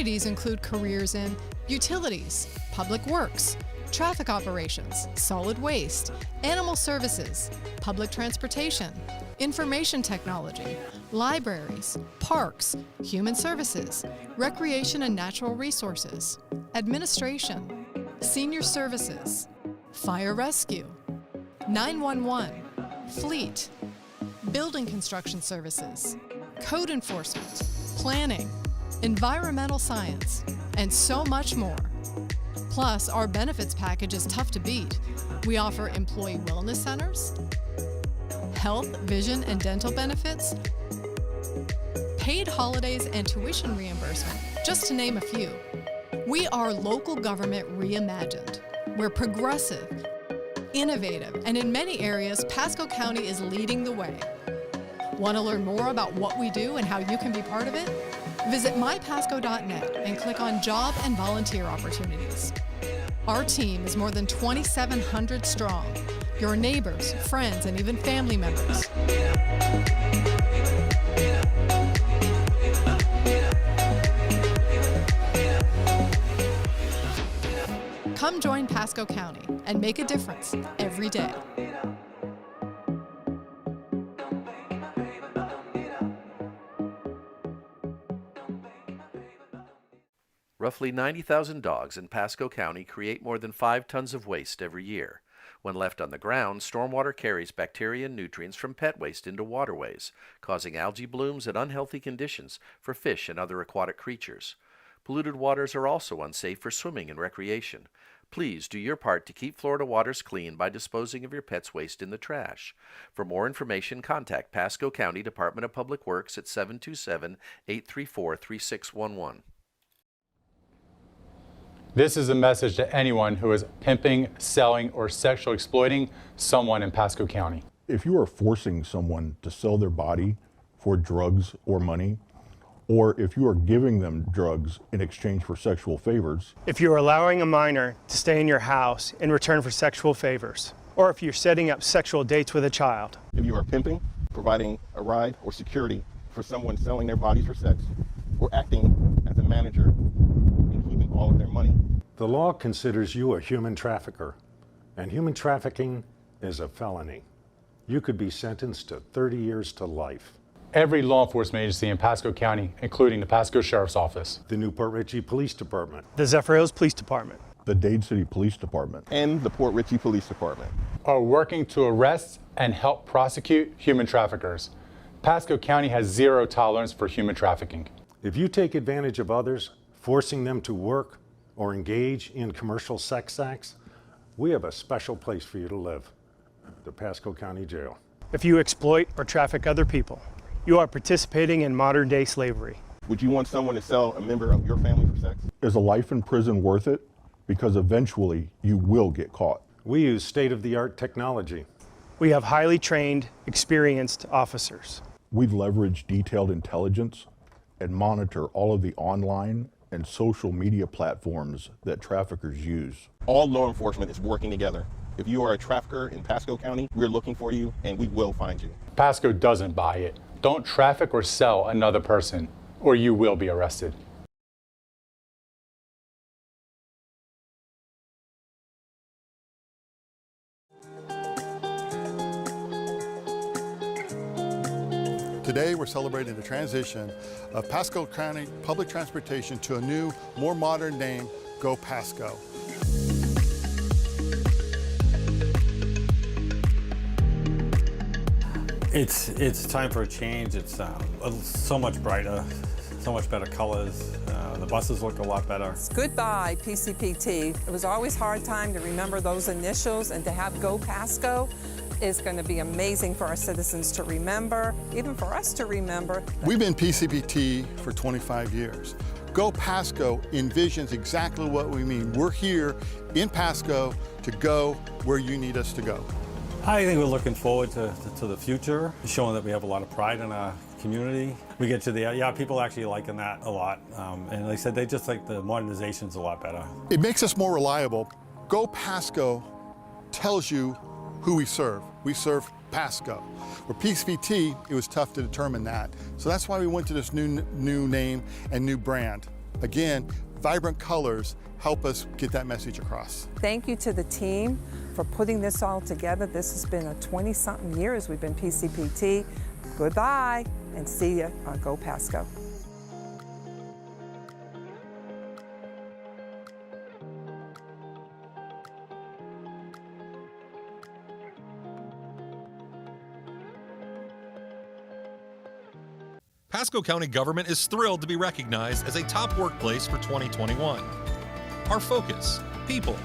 Opportunities include careers in utilities, public works, traffic operations, solid waste, animal services, public transportation, information technology, libraries, parks, human services, recreation and natural resources, administration, senior services, fire rescue, 911, fleet, building construction services, code enforcement, planning, environmental science, and so much more. Plus, our benefits package is tough to beat. We offer employee wellness centers, health, vision, and dental benefits, paid holidays and tuition reimbursement, just to name a few. We are local government reimagined. We're progressive, innovative, and in many areas, Pasco County is leading the way. Want to learn more about what we do and how you can be part of it? Visit mypasco.net and click on Job and Volunteer Opportunities. Our team is more than 2,700 strong. Your neighbors, friends, and even family members. Come join Pasco County and make a difference every day. Roughly 90,000 dogs in Pasco County create more than 5 tons of waste every year. When left on the ground, stormwater carries bacteria and nutrients from pet waste into waterways, causing algae blooms and unhealthy conditions for fish and other aquatic creatures. Polluted waters are also unsafe for swimming and recreation. Please do your part to keep Florida waters clean by disposing of your pet's waste in the trash. For more information, contact Pasco County Department of Public Works at 727-834-3611. This is a message to anyone who is pimping, selling, or sexually exploiting someone in Pasco County. If you are forcing someone to sell their body for drugs or money, or if you are giving them drugs in exchange for sexual favors. If you're allowing a minor to stay in your house in return for sexual favors, or if you're setting up sexual dates with a child. If you are pimping, providing a ride or security for someone selling their bodies for sex, or acting as a manager and keeping all of their money. The law considers you a human trafficker, and human trafficking is a felony. You could be sentenced to 30 years to life. Every law enforcement agency in Pasco County, including the Pasco Sheriff's Office, The new Port Richey Police Department, The Zephyr Hills Police Department, The Dade City Police Department, and the Port Richey Police Department are working to arrest and help prosecute human traffickers. Pasco County has zero tolerance for human trafficking. If you take advantage of others, forcing them to work or engage in commercial sex acts, we have a special place for you to live, the Pasco County Jail. If you exploit or traffic other people, you are participating in modern-day slavery. Would you want someone to sell a member of your family for sex? Is a life in prison worth it? Because eventually you will get caught. We use state-of-the-art technology. We have highly trained, experienced officers. We leverage detailed intelligence and monitor all of the online and social media platforms that traffickers use. All law enforcement is working together. If you are a trafficker in Pasco County, we're looking for you and we will find you. Pasco doesn't buy it. Don't traffic or sell another person, or you will be arrested. Today we're celebrating the transition of Pasco County public transportation to a new, more modern name, Go Pasco. It's time for a change. It's so much brighter, so much better colors. The buses look a lot better. Goodbye, PCPT. It was always a hard time to remember those initials, and to have Go Pasco is going to be amazing for our citizens to remember, even for us to remember. We've been PCPT for 25 years. Go Pasco envisions exactly what we mean. We're here in Pasco to go where you need us to go. I think we're looking forward to the future, showing that we have a lot of pride in our community. We get to people actually liking that a lot. And like I said, they just like the modernization's a lot better. It makes us more reliable. Go Pasco tells you who we serve. We serve Pasco. For PCPT, it was tough to determine that. So that's why we went to this new name and new brand. Again, vibrant colors help us get that message across. Thank you to the team for putting this all together. This has been a 20-something years we've been PCPT. Goodbye, and see you on Go Pasco. Pasco County government is thrilled to be recognized as a top workplace for 2021. Our focus, people,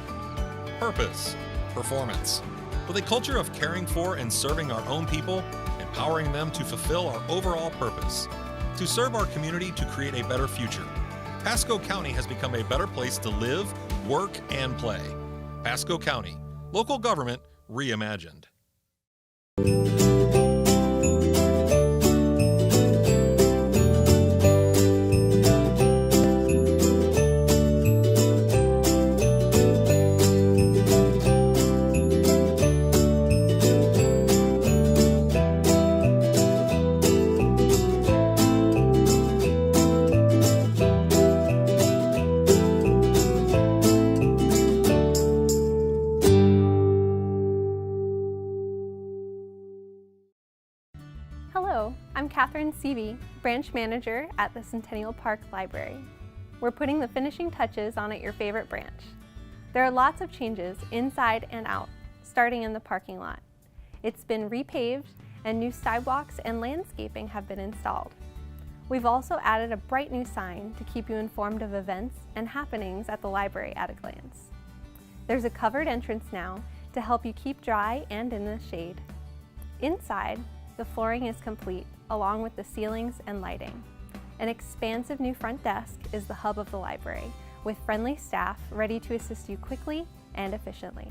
purpose, performance. With a culture of caring for and serving our own people, empowering them to fulfill our overall purpose, to serve our community to create a better future. Pasco County has become a better place to live, work, and play. Pasco County, local government reimagined. Hello, I'm Catherine Seavey, branch manager at the Centennial Park Library. We're putting the finishing touches on at your favorite branch. There are lots of changes inside and out, starting in the parking lot. It's been repaved and new sidewalks and landscaping have been installed. We've also added a bright new sign to keep you informed of events and happenings at the library at a glance. There's a covered entrance now to help you keep dry and in the shade. Inside, the flooring is complete, along with the ceilings and lighting. An expansive new front desk is the hub of the library, with friendly staff ready to assist you quickly and efficiently.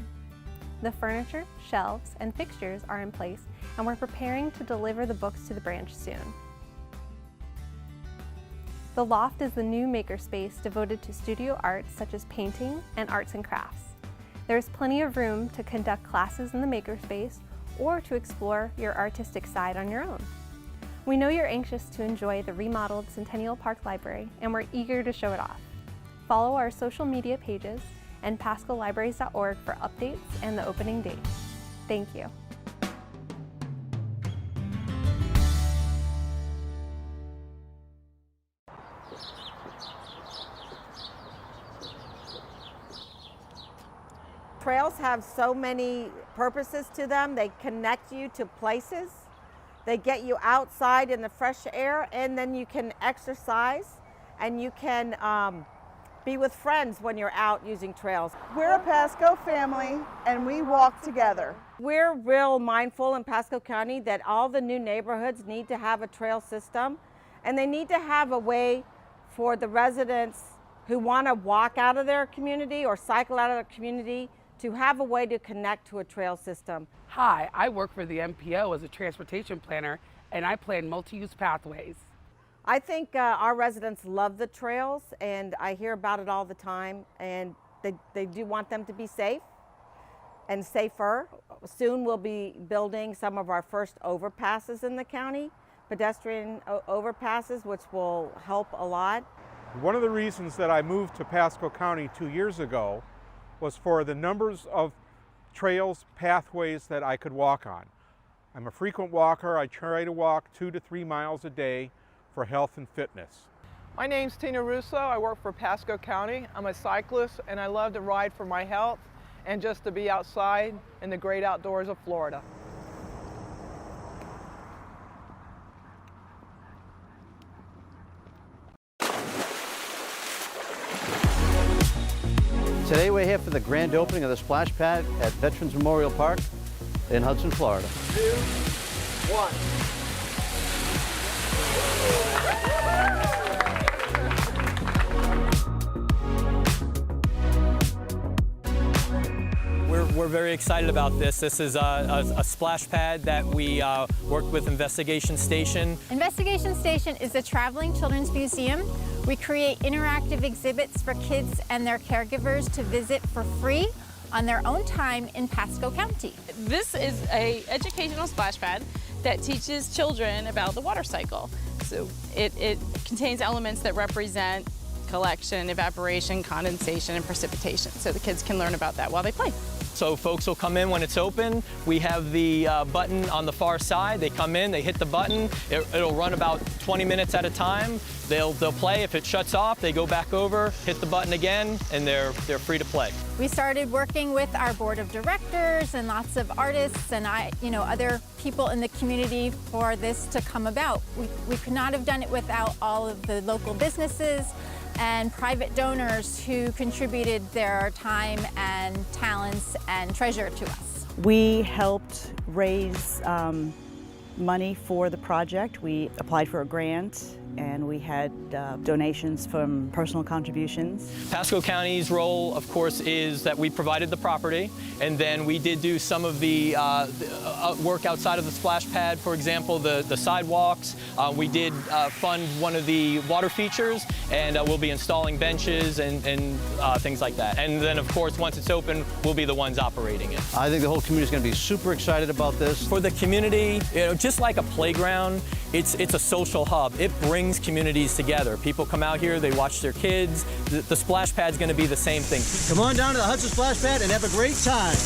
The furniture, shelves, and fixtures are in place, and we're preparing to deliver the books to the branch soon. The loft is the new makerspace devoted to studio arts such as painting and arts and crafts. There's plenty of room to conduct classes in the makerspace or to explore your artistic side on your own. We know you're anxious to enjoy the remodeled Centennial Park Library, and we're eager to show it off. Follow our social media pages and pascolibraries.org for updates and the opening date. Thank you. Trails have so many purposes to them. They connect you to places. They get you outside in the fresh air, and then you can exercise and you can be with friends when you're out using trails. We're a Pasco family and we walk together. We're real mindful in Pasco County that all the new neighborhoods need to have a trail system, and they need to have a way for the residents who want to walk out of their community or cycle out of their community to have a way to connect to a trail system. Hi, I work for the MPO as a transportation planner, and I plan multi-use pathways. I think our residents love the trails, and I hear about it all the time, and they do want them to be safe and safer. Soon we'll be building some of our first overpasses in the county, pedestrian overpasses, which will help a lot. One of the reasons that I moved to Pasco County 2 years ago was for the numbers of trails, pathways that I could walk on. I'm a frequent walker. I try to walk 2 to 3 miles a day for health and fitness. My name's Tina Russo. I work for Pasco County. I'm a cyclist, and I love to ride for my health and just to be outside in the great outdoors of Florida. Today we're here for the grand opening of the splash pad at Veterans Memorial Park in Hudson, Florida. 2, 1. We're very excited about this. This is a splash pad that we worked with Investigation Station. Investigation Station is a traveling children's museum. We create interactive exhibits for kids and their caregivers to visit for free on their own time in Pasco County. This is an educational splash pad that teaches children about the water cycle. So it contains elements that represent collection, evaporation, condensation, and precipitation, so the kids can learn about that while they play. So folks will come in when it's open. We have the button on the far side. They come in, they hit the button. It'll run about 20 minutes at a time. They'll play. If it shuts off, they go back over, hit the button again, and they're free to play. We started working with our board of directors and lots of artists and other people in the community for this to come about. We could not have done it without all of the local businesses and private donors who contributed their time and talents and treasure to us. We helped raise money for the project. We applied for a grant and we had donations from personal contributions. Pasco County's role, of course, is that we provided the property, and then we did do some of the work outside of the splash pad. For example, the sidewalks. We did fund one of the water features, and we'll be installing benches and things like that. And then, of course, once it's open, we'll be the ones operating it. I think the whole community is going to be super excited about this. For the community, just like a playground, it's a social hub. It brings communities together. People come out here, they watch their kids. The splash pad's going to be the same thing. Come on down to the Hudson Splash Pad and have a great time.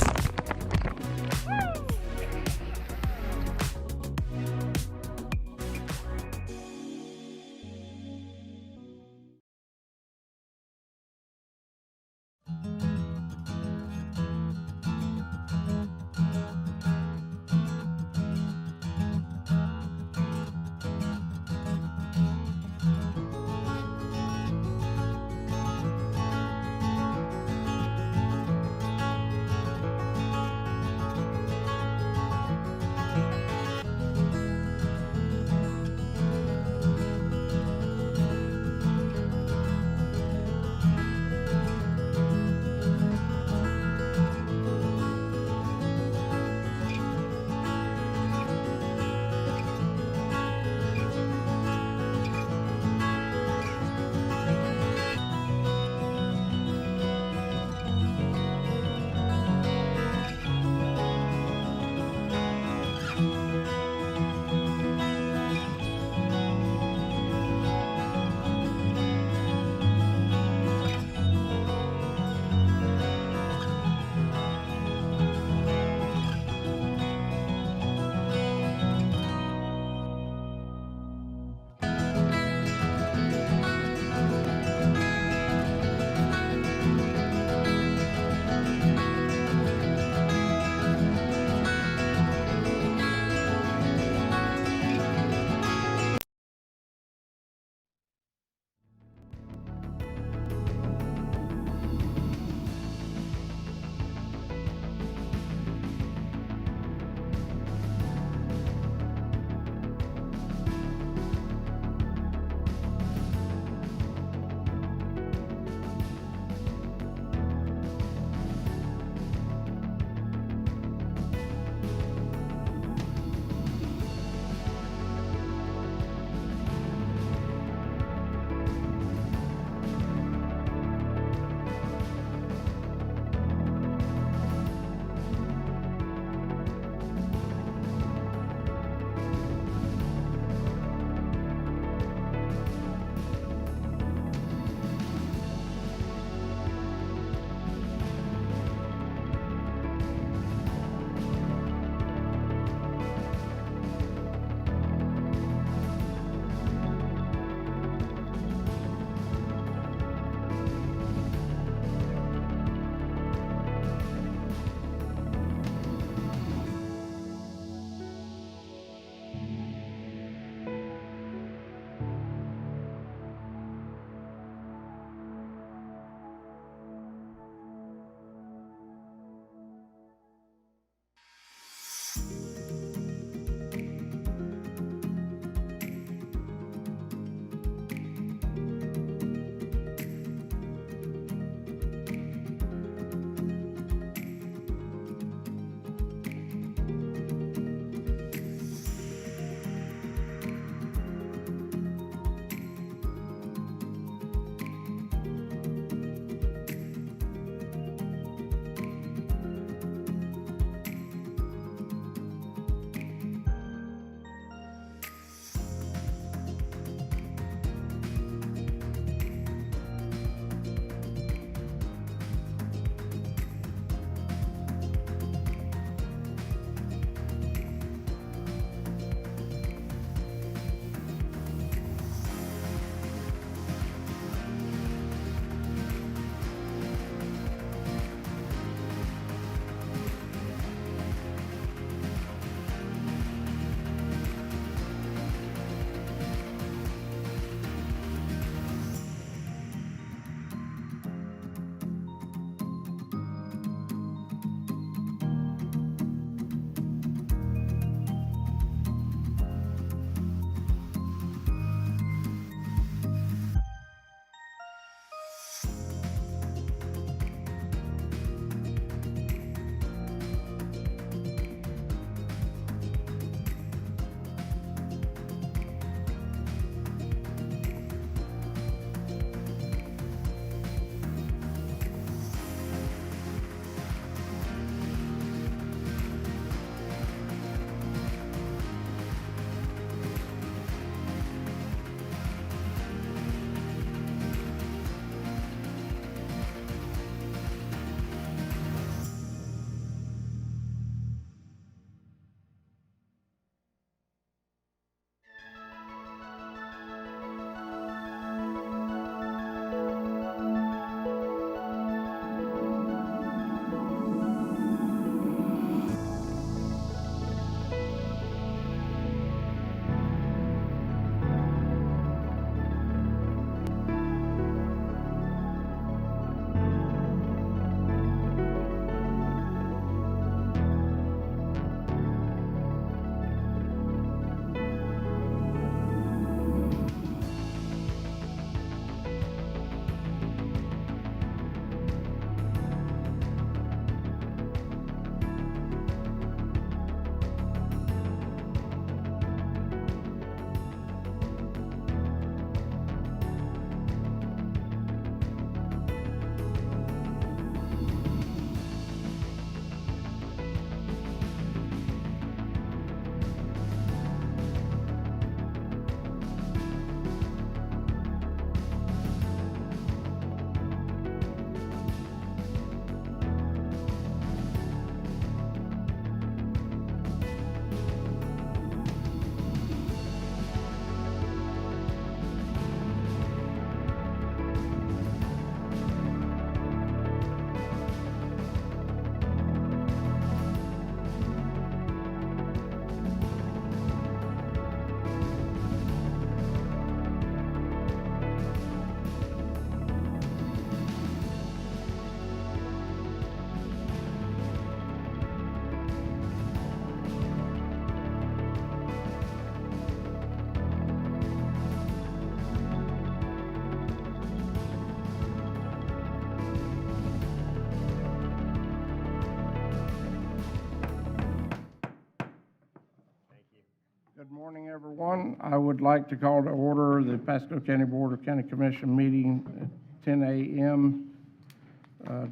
One, I would like to call to order the Pasco County Board of County Commission meeting at 10 a.m.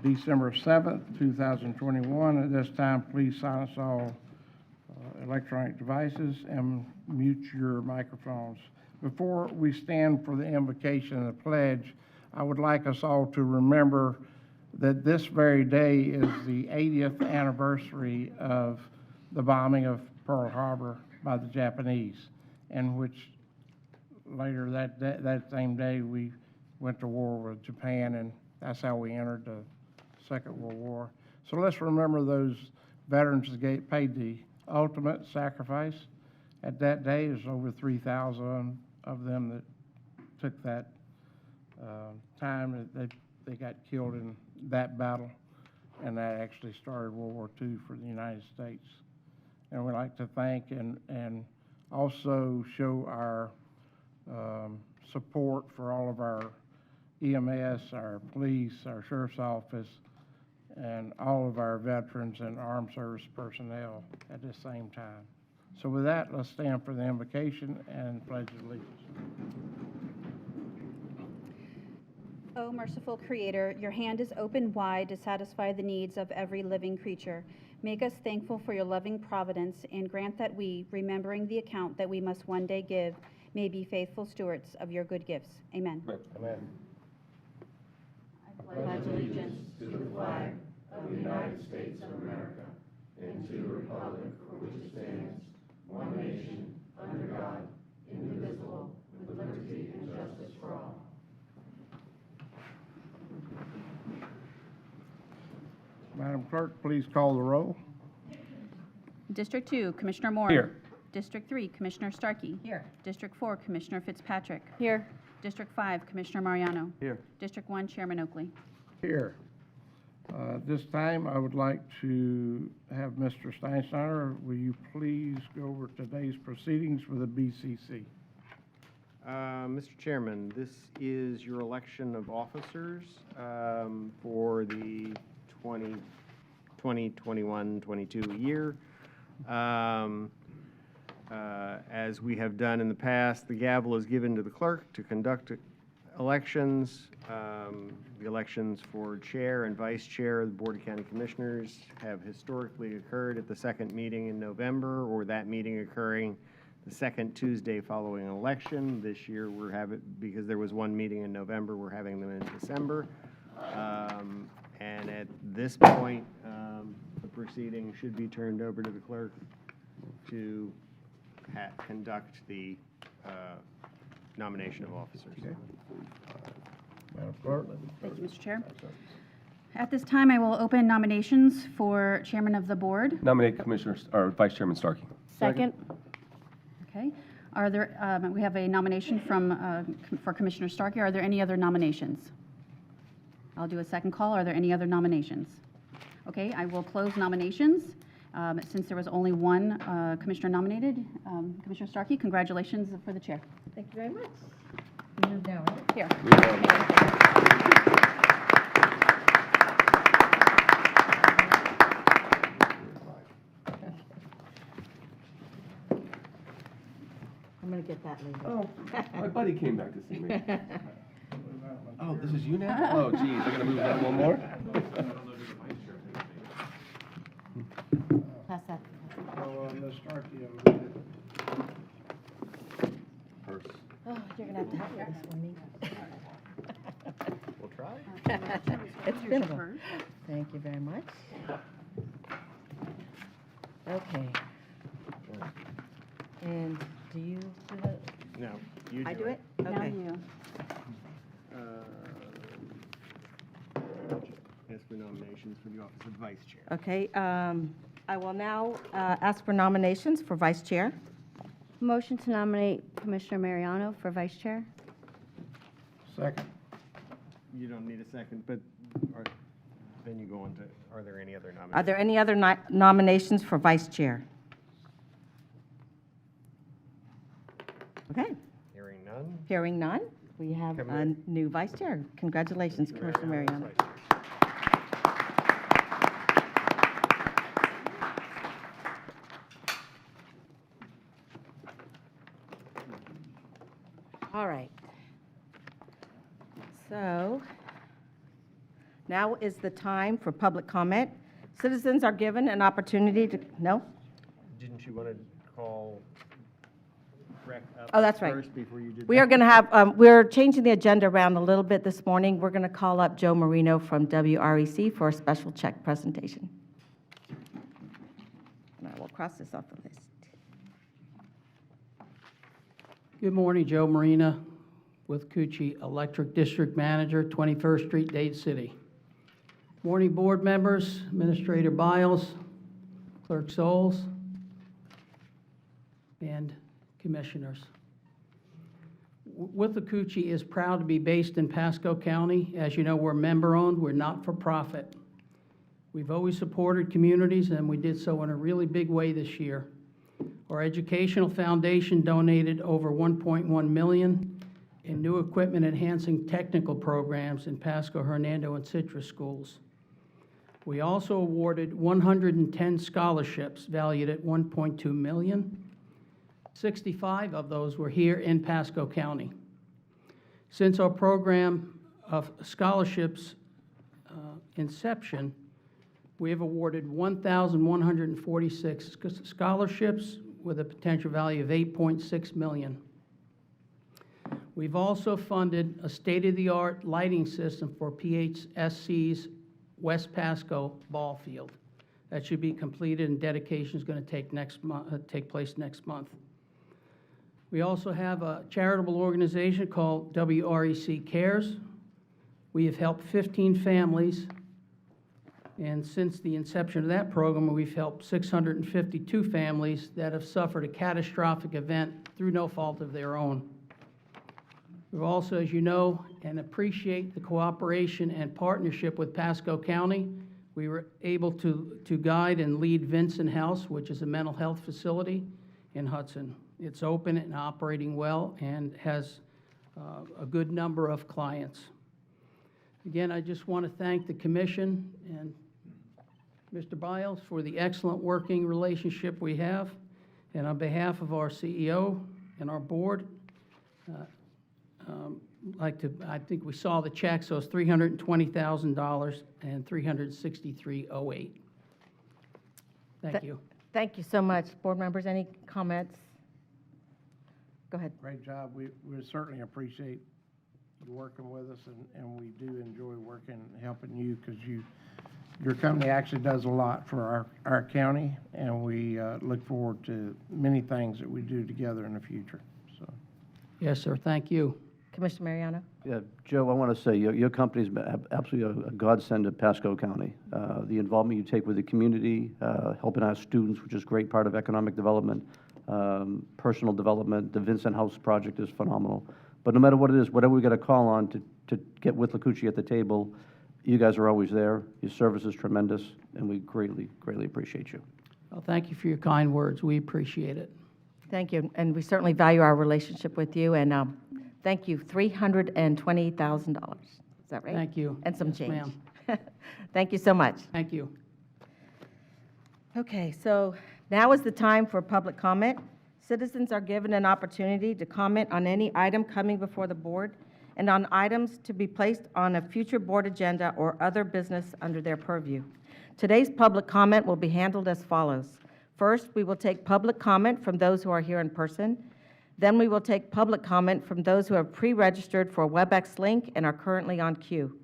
December 7th, 2021. At this time, please silence all electronic devices and mute your microphones. Before we stand for the invocation and the pledge, I would like us all to remember that this very day is the 80th anniversary of the bombing of Pearl Harbor by the Japanese, in which later that same day we went to war with Japan, and that's how we entered the Second World War. So let's remember those veterans that paid the ultimate sacrifice. At that day, there's over 3,000 of them that took that time that they got killed in that battle, and that actually started World War II for the United States. And we'd like to thank and also show our support for all of our EMS, our police, our sheriff's office, and all of our veterans and armed service personnel at the same time. So with that, let's stand for the invocation and pledge allegiance. O merciful Creator, your hand is open wide to satisfy the needs of every living creature. Make us thankful for your loving providence, and grant that we, remembering the account that we must one day give, may be faithful stewards of your good gifts. Amen. Amen. I pledge allegiance to the flag of the United States of America and to the republic for which it stands, one nation, under God, indivisible, with liberty and justice for all. Madam Clerk, please call the roll. District 2, Commissioner Moore. Here. District 3, Commissioner Starkey. Here. District 4, Commissioner Fitzpatrick. Here. District 5, Commissioner Mariano. Here. District 1, Chairman Oakley. Here. This time, I would like to have Mr. Steinschneider, will you please go over today's proceedings for the BCC? Mr. Chairman, this is your election of officers for the 2021-22 year. As we have done in the past, the gavel is given to the clerk to conduct elections. The elections for chair and vice chair of the Board of County Commissioners have historically occurred at the second meeting in November, or that meeting occurring the second Tuesday following an election. This year we're having, because there was one meeting in November, we're having them in December. And at this point, the proceeding should be turned over to the clerk to conduct the nomination of officers. Okay. Madam Clerk. Thank you, Mr. Chair. At this time, I will open nominations for Chairman of the Board. Nominate Commissioner or Vice Chairman Starkey. Second. Okay. Are there? We have a nomination for Commissioner Starkey. Are there any other nominations? I'll do a second call. Are there any other nominations? Okay, I will close nominations. Since there was only one commissioner nominated, Commissioner Starkey, congratulations for the chair. Thank you very much. Move down, right? Here. I'm going to get that later. Oh, my buddy came back to see me. Oh, this is you now? Oh, geez, I'm going to move that one more? Pass that. Ms. Starkey, Purse. Oh, you're going to have to help with this one, me. We'll try. It's pinnable. Thank you very much. Okay. And do you do that? No, you do I do it? Now Okay. you. Ask for nominations for the office of Vice Chair. Okay, I will now ask for nominations for Vice Chair. Motion to nominate Commissioner Mariano for Vice Chair. Second. You don't need a second, but then you go on to, are there any other nominations? Are there any other nominations for Vice Chair? Okay. Hearing none. Hearing none, we have a new Vice Chair. Congratulations, Commissioner Mariano. Now is the time for public comment. Citizens are given an opportunity to, no? Didn't you want to call Rec up Oh, that's right. first before you did We that? are going to have, we're changing the agenda around a little bit this morning. We're going to call up Joe Marino from WREC for a special check presentation. And I will cross this off the list. Good morning, Joe Marina with Cucci, Electric District Manager, 21st Street, Dade City. Morning, board members, Administrator Biles, Clerk Souls, and commissioners. Withlacoochee is proud to be based in Pasco County. As you know, we're member-owned, we're not-for-profit. We've always supported communities, and we did so in a really big way this year. Our educational foundation donated over $1.1 million in new equipment enhancing technical programs in Pasco, Hernando, and Citrus schools. We also awarded 110 scholarships valued at $1.2 million. 65 of those were here in Pasco County. Since our program of scholarships inception, we have awarded 1,146 scholarships with a potential value of $8.6 million. We've also funded a state-of-the-art lighting system for PHSC's West Pasco ball field. That should be completed, and dedication is going to take place next month. We also have a charitable organization called WREC Cares. We have helped 15 families, and since the inception of that program, we've helped 652 families that have suffered a catastrophic event through no fault of their own. We've also, as you know, and appreciate the cooperation and partnership with Pasco County, we were able to guide and lead Vincent House, which is a mental health facility in Hudson. It's open and operating well and has a good number of clients. Again, I just want to thank the Commission and Mr. Biles for the excellent working relationship we have. And on behalf of our CEO and our board, I think we saw the check, so it's $320,000 and $363.08. Thank you. Thank you so much. Board members, any comments? Go ahead. Great job. We certainly appreciate you working with us, and we do enjoy working and helping you because your company actually does a lot for our county, and we look forward to many things that we do together in the future. So. Yes, sir. Thank you. Commissioner Mariano? Yeah, Joe, I want to say your company's absolutely a godsend to Pasco County. The involvement you take with the community, helping our students, which is a great part of economic development, personal development. The Vincent House project is phenomenal. But no matter what it is, whatever we got to call on to get Withlacoochee at the table, you guys are always there. Your service is tremendous, and we greatly, greatly appreciate you. Well, thank you for your kind words. We appreciate it. Thank you, and we certainly value our relationship with you, and thank you, $320,000. Is that right? Thank you. And some Yes, change. ma'am. Thank you so much. Thank you. Okay, so now is the time for public comment. Citizens are given an opportunity to comment on any item coming before the board and on items to be placed on a future board agenda or other business under their purview. Today's public comment will be handled as follows. First, we will take public comment from those who are here in person. Then we will take public comment from those who have pre-registered for a WebEx link and are currently on queue.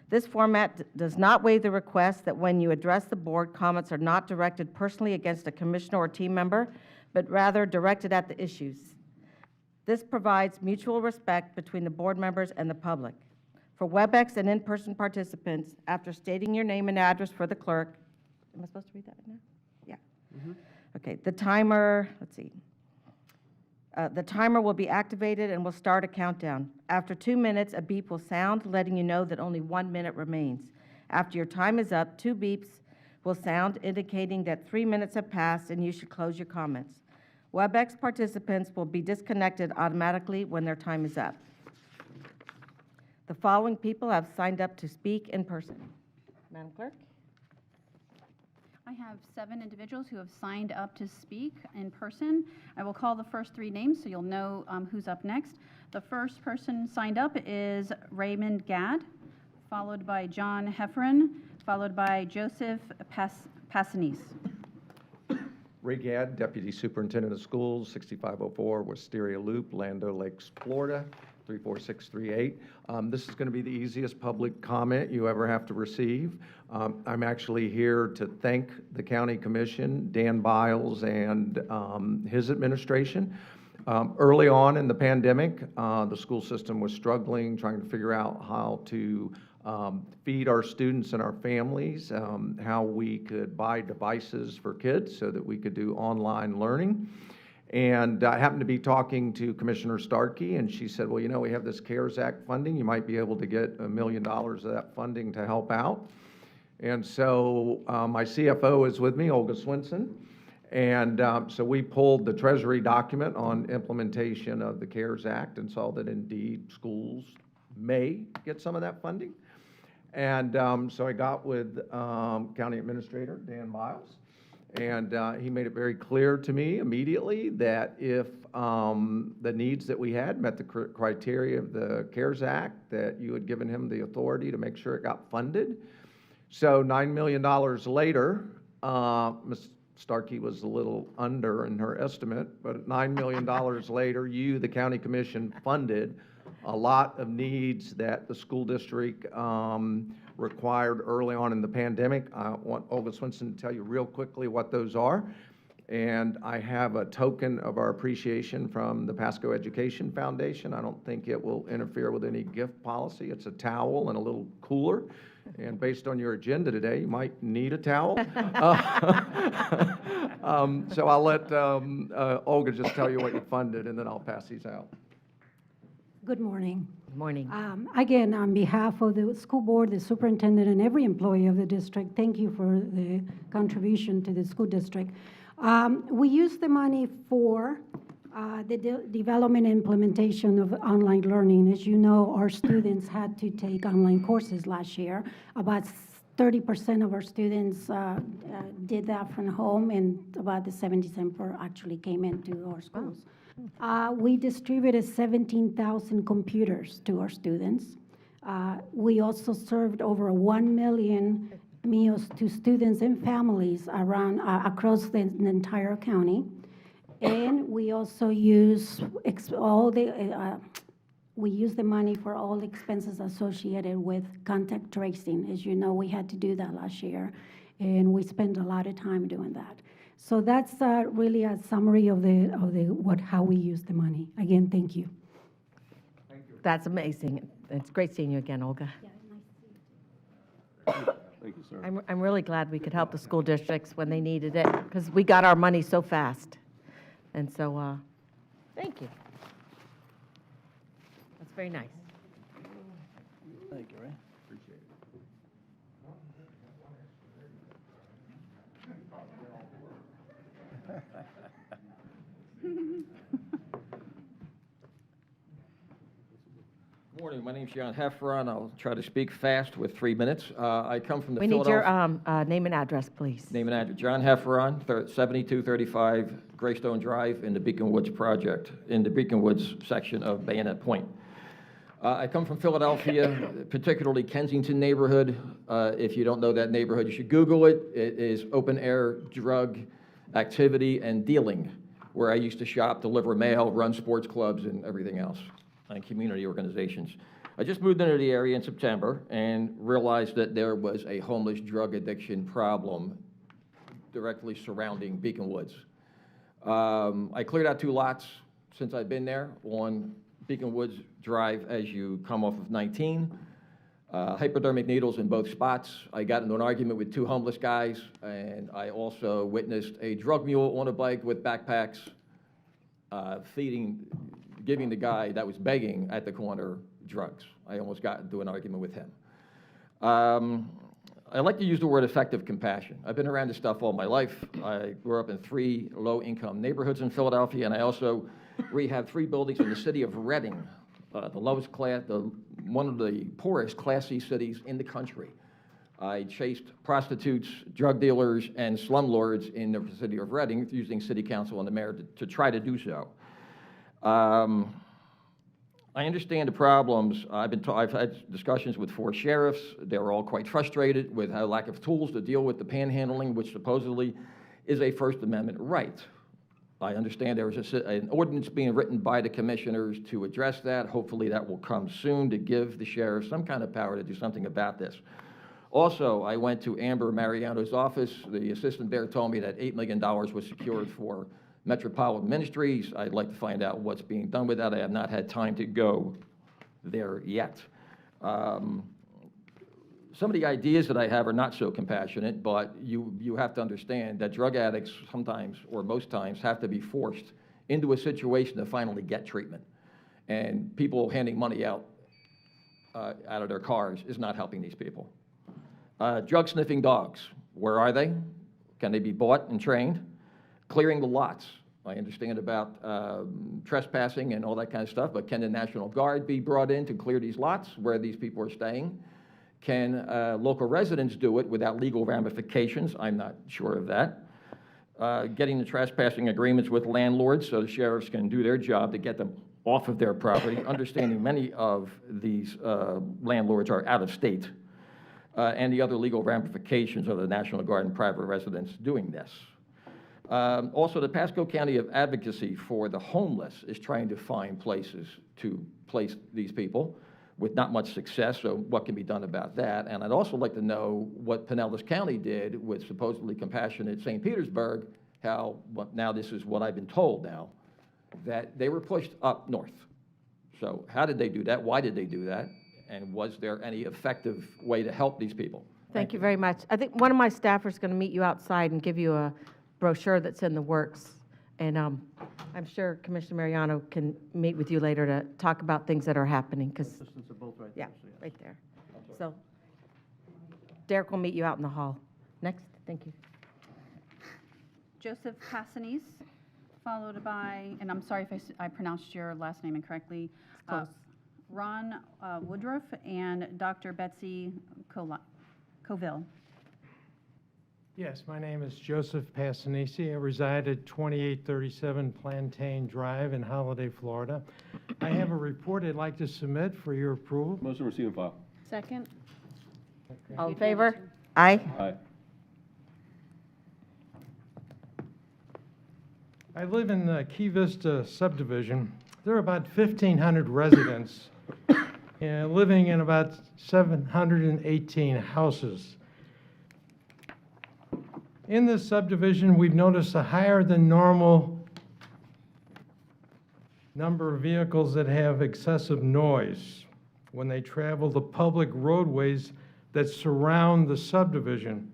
This format does not waive the request that when you address the board, comments are not directed personally against a commissioner or team member, but rather directed at the issues. This provides mutual respect between the board members and the public. For WebEx and in-person participants, after stating your name and address for the clerk, am I supposed to read that now? Yeah. Okay, the timer, let's see. The timer will be activated and will start a countdown. After 2 minutes, a beep will sound, letting you know that only 1 minute remains. After your time is up, 2 beeps will sound, indicating that 3 minutes have passed and you should close your comments. WebEx participants will be disconnected automatically when their time is up. The following people have signed up to speak in person. Madam Clerk? I have 7 individuals who have signed up to speak in person. I will call the first 3 names so you'll know who's up next. The first person signed up is Raymond Gadd, followed by John Hefferon, followed by Joseph Passanese. Ray Gadd, Deputy Superintendent of Schools, 6504 Wisteria Loop, Land O'Lakes, Florida, 34638. This is going to be the easiest public comment you ever have to receive. I'm actually here to thank the County Commission, Dan Biles, and his administration. Early on in the pandemic, the school system was struggling, trying to figure out how to feed our students and our families, how we could buy devices for kids so that we could do online learning. And I happened to be talking to Commissioner Starkey, and she said, well, you know, we have this CARES Act funding. You might be able to get $1 million of that funding to help out. And so my CFO is with me, Olga Swinson. And so we pulled the Treasury document on implementation of the CARES Act and saw that indeed schools may get some of that funding. And so I got with County Administrator Dan Biles, and he made it very clear to me immediately that if the needs that we had met the criteria of the CARES Act, that you had given him the authority to make sure it got funded. So $9 million later, Ms. Starkey was a little under in her estimate, but $9 million later, you, the County Commission, funded a lot of needs that the school district required early on in the pandemic. I want Olga Swinson to tell you real quickly what those are. And I have a token of our appreciation from the Pasco Education Foundation. I don't think it will interfere with any gift policy. It's a towel and a little cooler. And based on your agenda today, you might need a towel. So I'll let Olga just tell you what you funded, and then I'll pass these out. Good morning. Good morning. Again, on behalf of the school board, the superintendent, and every employee of the district, thank you for the contribution to the school district. We use the money for the development and implementation of online learning. As you know, our students had to take online courses last year. About 30% of our students did that from home, and about the 70% actually came into our schools. We distributed 17,000 computers to our students. We also served over 1 million meals to students and families around across the entire county. And we also use we use the money for all expenses associated with contact tracing. As you know, we had to do that last year, and we spent a lot of time doing that. So that's really a summary of how we use the money. Again, thank you. Thank you. That's amazing. It's great seeing you again, Olga. Yeah, nice to see you. Thank you, sir. I'm really glad we could help the school districts when they needed it, because we got our money so fast. And so, thank you. That's very nice. Thank you, Ray. Appreciate Good morning. My name's John Hefferon. I'll try to speak fast with 3 minutes. I come from the We need your name and address, please. Name and address. John Hefferon, 7235 Greystone Drive in the Beacon Woods project, in the Beacon Woods section of Bayonet Point. I come from Philadelphia, particularly Kensington neighborhood. If you don't know that neighborhood, you should Google it. It is open-air drug activity and dealing, where I used to shop, deliver mail, run sports clubs, and everything else, and community organizations. I just moved into the area in September and realized that there was a homeless drug addiction problem directly surrounding Beacon Woods. I cleared out 2 lots since I've been there on Beacon Woods Drive as you come off of 19. Hypodermic needles in both spots. I got into an argument with 2 homeless guys, and I also witnessed a drug mule on a bike with backpacks giving the guy that was begging at the corner drugs. I almost got into an argument with him. I like to use the word effective compassion. I've been around this stuff all my life. I grew up in 3 low-income neighborhoods in Philadelphia, and I also rehabbed 3 buildings in the city of Reading, the lowest class, one of the poorest Class C cities in the country. I chased prostitutes, drug dealers, and slumlords in the city of Reading using city council and the mayor to try to do so. I understand the problems. I've had discussions with 4 sheriffs. They're all quite frustrated with how lack of tools to deal with the panhandling, which supposedly is a First Amendment right. I understand there is an ordinance being written by the commissioners to address that. Hopefully that will come soon to give the sheriff some kind of power to do something about this. Also, I went to Amber Mariano's office. The assistant there told me that $8 million was secured for Metropolitan Ministries. I'd like to find out what's being done with that. I have not had time to go there yet. Some of the ideas that I have are not so compassionate, but you have to understand that drug addicts sometimes, or most times, have to be forced into a situation to finally get treatment. And people handing money out of their cars is not helping these people. Drug sniffing dogs, where are they? Can they be bought and trained? Clearing the lots. I understand about trespassing and all that kind of stuff, but can the National Guard be brought in to clear these lots where these people are staying? Can local residents do it without legal ramifications? I'm not sure of that. Getting the trespassing agreements with landlords so the sheriffs can do their job to get them off of their property, understanding many of these landlords are out of state, and the other legal ramifications of the National Guard and private residents doing this. Also, the Pasco County of Advocacy for the Homeless is trying to find places to place these people with not much success, so what can be done about that? And I'd also like to know what Pinellas County did with supposedly compassionate St. Petersburg, how, well, now this is what I've been told now, that they were pushed up north. So how did they do that? Why did they do that? And was there any effective way to help these people? Thank you very much. I think one of my staffers is going to meet you outside and give you a brochure that's in the works. And I'm sure Commissioner Mariano can meet with you later to talk about things that are happening. Because yeah, right there. So Derek will meet you out in the hall. Next, thank you. Joseph Passanese, followed by, and I'm sorry if I pronounced your last name incorrectly, Ron Woodruff and Dr. Betsy Coville. Yes, my name is Joseph Passanese. I reside at 2837 Plantain Drive in Holiday, Florida. I have a report I'd like to submit for your approval. Motion to receive and file. Second. Okay. All in favor? Aye. Aye. I live in the Key Vista subdivision. There are about 1,500 residents living in about 718 houses. In this subdivision, we've noticed a higher than normal number of vehicles that have excessive noise when they travel the public roadways that surround the subdivision.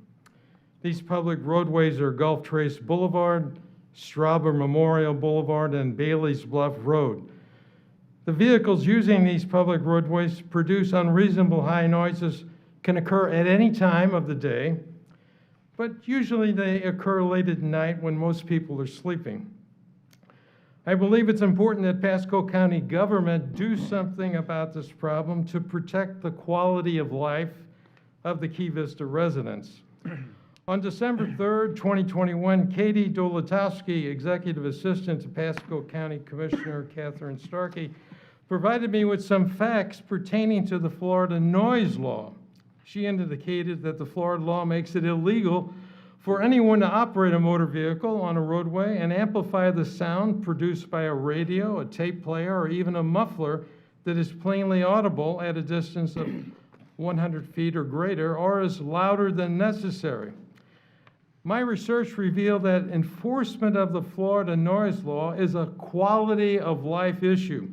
These public roadways are Gulf Trace Boulevard, Strauber Memorial Boulevard, and Bailey's Bluff Road. The vehicles using these public roadways produce unreasonable high noises, can occur at any time of the day, but usually they occur late at night when most people are sleeping. I believe it's important that Pasco County government do something about this problem to protect the quality of life of the Key Vista residents. On December 3rd, 2021, Katie Dolotowski, Executive Assistant to Pasco County Commissioner Catherine Starkey, provided me with some facts pertaining to the Florida noise law. She indicated that the Florida law makes it illegal for anyone to operate a motor vehicle on a roadway and amplify the sound produced by a radio, a tape player, or even a muffler that is plainly audible at a distance of 100 feet or greater, or is louder than necessary. My research revealed that enforcement of the Florida noise law is a quality of life issue.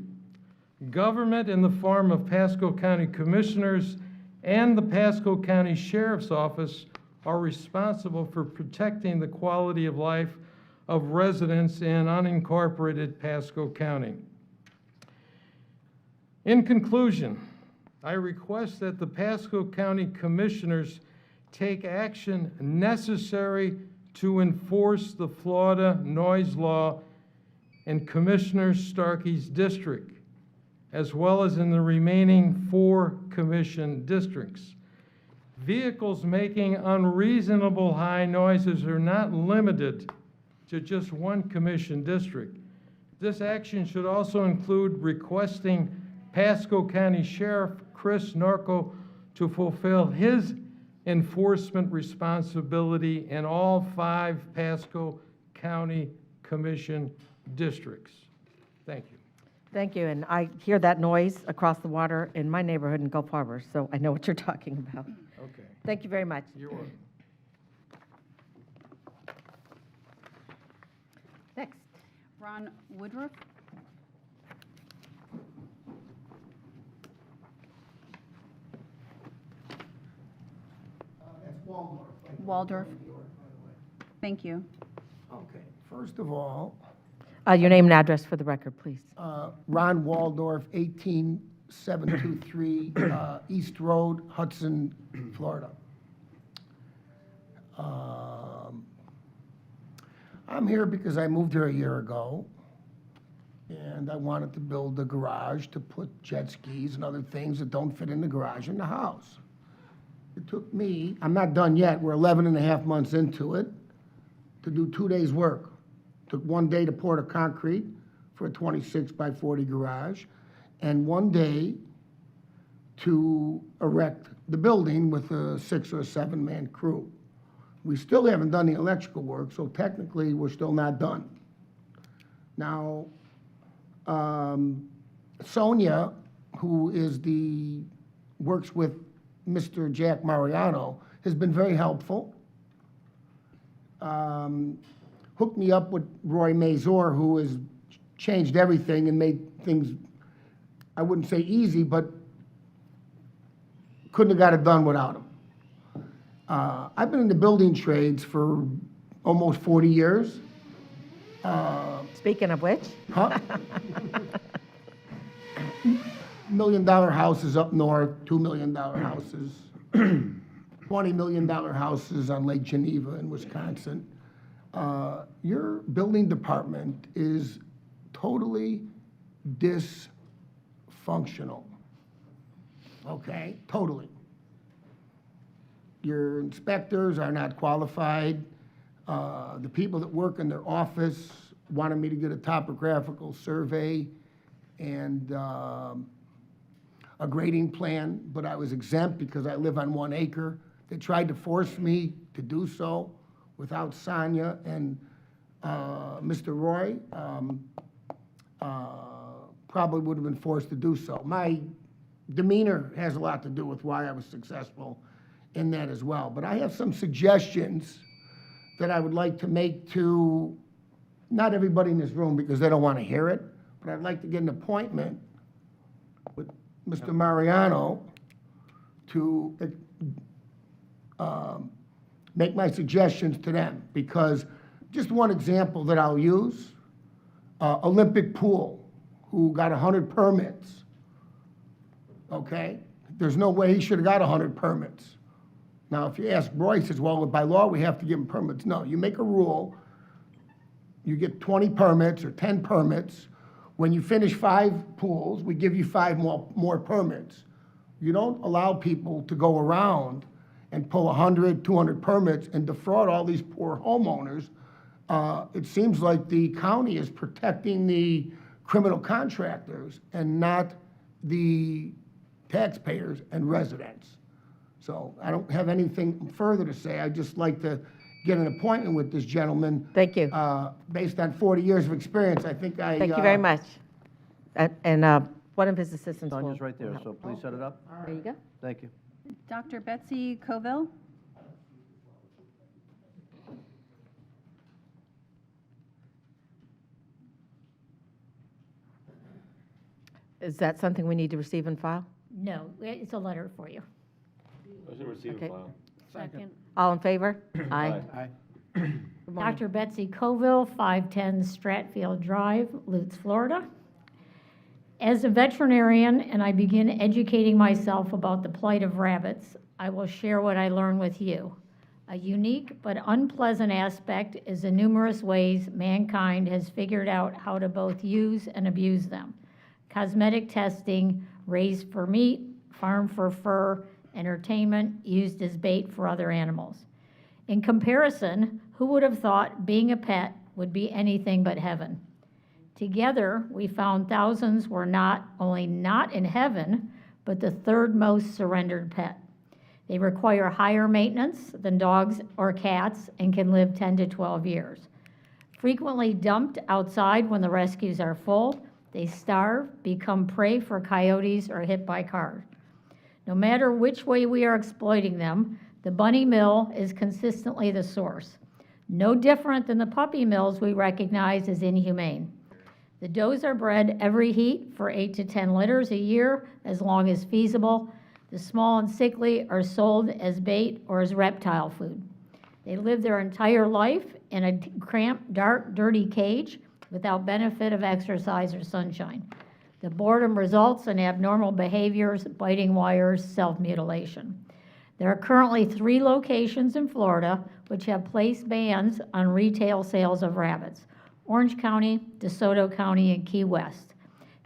Government in the form of Pasco County Commissioners and the Pasco County Sheriff's Office are responsible for protecting the quality of life of residents in unincorporated Pasco County. In conclusion, I request that the Pasco County Commissioners take action necessary to enforce the Florida noise law in Commissioner Starkey's district, as well as in the remaining 4 commission districts. Vehicles making unreasonable high noises are not limited to just one commission district. This action should also include requesting Pasco County Sheriff Chris Norco to fulfill his enforcement responsibility in all 5 Pasco County Commission districts. Thank you. Thank you, and I hear that noise across the water in my neighborhood in Gulf Harbor, so I know what you're talking about. Okay. Thank you very much. You're welcome. Next, Ron Woodruff. That's Waldorf. Waldorf. Thank you. Okay, first of all, Your name and address for the record, please. Ron Waldorf, 18723 East Road, Hudson, Florida. I'm here because I moved here a year ago, and I wanted to build a garage to put jet skis and other things that don't fit in the garage in the house. It took me, I'm not done yet, we're 11 and a half months into it, to do 2 days' work. Took 1 day to pour the concrete for a 26 by 40 garage, and 1 day to erect the building with a 6 or 7 man crew. We still haven't done the electrical work, so technically, we're still not done. Now, Sonia, who works with Mr. Jack Mariano, has been very helpful. Hooked me up with Roy Mazur, who has changed everything and made things, I wouldn't say easy, but couldn't have got it done without him. I've been in the building trades for almost 40 years. Speaking of which. Huh? $1 million houses up north, $2 million houses, $20 million houses on Lake Geneva in Wisconsin. Your building department is totally dysfunctional. Okay, totally. Your inspectors are not qualified. The people that work in their office wanted me to get a topographical survey and a grading plan, but I was exempt because I live on 1 acre. They tried to force me to do so without Sonia and Mr. Roy. Probably would have been forced to do so. My demeanor has a lot to do with why I was successful in that as well. But I have some suggestions that I would like to make to not everybody in this room because they don't want to hear it, but I'd like to get an appointment with Mr. Mariano to make my suggestions to them. Because just one example that I'll use, Olympic Pool, who got 100 permits, okay? There's no way he should have got 100 permits. Now, if you ask Roy, he says, well, by law, we have to give him permits. No, you make a rule, you get 20 permits or 10 permits. When you finish 5 pools, we give you 5 more permits. You don't allow people to go around and pull 100, 200 permits and defraud all these poor homeowners. It seems like the county is protecting the criminal contractors and not the taxpayers and residents. So I don't have anything further to say. I'd just like to get an appointment with this gentleman. Thank you. Based on 40 years of experience, I think I... Thank you very much. And one of his assistants will... Sonia's right there, so please set it up. There you go. Thank you. Dr. Betsy Coville. Is that something we need to receive and file? No, it's a letter for you. Motion to receive Okay. and file. Second. All in favor? Aye. Aye. Good morning. Dr. Betsy Coville, 510 Stratfield Drive, Lutz, Florida. As a veterinarian and I begin educating myself about the plight of rabbits, I will share what I learned with you. A unique but unpleasant aspect is the numerous ways mankind has figured out how to both use and abuse them. Cosmetic testing, raised for meat, farmed for fur, entertainment, used as bait for other animals. In comparison, who would have thought being a pet would be anything but heaven? Together, we found thousands were not only not in heaven, but the third most surrendered pet. They require higher maintenance than dogs or cats and can live 10 to 12 years. Frequently dumped outside when the rescues are full, they starve, become prey for coyotes, or hit by cars. No matter which way we are exploiting them, the bunny mill is consistently the source. No different than the puppy mills we recognize as inhumane. The does are bred every heat for 8 to 10 litters a year, as long as feasible. The small and sickly are sold as bait or as reptile food. They live their entire life in a cramped, dark, dirty cage without benefit of exercise or sunshine. The boredom results in abnormal behaviors, biting wires, self-mutilation. There are currently 3 locations in Florida which have placed bans on retail sales of rabbits: Orange County, DeSoto County, and Key West.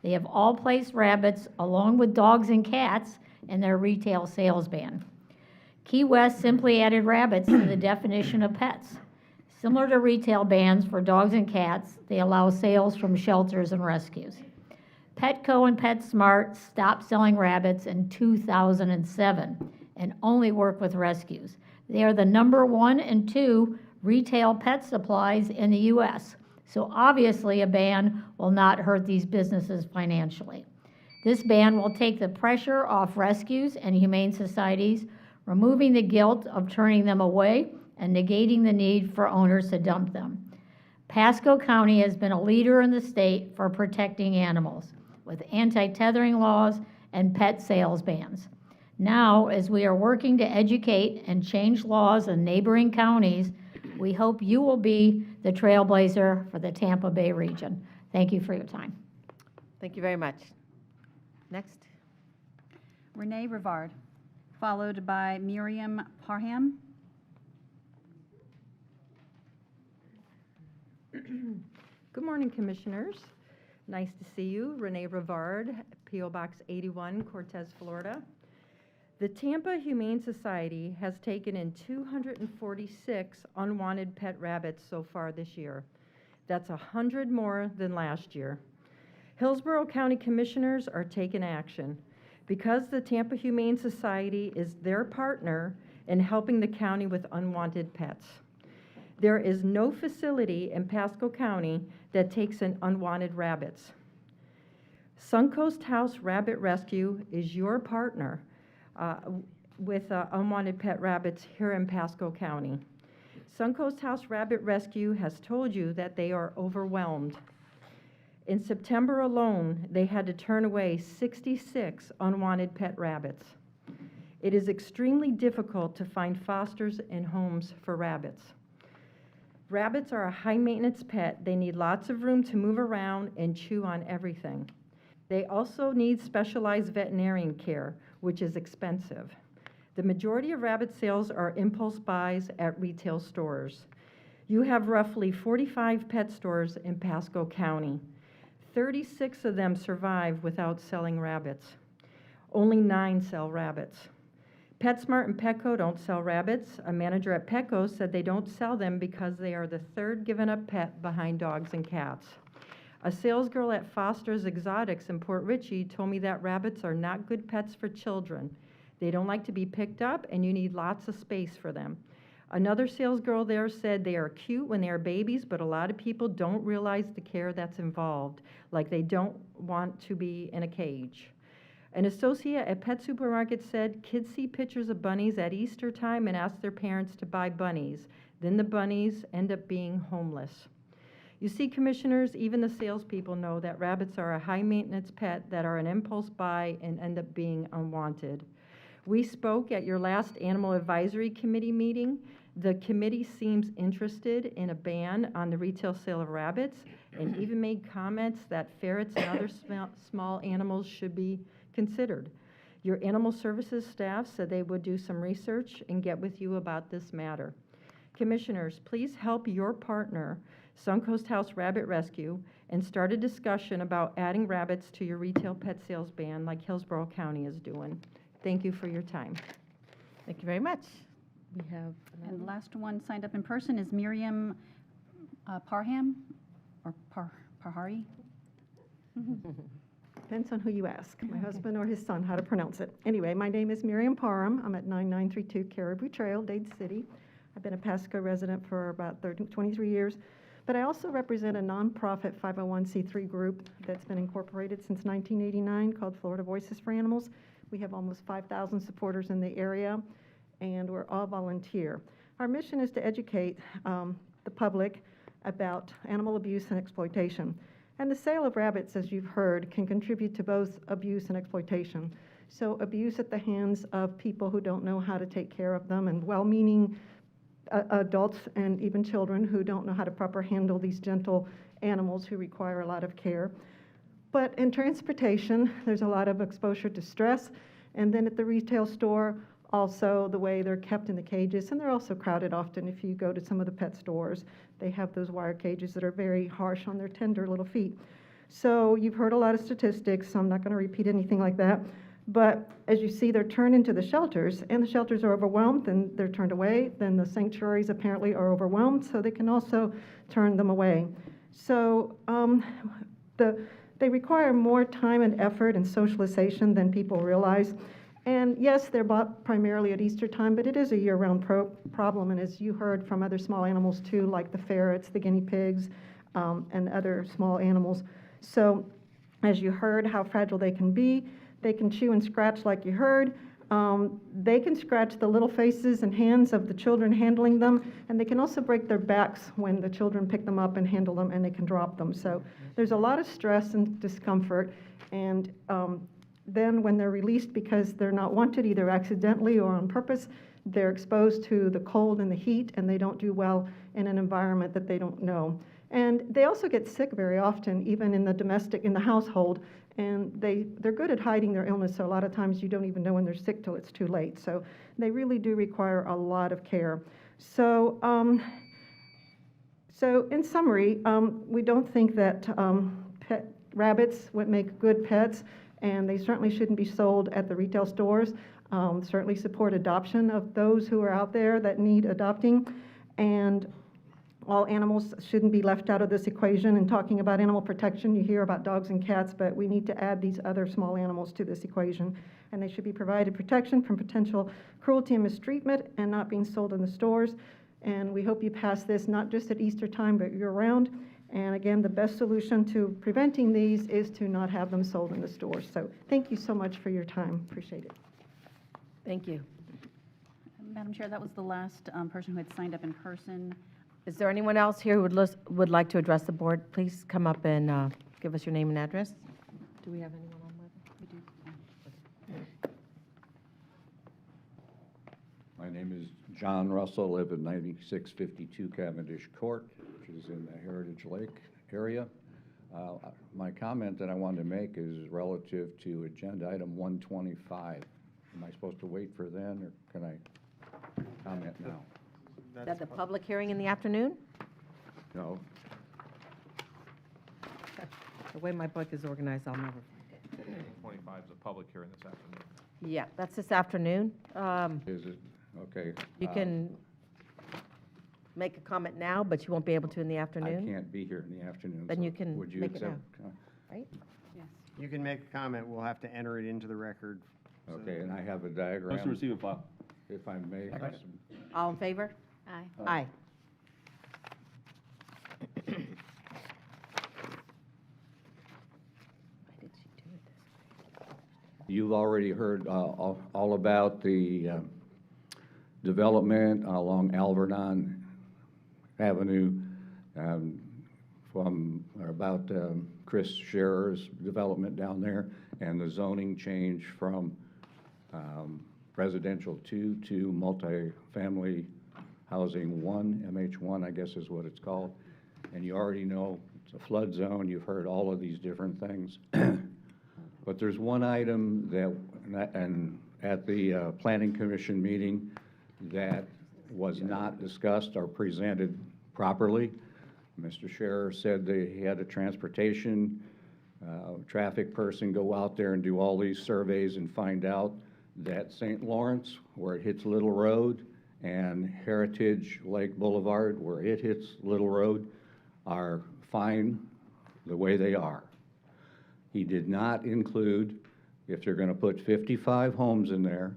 They have all placed rabbits along with dogs and cats in their retail sales ban. Key West simply added rabbits to the definition of pets. Similar to retail bans for dogs and cats, they allow sales from shelters and rescues. Petco and PetSmart stopped selling rabbits in 2007 and only work with rescues. They are the #1 and 2 retail pet supplies in the U.S., so obviously a ban will not hurt these businesses financially. This ban will take the pressure off rescues and humane societies, removing the guilt of turning them away and negating the need for owners to dump them. Pasco County has been a leader in the state for protecting animals, with anti-tethering laws and pet sales bans. Now, as we are working to educate and change laws in neighboring counties, we hope you will be the trailblazer for the Tampa Bay region. Thank you for your time. Thank you very much. Next. Renee Rivard, followed by Miriam Parham. Good morning, Commissioners. Nice to see you. Renee Rivard, P.O. Box 81, Cortez, Florida. The Tampa Humane Society has taken in 246 unwanted pet rabbits so far this year. That's 100 more than last year. Hillsborough County Commissioners are taking action because the Tampa Humane Society is their partner in helping the county with unwanted pets. There is no facility in Pasco County that takes in unwanted rabbits. Suncoast House Rabbit Rescue is your partner with unwanted pet rabbits here in Pasco County. Suncoast House Rabbit Rescue has told you that they are overwhelmed. In September alone, they had to turn away 66 unwanted pet rabbits. It is extremely difficult to find fosters and homes for rabbits. Rabbits are a high-maintenance pet. They need lots of room to move around and chew on everything. They also need specialized veterinarian care, which is expensive. The majority of rabbit sales are impulse buys at retail stores. You have roughly 45 pet stores in Pasco County. 36 of them survive without selling rabbits. Only 9 sell rabbits. PetSmart and Petco don't sell rabbits. A manager at Petco said they don't sell them because they are the third given up pet behind dogs and cats. A sales girl at Foster's Exotics in Port Richey told me that rabbits are not good pets for children. They don't like to be picked up, and you need lots of space for them. Another sales girl there said they are cute when they are babies, but a lot of people don't realize the care that's involved, like they don't want to be in a cage. An associate at Pet Supermarket said kids see pictures of bunnies at Easter time and ask their parents to buy bunnies. Then the bunnies end up being homeless. You see, Commissioners, even the salespeople know that rabbits are a high-maintenance pet that are an impulse buy and end up being unwanted. We spoke at your last Animal Advisory Committee meeting. The committee seems interested in a ban on the retail sale of rabbits and even made comments that ferrets and other small animals should be considered. Your animal services staff said they would do some research and get with you about this matter. Commissioners, please help your partner, Suncoast House Rabbit Rescue, and start a discussion about adding rabbits to your retail pet sales ban like Hillsborough County is doing. Thank you for your time. Thank you very much. We have And the last one signed up in person is Miriam Parham, or Parhari. Depends on who you ask, my husband or his son, how to pronounce it. Anyway, my name is Miriam Parham. I'm at 9932 Caribou Trail, Dade City. I've been a Pasco resident for about 23 years, but I also represent a nonprofit 501c3 group that's been incorporated since 1989 called Florida Voices for Animals. We have almost 5,000 supporters in the area, and we're all volunteer. Our mission is to educate the public about animal abuse and exploitation. And the sale of rabbits, as you've heard, can contribute to both abuse and exploitation. So abuse at the hands of people who don't know how to take care of them, and well-meaning adults and even children who don't know how to properly handle these gentle animals who require a lot of care. But in transportation, there's a lot of exposure to stress. And then at the retail store, also the way they're kept in the cages, and they're also crowded often. If you go to some of the pet stores, they have those wire cages that are very harsh on their tender little feet. So you've heard a lot of statistics, so I'm not going to repeat anything like that. But as you see, they're turned into the shelters, and the shelters are overwhelmed, and they're turned away. Then the sanctuaries apparently are overwhelmed, so they can also turn them away. So they require more time and effort and socialization than people realize. And yes, they're bought primarily at Easter time, but it is a year-round problem. And as you heard from other small animals too, like the ferrets, the guinea pigs, and other small animals. So as you heard how fragile they can be, they can chew and scratch like you heard. They can scratch the little faces and hands of the children handling them, and they can also break their backs when the children pick them up and handle them, and they can drop them. So there's a lot of stress and discomfort, and then when they're released because they're not wanted, either accidentally or on purpose, they're exposed to the cold and the heat, and they don't do well in an environment that they don't know. And they also get sick very often, even in the household, and they're good at hiding their illness, so a lot of times you don't even know when they're sick till it's too late. So they really do require a lot of care. So, in summary, we don't think that rabbits would make good pets, and they certainly shouldn't be sold at the retail stores. Certainly support adoption of those who are out there that need adopting, and all animals shouldn't be left out of this equation. And talking about animal protection, you hear about dogs and cats, but we need to add these other small animals to this equation, and they should be provided protection from potential cruelty and mistreatment and not being sold in the stores. And we hope you pass this not just at Easter time, but year-round. And again, the best solution to preventing these is to not have them sold in the stores. So thank you so much for your time. Appreciate it. Thank you. Madam Chair, that was the last person who had signed up in person. Is there anyone else here who would like to address the board? Please come up and give us your name and address. Do we have anyone on with? We do. My name is John Russell, live at 9652 Cavendish Court, which is in the Heritage Lake area. My comment that I wanted to make is relative to agenda item 125. Am I supposed to wait for then, or can I comment now? Is that the public hearing in the afternoon? No. The way my book is organized, I'll never find it. 25 is a public hearing this afternoon. Yeah, that's this afternoon. Is it? Okay. You can make a comment now, but you won't be able to in the afternoon? I can't be here in the afternoon. Then so you can would you make it accept? Right? Yes. You can make a comment, we'll have to enter it into the record. Okay, and I have a diagram. Motion to receive and file. If I may. All in favor? Aye. Aye. You've already heard all about the development along Alvernon Avenue from about Chris Scherer's development down there, and the zoning change from residential 2 to multifamily housing 1, MH1, I guess is what it's called. And you already know it's a flood zone. You've heard all of these different things. But there's one item and at the Planning Commission meeting that was not discussed or presented properly. Mr. Scherer said that he had a transportation traffic person go out there and do all these surveys and find out that St. Lawrence, where it hits Little Road, and Heritage Lake Boulevard, where it hits Little Road, are fine the way they are. He did not include, if they're gonna put 55 homes in there,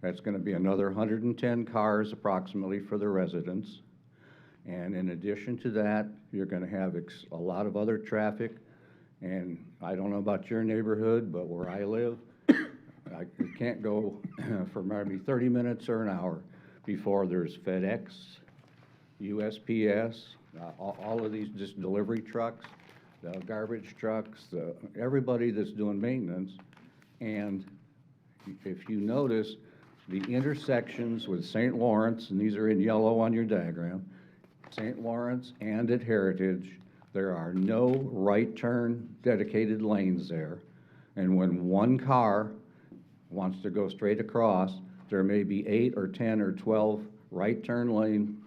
that's gonna be another 110 cars approximately for the residents. And in addition to that, you're gonna have a lot of other traffic. And I don't know about your neighborhood, but where I live, I can't go for maybe 30 minutes or an hour before there's FedEx, USPS, all of these just delivery trucks, the garbage trucks, everybody that's doing maintenance. And if you notice, the intersections with St. Lawrence, and these are in yellow on your diagram, St. Lawrence and at Heritage, there are no right turn dedicated lanes there. And when one car wants to go straight across, there may be 8 or 10 or 12 right turn lane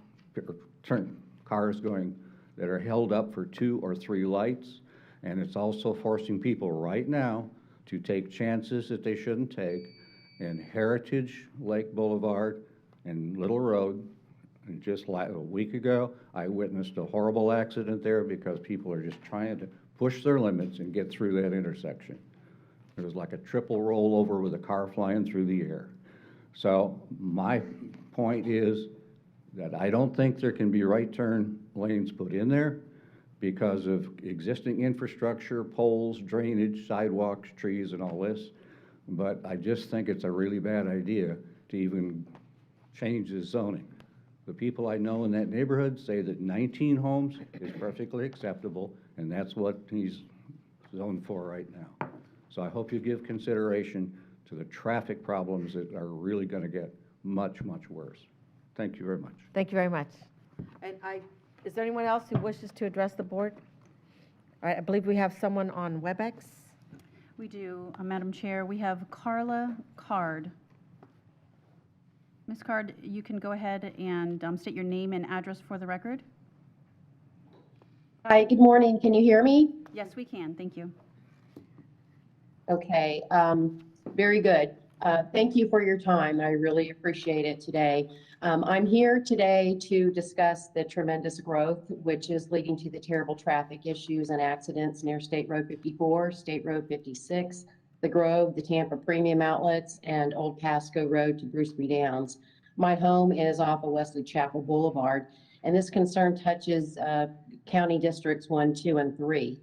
cars going that are held up for 2 or 3 lights. And it's also forcing people right now to take chances that they shouldn't take. In Heritage Lake Boulevard and Little Road, and just a week ago, I witnessed a horrible accident there because people are just trying to push their limits and get through that intersection. It was like a triple rollover with a car flying through the air. So my point is that I don't think there can be right turn lanes put in there because of existing infrastructure, poles, drainage, sidewalks, trees, and all this. But I just think it's a really bad idea to even change the zoning. The people I know in that neighborhood say that 19 homes is perfectly acceptable, and that's what he's zoned for right now. So I hope you give consideration to the traffic problems that are really going to get much, much worse. Thank you very much. Thank you very much. And is there anyone else who wishes to address the board? All right, I believe we have someone on WebEx. We do, Madam Chair. We have Carla Card. Ms. Card, you can go ahead and state your name and address for the record. Hi, good morning. Can you hear me? Yes, we can. Thank you. Okay, very good. Thank you for your time. I really appreciate it today. I'm here today to discuss the tremendous growth, which is leading to the terrible traffic issues and accidents near State Road 54, State Road 56, the Grove, the Tampa Premium Outlets, and Old Pasco Road to Bruceby Downs. My home is off of Wesley Chapel Boulevard, and this concern touches County Districts 1, 2, and 3.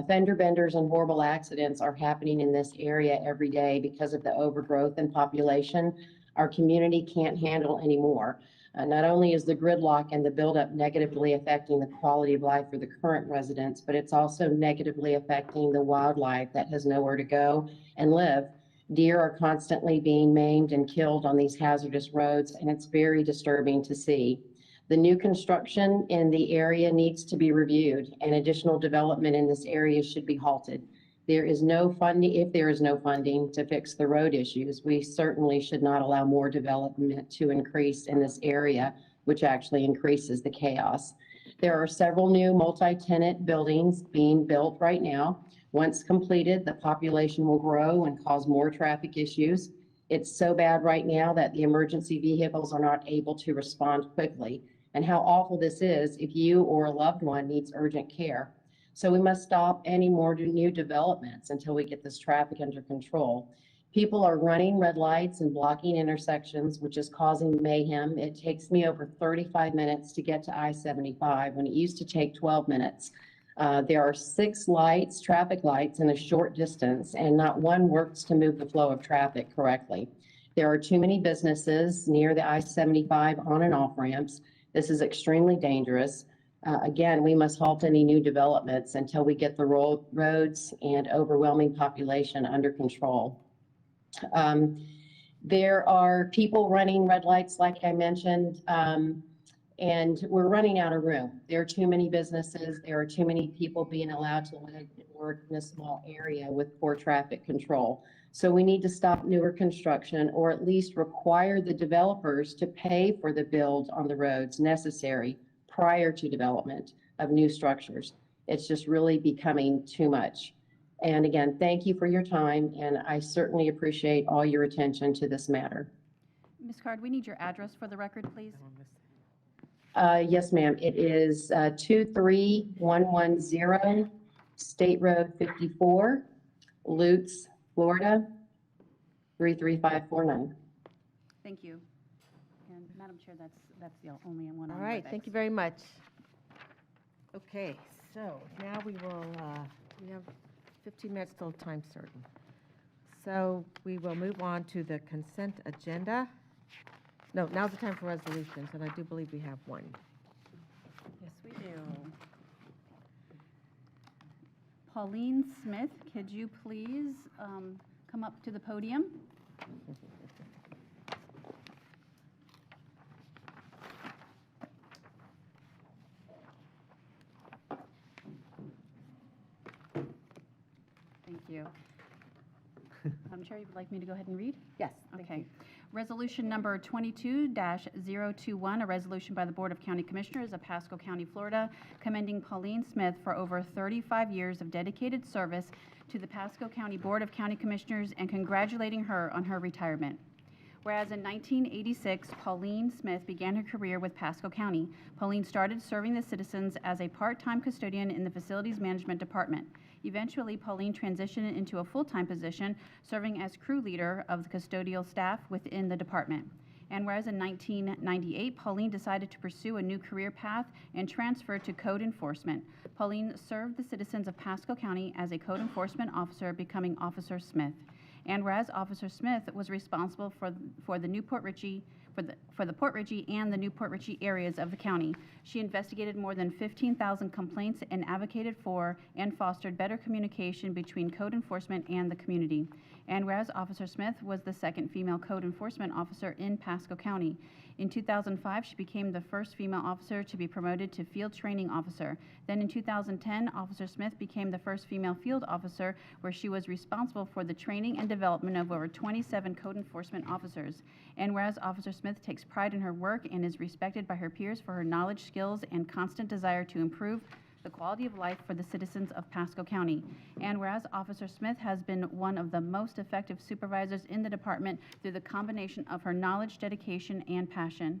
Fender benders and horrible accidents are happening in this area every day because of the overgrowth in population. Our community can't handle anymore. Not only is the gridlock and the buildup negatively affecting the quality of life for the current residents, but it's also negatively affecting the wildlife that has nowhere to go and live. Deer are constantly being maimed and killed on these hazardous roads, and it's very disturbing to see. The new construction in the area needs to be reviewed, and additional development in this area should be halted. There is no funding, if there is no funding to fix the road issues, we certainly should not allow more development to increase in this area, which actually increases the chaos. There are several new multi-tenant buildings being built right now. Once completed, the population will grow and cause more traffic issues. It's so bad right now that the emergency vehicles are not able to respond quickly. And how awful this is if you or a loved one needs urgent care. So we must stop any more new developments until we get this traffic under control. People are running red lights and blocking intersections, which is causing mayhem. It takes me over 35 minutes to get to I-75 when it used to take 12 minutes. There are 6 lights, traffic lights in a short distance, and not one works to move the flow of traffic correctly. There are too many businesses near the I-75 on and off ramps. This is extremely dangerous. Again, we must halt any new developments until we get the roads and overwhelming population under control. There are people running red lights, like I mentioned, and we're running out of room. There are too many businesses. There are too many people being allowed to live and work in a small area with poor traffic control. So we need to stop newer construction, or at least require the developers to pay for the build on the roads necessary prior to development of new structures. It's just really becoming too much. And again, thank you for your time, and I certainly appreciate all your attention to this matter. Ms. Card, we need your address for the record, please. Yes, ma'am. It is 23110 State Road 54, Lutz, Florida, 33549. Thank you. And Madam Chair, that's the only one on All right, WebEx. thank you very much. Okay, so now we will, we have 15 minutes till time certain. So we will move on to the consent agenda. No, now's the time for resolutions, and I do believe we have one. Yes, we do. Pauline Smith, could you please come up to the podium? Thank you. Madam Chair, you would like me to go ahead and read? Yes. Okay. Resolution number 22-021, a resolution by the Board of County Commissioners of Pasco County, Florida, commending Pauline Smith for over 35 years of dedicated service to the Pasco County Board of County Commissioners and congratulating her on her retirement. Whereas in 1986, Pauline Smith began her career with Pasco County. Pauline started serving the citizens as a part-time custodian in the Facilities Management Department. Eventually, Pauline transitioned into a full-time position, serving as crew leader of the custodial staff within the department. And whereas in 1998, Pauline decided to pursue a new career path and transferred to code enforcement. Pauline served the citizens of Pasco County as a code enforcement officer, becoming Officer Smith. And whereas Officer Smith was responsible for the Newport Richey, for the Port Richey and the Newport Richey areas of the county. She investigated more than 15,000 complaints and advocated for and fostered better communication between code enforcement and the community. And whereas Officer Smith was the second female code enforcement officer in Pasco County. In 2005, she became the first female officer to be promoted to field training officer. Then in 2010, Officer Smith became the first female field officer, where she was responsible for the training and development of over 27 code enforcement officers. And whereas Officer Smith takes pride in her work and is respected by her peers for her knowledge, skills, and constant desire to improve the quality of life for the citizens of Pasco County. And whereas Officer Smith has been one of the most effective supervisors in the department through the combination of her knowledge, dedication, and passion.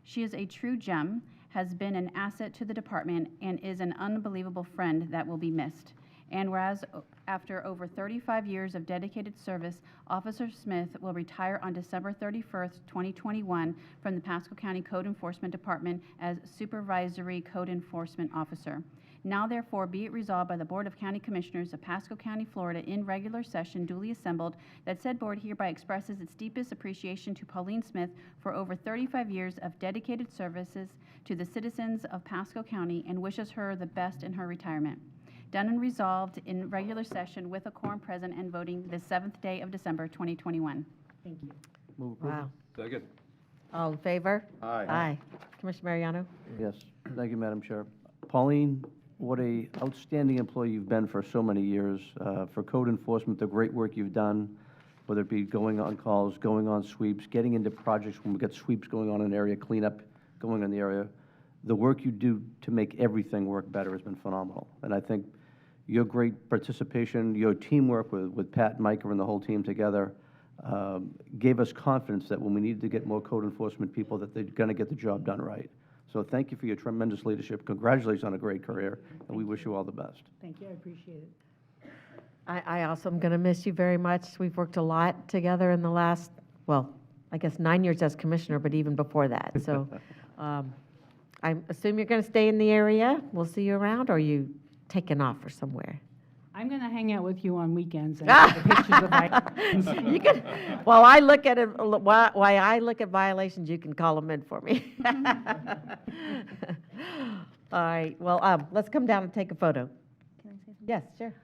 She is a true gem, has been an asset to the department, and is an unbelievable friend that will be missed. And whereas after over 35 years of dedicated service, Officer Smith will retire on December 31st, 2021 from the Pasco County Code Enforcement Department as Supervisory Code Enforcement Officer. Now therefore be it resolved by the Board of County Commissioners of Pasco County, Florida in regular session duly assembled that said board hereby expresses its deepest appreciation to Pauline Smith for over 35 years of dedicated services to the citizens of Pasco County and wishes her the best in her retirement. Done and resolved in regular session with a quorum present and voting the 7th day of December, 2021. Thank you. Move approval. Wow. Second. All in favor? Aye. Aye. Commissioner Mariano? Yes, thank you, Madam Chair. Pauline, what a outstanding employee you've been for so many years. For code enforcement, the great work you've done, whether it be going on calls, going on sweeps, getting into projects when we got sweeps going on in an area, cleanup going on in the area. The work you do to make everything work better has been phenomenal. And I think your great participation, your teamwork with Pat and Micah and the whole team together gave us confidence that when we needed to get more code enforcement people, that they're going to get the job done right. So thank you for your tremendous leadership. Congratulations on a great career, and we wish you all the best. Thank you, I appreciate it. I also am going to miss you very much. We've worked a lot together in the last, well, I guess 9 years as commissioner, but even before that. So I assume you're going to stay in the area. We'll see you around, or are you taking off or somewhere? I'm going to hang out with you on weekends and take the pictures of items. You can, while I look at it, while I look at violations, you can call them in for me. All right, well, let's come down and take a photo. Can I say something? Yes, sure.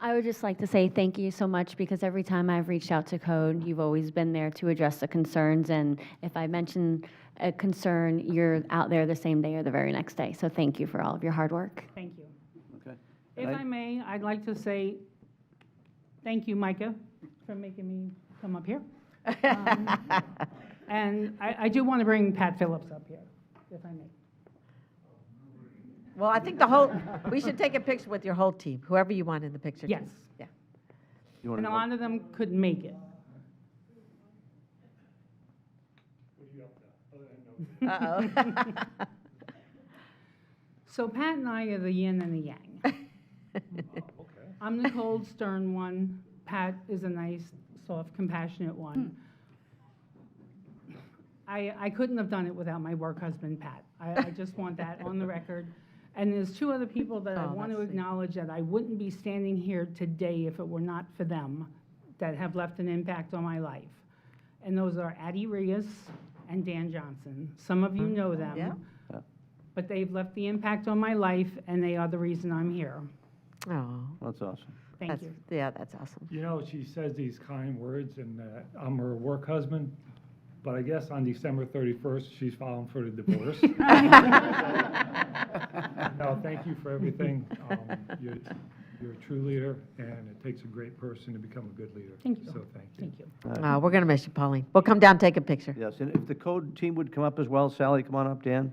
I would just like to say thank you so much, because every time I've reached out to Code, you've always been there to address the concerns. And if I mention a concern, you're out there the same day or the very next day. So thank you for all of your hard work. Thank you. Okay. If I may, I'd like to say thank you, Micah, for making me come up here. And I do want to bring Pat Phillips up here, if I may. Well, I think we should take a picture with your whole team, whoever you want in the picture. Yes. Yeah. And a lot of them couldn't make it. Uh-oh. So Pat and I are the yin and the yang. I'm the cold, stern one. Pat is a nice, soft, compassionate one. I couldn't have done it without my work husband, Pat. I just want that on the record. And there's two other people that I Oh, want to that's sweet. acknowledge that I wouldn't be standing here today if it were not for them, that have left an impact on my life. And those are Addie Rios and Dan Johnson. Some of you know them. Yeah. But they've left the impact on my life, and they are the reason I'm here. Oh, That's awesome. Thank you. yeah, that's awesome. You know, she says these kind words, and I'm her work husband, but I guess on December 31st, she's filing for the divorce. No, thank you for everything. You're a true leader, and it takes a great person to become a good leader. Thank you. So thank you. Thank you. We're going to miss you, Pauline. We'll come down, take a picture. Yes, and if the code team would come up as well, Sally, come on up, Dan.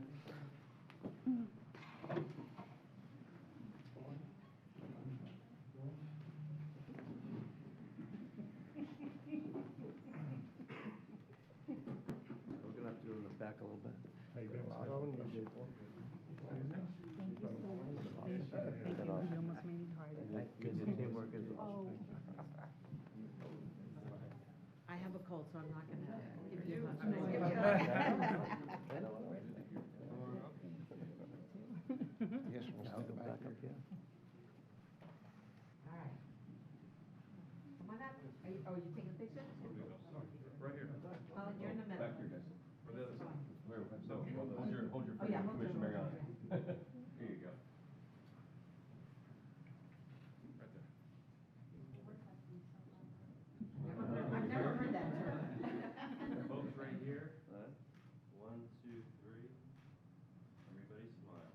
We're gonna have to do it in the back a little bit. I have a cold, so I'm not going to give you much. Yes, we'll stick them back up here. All right. Come on up. Are you taking a picture? Right here. Oh, you're in the middle. Back here, guys. Or the other side. So, hold your Oh, yeah, hold Commissioner your- Mariano. Here you go. Right there. I've never heard that. Folks right here. 1, 2, 3. Everybody smile.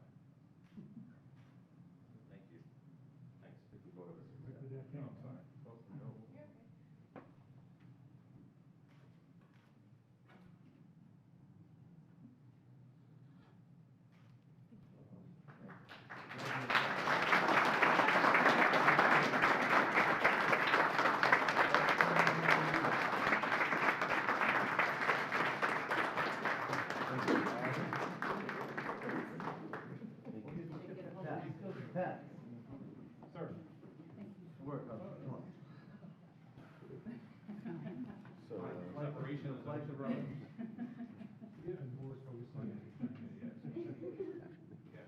Thank you. Thanks. Take the photo. No, I'm sorry. Oh, no. Pat. Sir. Work, come on. Separation is also wrong. Yeah,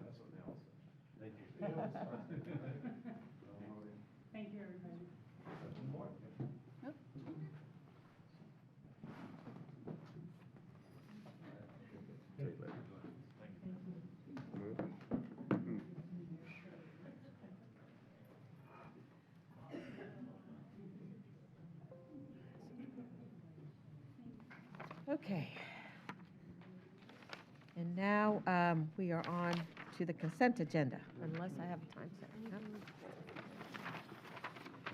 that's what Nell said. Thank you. Thank you, everybody. Okay. And now we are on to the consent agenda, unless I have a time set. Yep.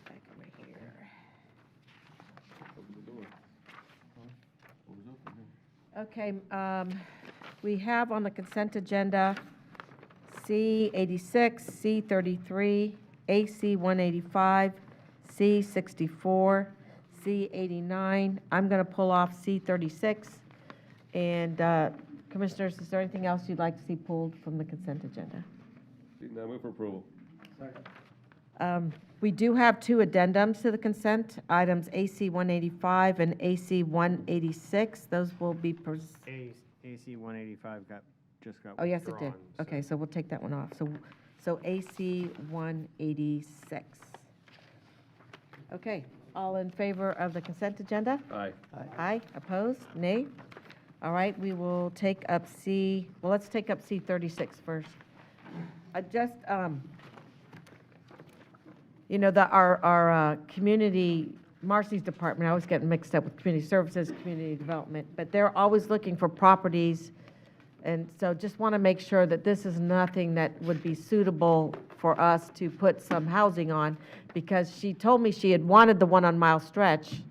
Back over here. Okay, we have on the consent agenda C86, C33, AC 185, C64, C89. I'm going to pull off C36. And Commissioners, is there anything else you'd like to see pulled from the consent agenda? Now move for approval. We do have two addendums to the consent, items AC 185 and AC 186. Those will be, AC 185 just got oh, yes, it did. withdrawn, so- Okay, so we'll take that one off. So AC 186. Okay, all in favor of the consent agenda? Aye. Aye, opposed, nay? All right, we will take up let's take up C36 first. You know, our community, Marcy's department, I always get mixed up with community services, community development, but they're always looking for properties. And so just want to make sure that this is nothing that would be suitable for us to put some housing on, because she told me she had wanted the one on Mile Stretch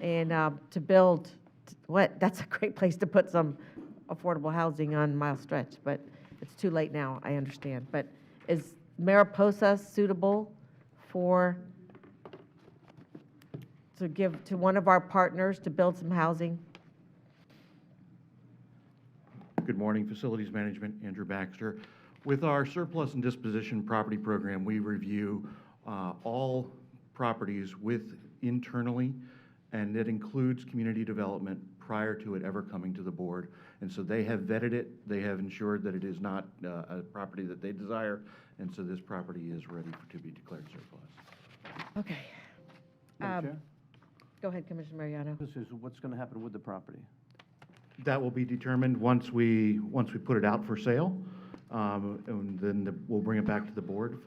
and to build, that's a great place to put some affordable housing on Mile Stretch, but it's too late now, I understand. But is Mariposa suitable to give to one of our partners to build some housing? Good morning, Facilities Management, Andrew Baxter. With our surplus and disposition property program, we review all properties with internally, and it includes community development prior to it ever coming to the board. And so they have vetted it, they have ensured that it is not a property that they desire, and so this property is ready to be declared surplus. Okay. Madam Chair? Go ahead, Commissioner Mariano. This is what's going to happen with the property. That will be determined once we put it out for sale, and then we'll bring it back to the board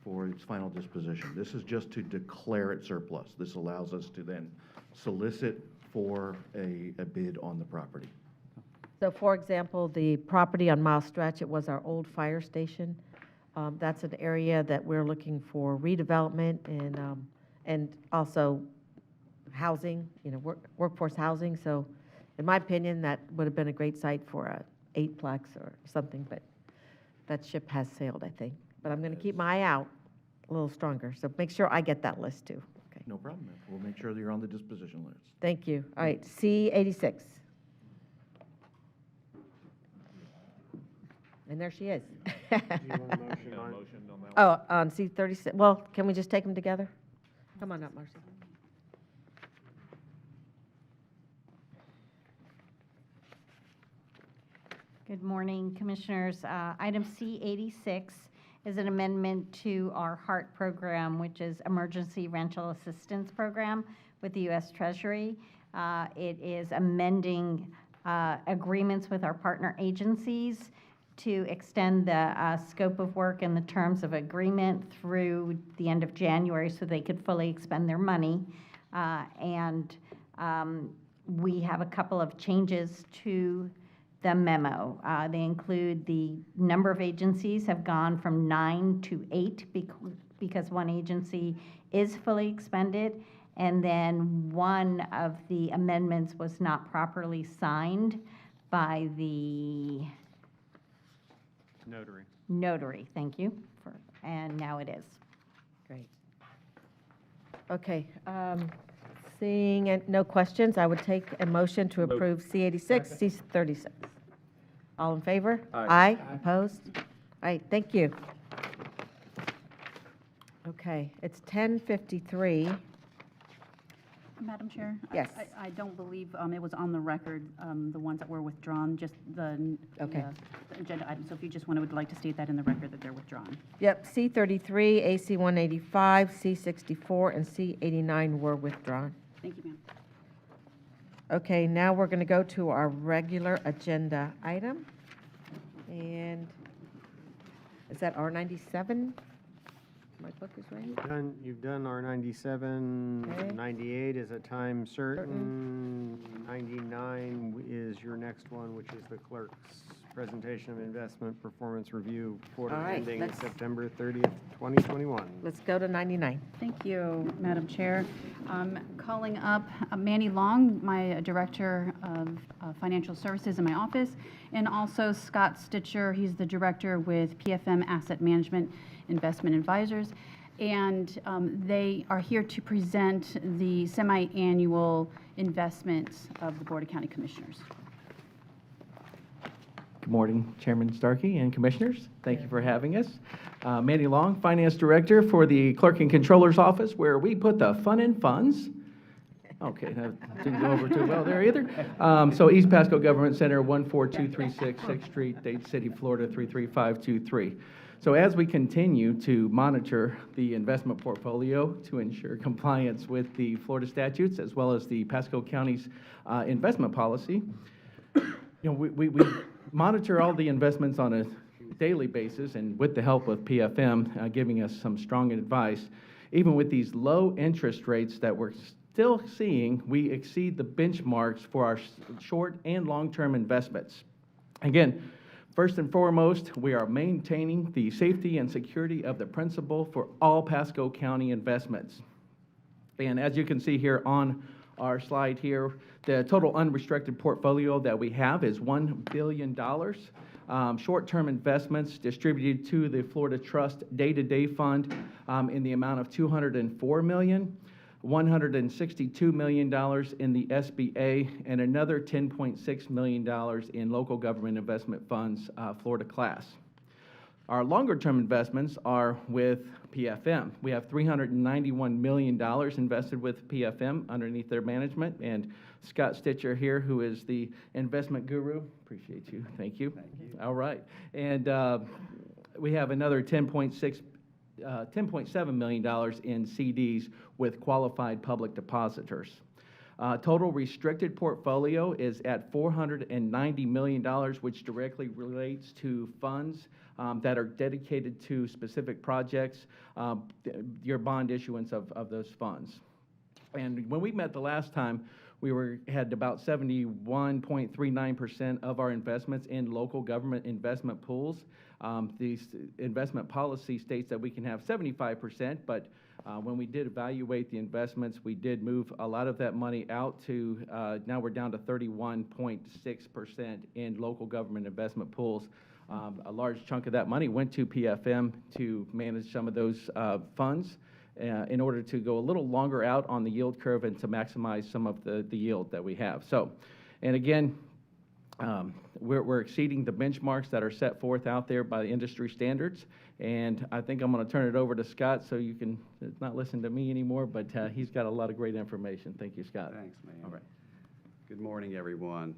for its final disposition. This is just to declare it surplus. This allows us to then solicit for a bid on the property. So for example, the property on Mile Stretch, it was our old fire station. That's an area that we're looking for redevelopment and also housing, workforce housing. So in my opinion, that would have been a great site for a 8-plex or something, but that ship has sailed, I think. But I'm going to keep my eye out a little stronger. So make sure I get that list too. Okay. No problem. We'll make sure that you're on the disposition list. Thank you. All right, C86. And there she is. Oh, on C36. Well, can we just take them together? Come on up, Marcy. Good morning, Commissioners. Item C86 is an amendment to our HART program, which is Emergency Rental Assistance Program with the U.S. Treasury. It is amending agreements with our partner agencies to extend the scope of work and the terms of agreement through the end of January so they could fully expend their money. We have a couple of changes to the memo. They include the number of agencies have gone from 9 to 8 because one agency is fully expended, and then one of the amendments was not properly signed by the notary. Thank you. And now it is. Great. Okay. Seeing no questions, I would take a motion to approve C86, C36. All in favor? Aye. Opposed? All right, thank you. Okay, it's 10:53. Madam Chair? Yes. I don't believe it was on the record, the ones that were withdrawn, just the agenda items. So if you just would like to state that in the record that they're withdrawn. Yep, C33, AC 185, C64, and C89 were withdrawn. Thank you, ma'am. Okay, now we're going to go to our regular agenda item. And is that R97? My book is right. You've done R97, Okay. 98 is a time certain, 99 is your next one, which is the clerk's presentation of investment performance review quarter All right, ending let's- September 30th, 2021. Let's go to 99. Thank you, Madam Chair. Calling up Manny Long, my Director of Financial Services in my office, and also Scott Stitcher, he's the Director with PFM Asset Management Investment Advisors. And they are here to present the semi-annual investments of the Board of County Commissioners. Good morning, Chairman Starkey and Commissioners. Thank you for having us. Manny Long, Finance Director for the Clerk and Controller's Office, where we put the fun in funds. Okay, that didn't go over too well there either. So East Pasco Government Center, 14236 6th Street, Dade City, Florida, 33523. So as we continue to monitor the investment portfolio to ensure compliance with the Florida statutes as well as the Pasco County's investment policy, we monitor all the investments on a daily basis, and with the help of PFM giving us some strong advice, even with these low interest rates that we're still seeing, we exceed the benchmarks for our short and long-term investments. Again, first and foremost, we are maintaining the safety and security of the principal for all Pasco County investments. And as you can see here on our slide here, the total unrestricted portfolio that we have is $1 billion. Short-term investments distributed to the Florida Trust Day-to-Day Fund in the amount of $204 million, $162 million in the SBA, and another $10.6 million in local government investment funds, Florida class. Our longer-term investments are with PFM. We have $391 million invested with PFM underneath their management, and Scott Stitcher here, who is the investment guru. Appreciate you. Thank you. Thank you. All right. And we have another $10.7 million in CDs with qualified public depositors. Total restricted portfolio is at $490 million, which directly relates to funds that are dedicated to specific projects, your bond issuance of those funds. And when we met the last time, we had about 71.39% of our investments in local government investment pools. The investment policy states that we can have 75%, but when we did evaluate the investments, we did move a lot of that money out to, now we're down to 31.6% in local government investment pools. A large chunk of that money went to PFM to manage some of those funds in order to go a little longer out on the yield curve and to maximize some of the yield that we have. So, and again, we're exceeding the benchmarks that are set forth out there by the industry standards. And I think I'm going to turn it over to Scott so you can not listen to me anymore, but he's got a lot of great information. Thank you, Scott. Thanks, man. All right. Good morning, everyone.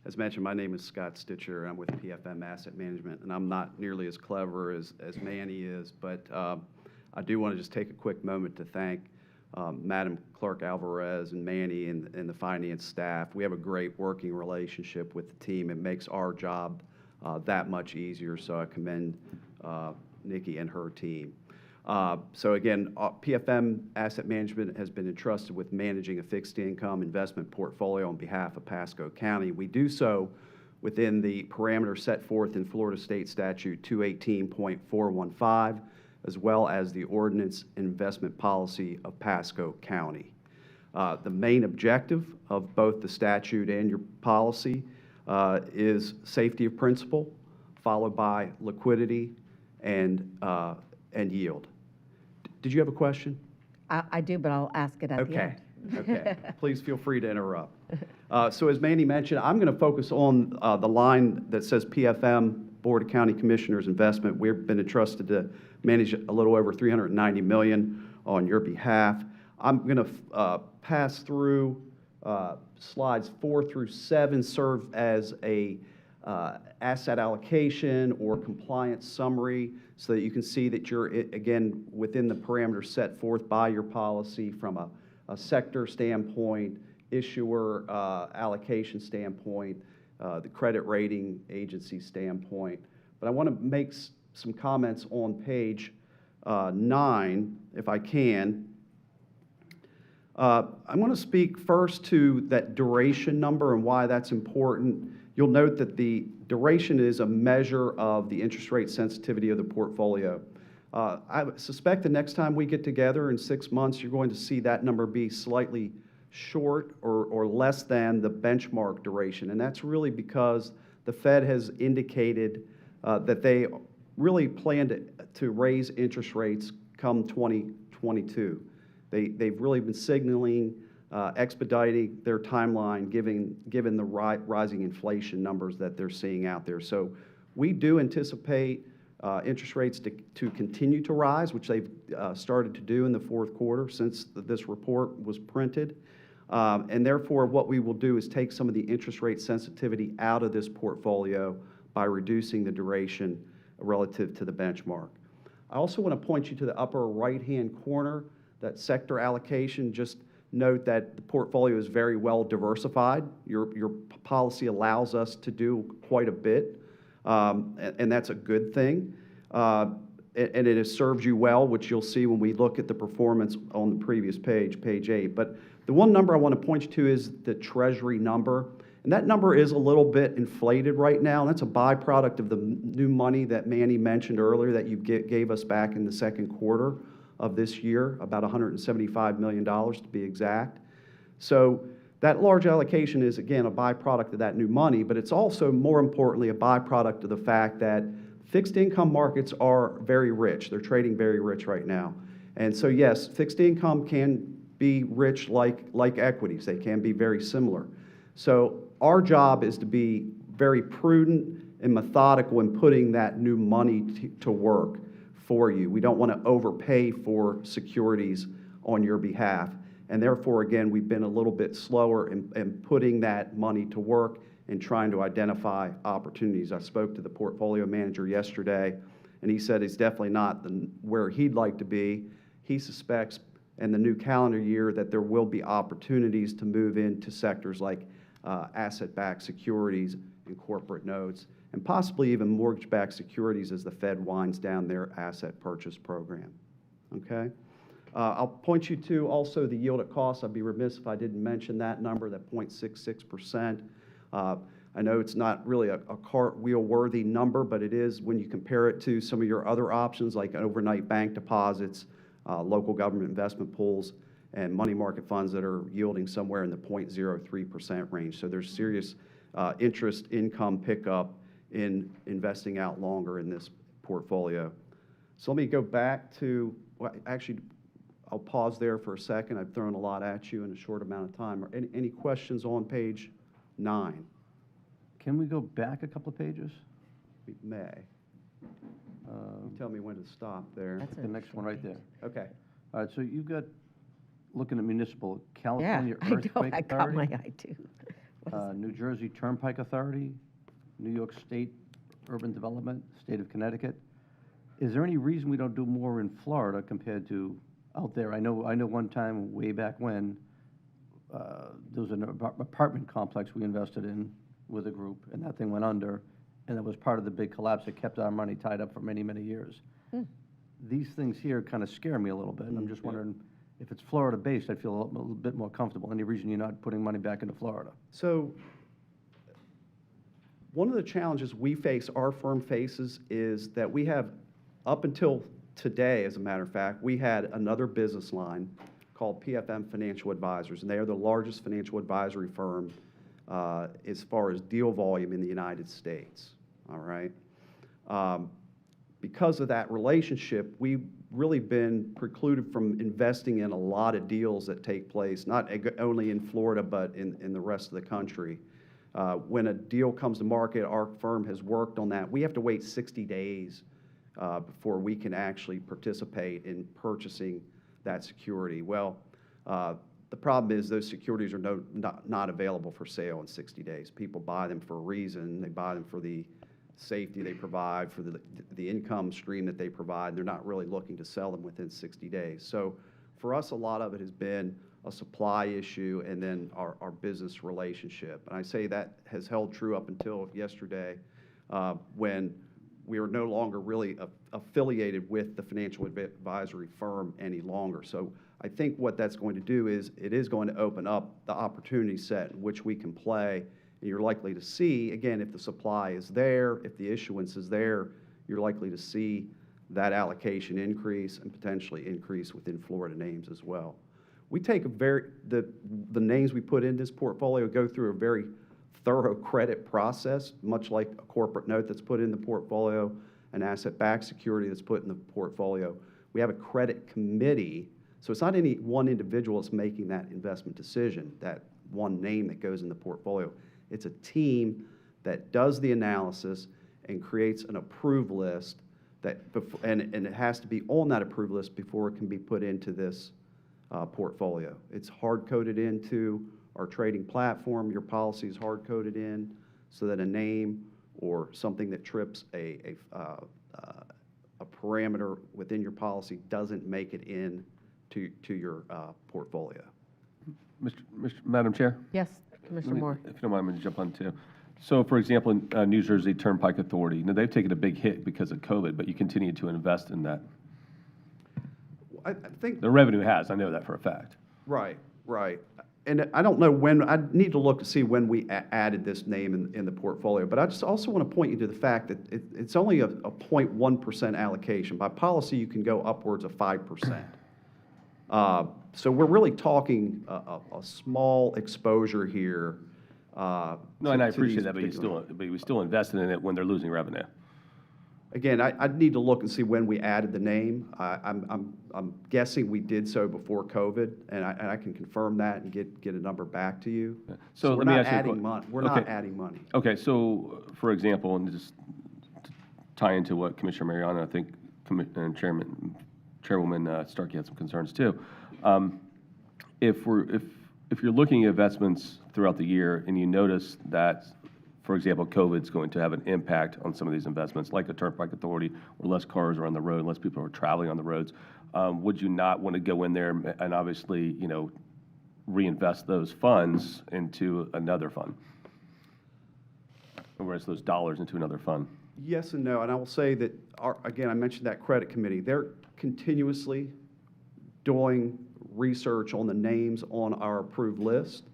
As mentioned, my name is Scott Stitcher. I'm with PFM Asset Management, and I'm not nearly as clever as Manny is, but I do want to just take a quick moment to thank Madam Clerk Alvarez and Manny and the finance staff. We have a great working relationship with the team. It makes our job that much easier, so I commend Nikki and her team. So again, PFM Asset Management has been entrusted with managing a fixed income investment portfolio on behalf of Pasco County. We do so within the parameters set forth in Florida State Statute 218.415, as well as the ordinance investment policy of Pasco County. The main objective of both the statute and your policy is safety of principal, followed by liquidity and yield. Did you have a question? I do, but I'll ask it at the end. Okay. Please feel free to interrupt. So as Manny mentioned, I'm going to focus on the line that says PFM, Board of County Commissioners Investment. We've been entrusted to manage a little over $390 million on your behalf. I'm going to pass through slides 4 through 7, serve as a asset allocation or compliance summary so that you can see that you're, again, within the parameters set forth by your policy from a sector standpoint, issuer allocation standpoint, the credit rating agency standpoint. But I want to make some comments on page 9, if I can. I'm going to speak first to that duration number and why that's important. You'll note that the duration is a measure of the interest rate sensitivity of the portfolio. I suspect the next time we get together in 6 months, you're going to see that number be slightly short or less than the benchmark duration. And that's really because the Fed has indicated that they really plan to raise interest rates come 2022. They've really been signaling expediting their timeline given the rising inflation numbers that they're seeing out there. So we do anticipate interest rates to continue to rise, which they've started to do in the fourth quarter since this report was printed. And therefore, what we will do is take some of the interest rate sensitivity out of this portfolio by reducing the duration relative to the benchmark. I also want to point you to the upper right-hand corner, that sector allocation. Just note that the portfolio is very well diversified. Your policy allows us to do quite a bit, and that's a good thing. And it has served you well, which you'll see when we look at the performance on the previous page, page 8. But the one number I want to point you to is the Treasury number. And that number is a little bit inflated right now. And that's a byproduct of the new money that Manny mentioned earlier that you gave us back in the second quarter of this year, about $175 million to be exact. So that large allocation is, again, a byproduct of that new money, but it's also, more importantly, a byproduct of the fact that fixed income markets are very rich. They're trading very rich right now. And so, yes, fixed income can be rich like equities. They can be very similar. So our job is to be very prudent and methodical in putting that new money to work for you. We don't want to overpay for securities on your behalf. And therefore, again, we've been a little bit slower in putting that money to work and trying to identify opportunities. I spoke to the portfolio manager yesterday, and he said he's definitely not where he'd like to be. He suspects in the new calendar year that there will be opportunities to move into sectors like asset-backed securities and corporate notes, and possibly even mortgage-backed securities as the Fed winds down their asset purchase program. Okay? I'll point you to also the yield at cost. I'd be remiss if I didn't mention that number, that 0.66%. I know it's not really a cartwheel-worthy number, but it is when you compare it to some of your other options like overnight bank deposits, local government investment pools, and money market funds that are yielding somewhere in the 0.03% range. So there's serious interest income pickup in investing out longer in this portfolio. So let me go back to, well, actually, I'll pause there for a second. I've thrown a lot at you in a short amount of time. Any questions on page 9? Can we go back a couple of pages? We may. You tell me when to stop there. The next one right there. Okay. All right, so you've got, looking at municipal, Yeah, California I know, Earthquake I caught my Authority, eye too. New Jersey Turnpike Authority, New York State Urban Development, State of Connecticut. Is there any reason we don't do more in Florida compared to out there? I know one time, way back when, there was an apartment complex we invested in with a group, and that thing went under, and that was part of the big collapse that kept our money tied up for many, many years. These things here kind of scare me a little bit, and I'm just wondering, if it's Florida-based, I'd feel a little bit more comfortable. Any reason you're not putting money back into Florida? So one of the challenges we face, our firm faces, is that we have, up until today, as a matter of fact, we had another business line called PFM Financial Advisors, and they are the largest financial advisory firm as far as deal volume in the United States, all right? Because of that relationship, we've really been precluded from investing in a lot of deals that take place, not only in Florida, but in the rest of the country. When a deal comes to market, our firm has worked on that. We have to wait 60 days before we can actually participate in purchasing that security. Well, the problem is those securities are not available for sale in 60 days. People buy them for a reason. They buy them for the safety they provide, for the income stream that they provide. They're not really looking to sell them within 60 days. So for us, a lot of it has been a supply issue and then our business relationship. And I say that has held true up until yesterday when we are no longer really affiliated with the financial advisory firm any longer. So I think what that's going to do is it is going to open up the opportunity set in which we can play. And you're likely to see, again, if the supply is there, if the issuance is there, you're likely to see that allocation increase and potentially increase within Florida names as well. We take the names we put in this portfolio go through a very thorough credit process, much like a corporate note that's put in the portfolio, an asset-backed security that's put in the portfolio. We have a credit committee, so it's not any one individual that's making that investment decision, that one name that goes in the portfolio. It's a team that does the analysis and creates an approved list and it has to be on that approved list before it can be put into this portfolio. It's hard-coded into our trading platform. Your policy is hard-coded in so that a name or something that trips a parameter within your policy doesn't make it in to your portfolio. Madam Chair? Yes, Commissioner Moore. If you don't mind, I'm going to jump on too. So, for example, in New Jersey Turnpike Authority, now they've taken a big hit because of COVID, but you continue to invest in that. I think the revenue has. I know that for a fact. Right. And I don't know when, I need to look to see when we added this name in the portfolio, but I just also want to point you to the fact that it's only a 0.1% allocation. By policy, you can go upwards of 5%. So we're really talking a small exposure here. No, and I appreciate that, but we still invested in it when they're losing revenue. Again, I'd need to look and see when we added the name. I'm guessing we did so before COVID, and I can confirm that and get a number back to you. So we're let me not ask you adding money. We're not adding money. Okay, so for example, and just to tie into what Commissioner Mariano, I think, and Chairwoman Starkey had some concerns too. If you're looking at investments throughout the year and you notice that, for example, COVID's going to have an impact on some of these investments, like a turnpike authority, or less cars are on the road, less people are traveling on the roads, would you not want to go in there and obviously, reinvest those funds into another fund? Whereas those dollars into another fund? Yes and no, and I will say that, again, I mentioned that credit committee. They're continuously doing research on the names on our approved list.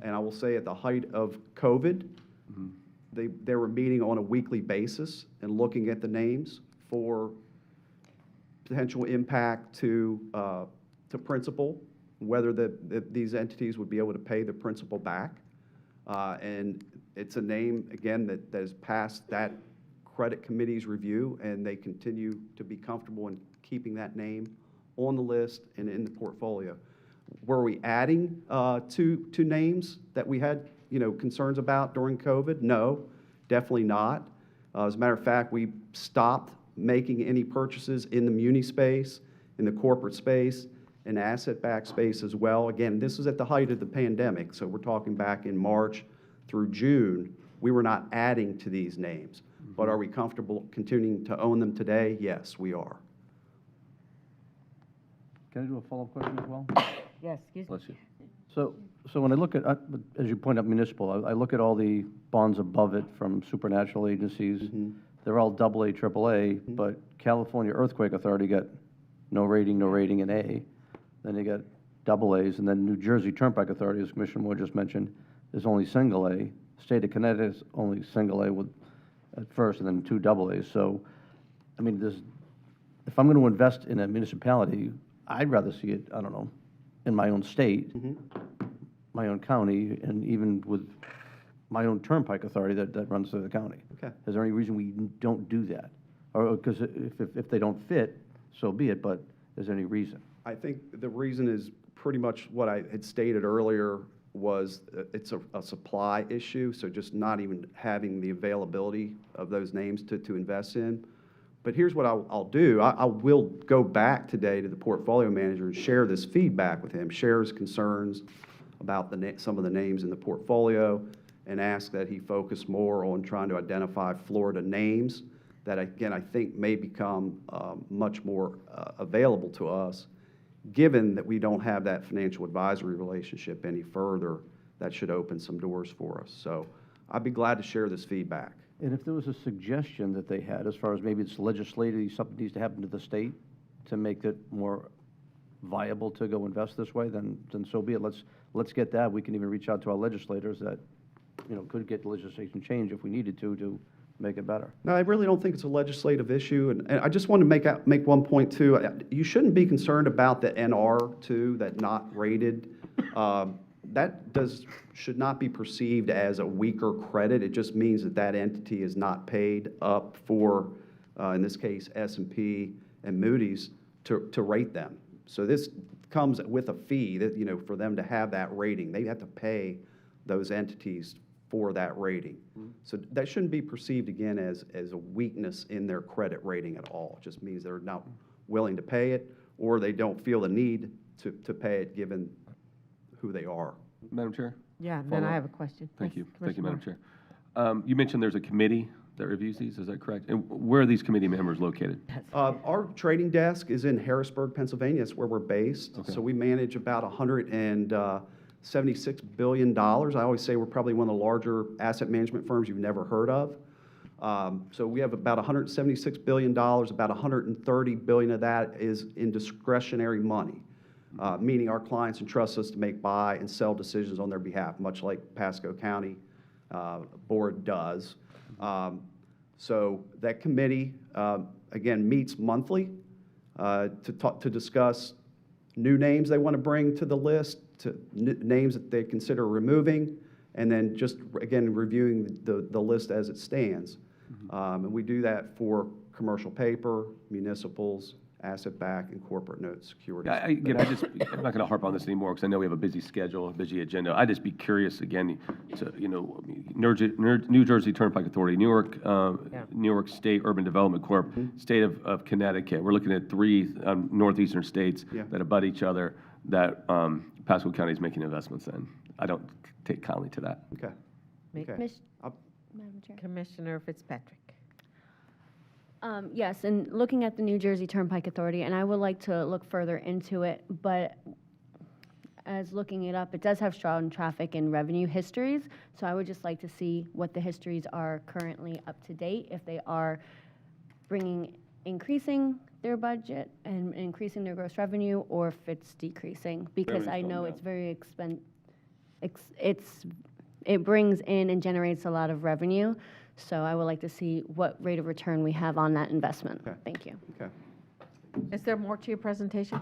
And I will say at the height of COVID, they were meeting on a weekly basis and looking at the names for potential impact to principal, whether these entities would be able to pay the principal back. And it's a name, again, that has passed that credit committee's review, and they continue to be comfortable in keeping that name on the list and in the portfolio. Were we adding to names that we had concerns about during COVID? No, definitely not. As a matter of fact, we stopped making any purchases in the muni space, in the corporate space, and asset-backed space as well. Again, this was at the height of the pandemic, so we're talking back in March through June. We were not adding to these names. But are we comfortable continuing to own them today? Yes, we are. Can I do a follow-up question as well? Yes, excuse me. Bless you. So when I look at, as you point out, municipal, I look at all the bonds above it from supernatural agencies. They're all AA, AAA, but California Earthquake Authority got no rating, and A. Then they got AA's, and then New Jersey Turnpike Authority, as Commissioner Moore just mentioned, is only single A. State of Connecticut is only single A at first, and then 2 AA's. So, I mean, if I'm going to invest in a municipality, I'd rather see it, I don't know, in my own state, my own county, and even with my own turnpike authority that runs through the county. Okay. Is there any reason we don't do that? Or, because if they don't fit, so be it, but is there any reason? I think the reason is pretty much what I had stated earlier, was it's a supply issue, so just not even having the availability of those names to invest in. But here's what I'll do. I will go back today to the portfolio manager and share this feedback with him, share his concerns about some of the names in the portfolio, and ask that he focus more on trying to identify Florida names that, again, I think may become much more available to us. Given that we don't have that financial advisory relationship any further, that should open some doors for us. So I'd be glad to share this feedback. And if there was a suggestion that they had, as far as maybe it's legislatively, something needs to happen to the state to make it more viable to go invest this way, then so be it. Let's get that. We can even reach out to our legislators that, could get legislation changed if we needed to make it better. No, I really don't think it's a legislative issue, and I just want to make one point too. You shouldn't be concerned about the NR too, that not rated. That should not be perceived as a weaker credit. It just means that entity is not paid up for, in this case, S&P and Moody's to rate them. So this comes with a fee that for them to have that rating, they have to pay those entities for that rating. So that shouldn't be perceived, again, as a weakness in their credit rating at all. It just means they're not willing to pay it, or they don't feel the need to pay it given who they are. Madam Chair? Yeah, then I have a question. Thank you. Yes, Thank you, Commissioner Madam Chair. You mentioned there's a committee that reviews these, is that correct? And where are these committee members located? Our trading desk is in Harrisburg, Pennsylvania. That's where we're based. Okay. So we manage about $176 billion. I always say we're probably one of the larger asset management firms you've never heard of. So we have about $176 billion. About $130 billion of that is in discretionary money, meaning our clients entrust us to make buy and sell decisions on their behalf, much like Pasco County Board does. So that committee, again, meets monthly to discuss new names they want to bring to the list, to names that they consider removing, and then just, again, reviewing the list as it stands. And we do that for commercial paper, municipals, asset-backed, and corporate note securities. Again, I'm not going to harp on this anymore because I know we have a busy schedule, a busy agenda. I'd just be curious again, to, New Jersey Turnpike Authority, New York State Urban Development Corp., State of Connecticut. We're looking at 3 northeastern states that abut each other that Pasco County is making investments in. I don't take kindly to that. Okay. Madam Chair. Commissioner Fitzpatrick. Yes, and looking at the New Jersey Turnpike Authority, and I would like to look further into it, but as looking it up, it does have strong traffic and revenue histories, so I would just like to see what the histories are currently up to date, if they are increasing their budget and increasing their gross revenue, or if it's decreasing, because I know it's very it brings in and generates a lot of revenue. So I would like to see what rate of return we have on that investment. Thank you. Okay. Is there more to your presentation?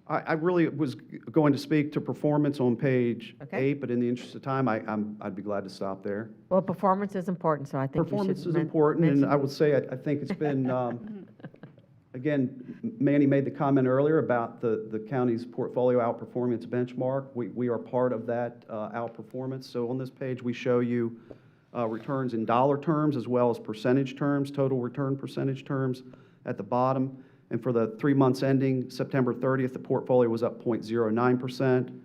I really was going to speak to performance on page 8, but in the interest of time, I'd be glad to stop there. Well, performance is important, so I think you should Performance is important, and I would say, I think it's been, again, Manny made the comment earlier about the county's portfolio outperformance benchmark. We are part of that outperformance. So on this page, we show you returns in dollar terms as well as percentage terms, total return percentage terms at the bottom. And for the 3 months ending September 30th, the portfolio was up 0.09%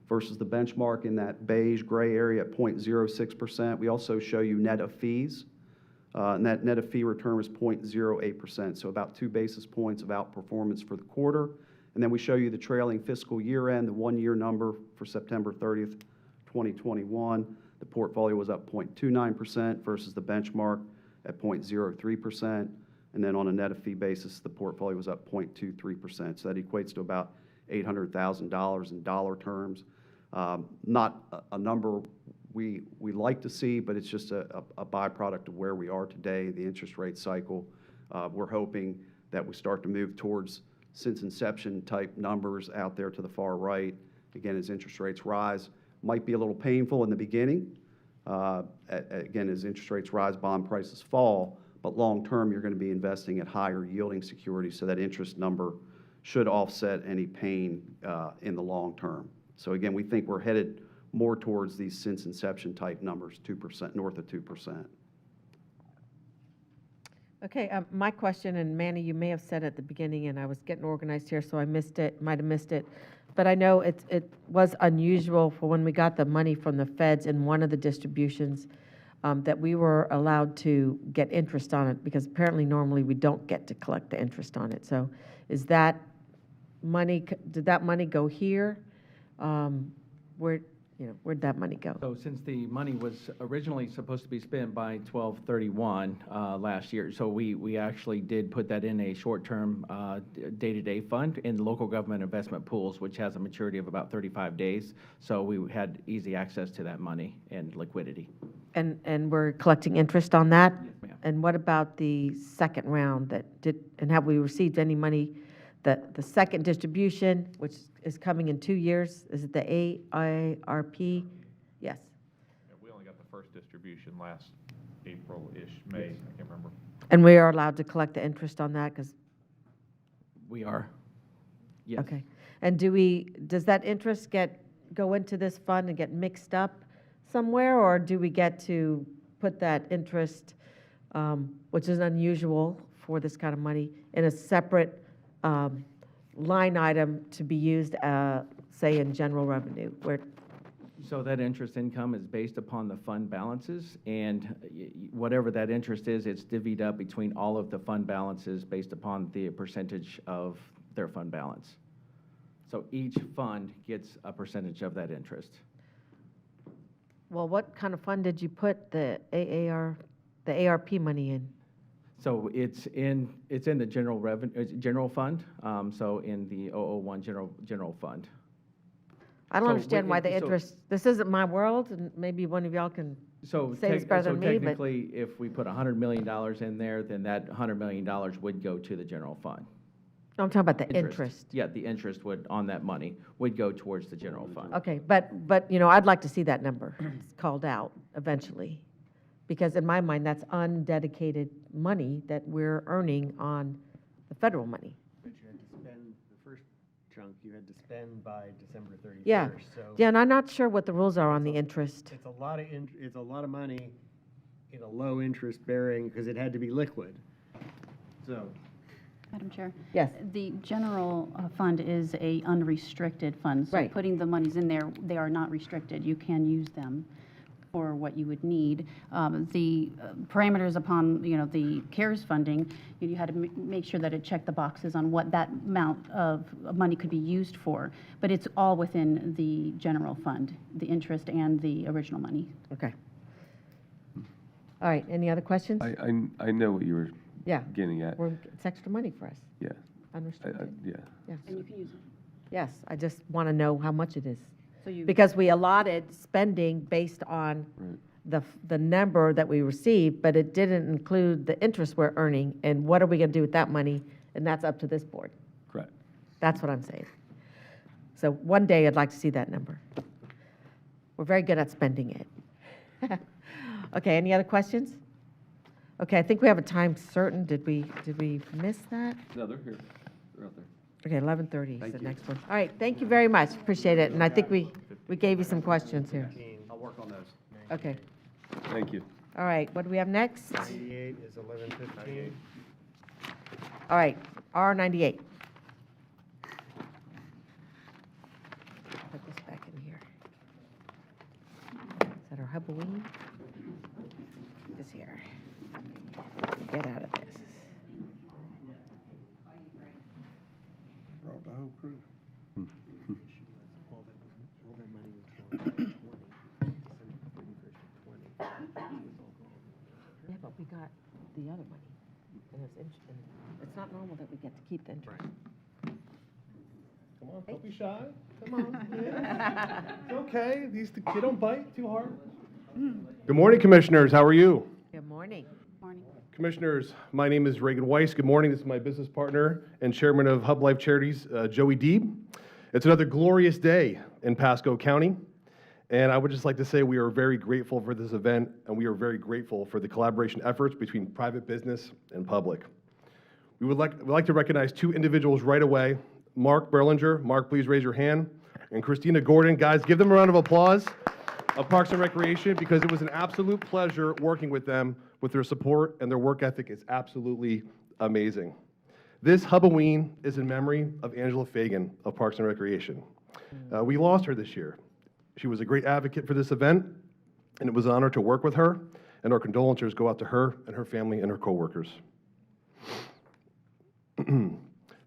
versus the benchmark in that beige gray area at 0.06%. We also show you net of fees, and that net of fee return was 0.08%, so about 2 basis points of outperformance for the quarter. And then we show you the trailing fiscal year end, the 1-year number for September 30th, 2021. The portfolio was up 0.29% versus the benchmark at 0.03%. And then on a net of fee basis, the portfolio was up 0.23%. So that equates to about $800,000 in dollar terms. Not a number we like to see, but it's just a byproduct of where we are today, the interest rate cycle. We're hoping that we start to move towards since inception type numbers out there to the far right. Again, as interest rates rise, might be a little painful in the beginning. Again, as interest rates rise, bond prices fall, but long term, you're going to be investing at higher yielding securities, so that interest number should offset any pain in the long term. So again, we think we're headed more towards these since inception type numbers, 2%, north of 2%. Okay, my question, and Manny, you may have said at the beginning, and I was getting organized here, so I missed it, might have missed it. But I know it was unusual for when we got the money from the feds in one of the distributions that we were allowed to get interest on it, because apparently normally we don't get to collect the interest on it. So is that money, did that money go here? Where'd that money go? So since the money was originally supposed to be spent by 12/31 last year, so we actually did put that in a short-term day-to-day fund in local government investment pools, which has a maturity of about 35 days. So we had easy access to that money and liquidity. And we're collecting interest on that? Yes, ma'am. And what about the second round and have we received any money, the second distribution, which is coming in 2 years? Is it the AIRP? Yes. Yeah, we only got the first distribution last April-ish, May, I can't remember. And we are allowed to collect the interest on that, because? We are, yes. Okay. And does that interest go into this fund and get mixed up somewhere, or do we get to put that interest, which is unusual for this kind of money, in a separate line item to be used, say, in general revenue? So that interest income is based upon the fund balances, and whatever that interest is, it's divvied up between all of the fund balances based upon the percentage of their fund balance. So each fund gets a percentage of that interest. Well, what kind of fund did you put the ARP money in? So it's in the general fund, so in the 001 general fund. I don't understand why the interest, this isn't my world, and maybe one of y'all can say this better than me, but. Technically, if we put $100 million in there, then that $100 million would go to the general fund. I'm talking about the interest. Yeah, the interest on that money would go towards the general fund. Okay, but I'd like to see that number called out eventually, because in my mind, that's undedicated money that we're earning on the federal money. chunk. You had to spend by December 31st. Yeah, So yeah, and I'm not sure what the rules are on the interest. it's a lot of, it's a lot of money in a low interest bearing, because it had to be liquid. So, Madam Chair? Yes. The general fund is a unrestricted fund. So Right. putting the monies in there, they are not restricted. You can use them for what you would need. The parameters upon, the CARES funding, you had to make sure that it checked the boxes on what that amount of money could be used for. But it's all within the general fund, the interest and the original money. Okay. All right, any other questions? I know what you were Yeah. getting at. It's extra money for us, Yeah. unrestricted. Yeah. Yes. And you can use it. Yes, I just want to know how much it is. So you. Because we allotted spending based on the number that we received, but it didn't include the interest we're earning, and what are we going to do with that money? And that's up to this board. Correct. That's what I'm saying. So one day I'd like to see that number. We're very good at spending it. Okay, any other questions? Okay, I think we have a time certain. Did we miss that? No, they're here. They're out there. Okay, 11:30 is the next one. All right, thank you very much, appreciate it, and I think we gave you some questions here. I'll work on those. Okay, Thank you. all right, what do we have next? 98 is 11:15. All right, R98. Put this back in here. Is that our Halloween? This here. Get out of this. Brought the whole crew. Yeah, but we got the other money, and it's not normal that we get to keep the interest. Come on, don't be shy. Come on. Yeah. It's okay. They don't bite too hard. Good morning, Commissioners. How are you? Good morning. Morning. Commissioners, my name is Reagan Weiss. Good morning. This is my business partner and chairman of Hub Life Charities, Joey Deeb. It's another glorious day in Pasco County, and I would just like to say we are very grateful for this event, and we are very grateful for the collaboration efforts between private business and public. We'd like to recognize two individuals right away. Mark Berlinger. Mark, please raise your hand. And Christina Gordon. Guys, give them a round of applause of Parks and Recreation, because it was an absolute pleasure working with them. With their support and their work ethic is absolutely amazing. This Huboween is in memory of Angela Fagan of Parks and Recreation. We lost her this year. She was a great advocate for this event, and it was an honor to work with her, and our condolences go out to her and her family and her coworkers.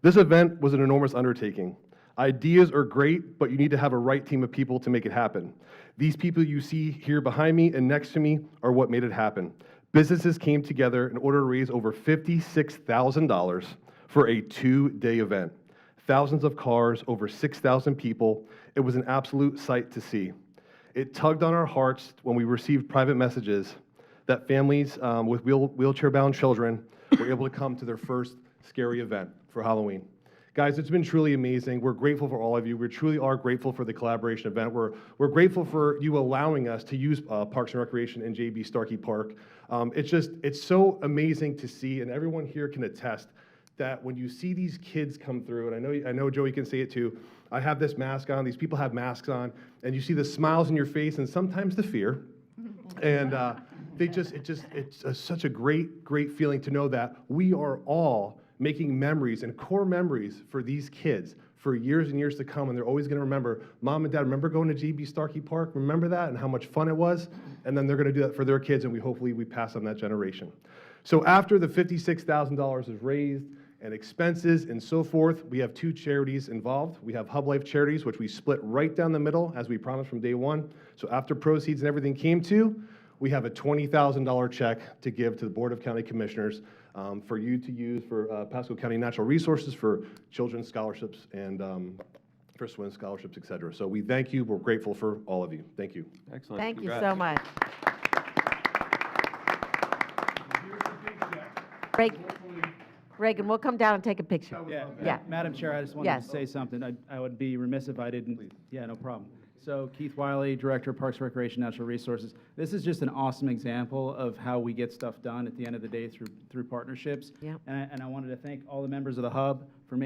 This event was an enormous undertaking. Ideas are great, but you need to have a right team of people to make it happen. These people you see here behind me and next to me are what made it happen. Businesses came together in order to raise over $56,000 for a 2-day event. Thousands of cars, over 6,000 people. It was an absolute sight to see. It tugged on our hearts when we received private messages that families with wheelchair-bound children were able to come to their first scary event for Halloween. Guys, it's been truly amazing. We're grateful for all of you. We truly are grateful for the collaboration event. We're grateful for you allowing us to use Parks and Recreation and JB Starkey Park. It's so amazing to see, and everyone here can attest that when you see these kids come through, and I know Joey can say it too, I have this mask on, these people have masks on, and you see the smiles in your face and sometimes the fear. And it's such a great feeling to know that we are all making memories and core memories for these kids for years and years to come, and they're always going to remember, Mom and Dad, remember going to JB Starkey Park? Remember that and how much fun it was? And then they're going to do that for their kids, and hopefully we pass on that generation. So after the $56,000 is raised and expenses and so forth, we have two charities involved. We have Hub Life Charities, which we split right down the middle as we promised from day one. So after proceeds and everything came to, we have a $20,000 check to give to the Board of County Commissioners for you to use for Pasco County Natural Resources for children's scholarships and for SWIN scholarships, et cetera. So we thank you. We're grateful for all of you. Thank you. Excellent. Thank you Congrats. so much. Reagan, we'll come down and take a picture. Yeah, Yeah. Madam Chair, I just wanted Yes. to say something. I would be remiss if I didn't. Yeah, no problem. So Keith Wiley, Director of Parks, Recreation, Natural Resources. This is just an awesome example of how we get stuff done at the end of the day through partnerships. Yep. And I wanted to thank all the members of the Hub for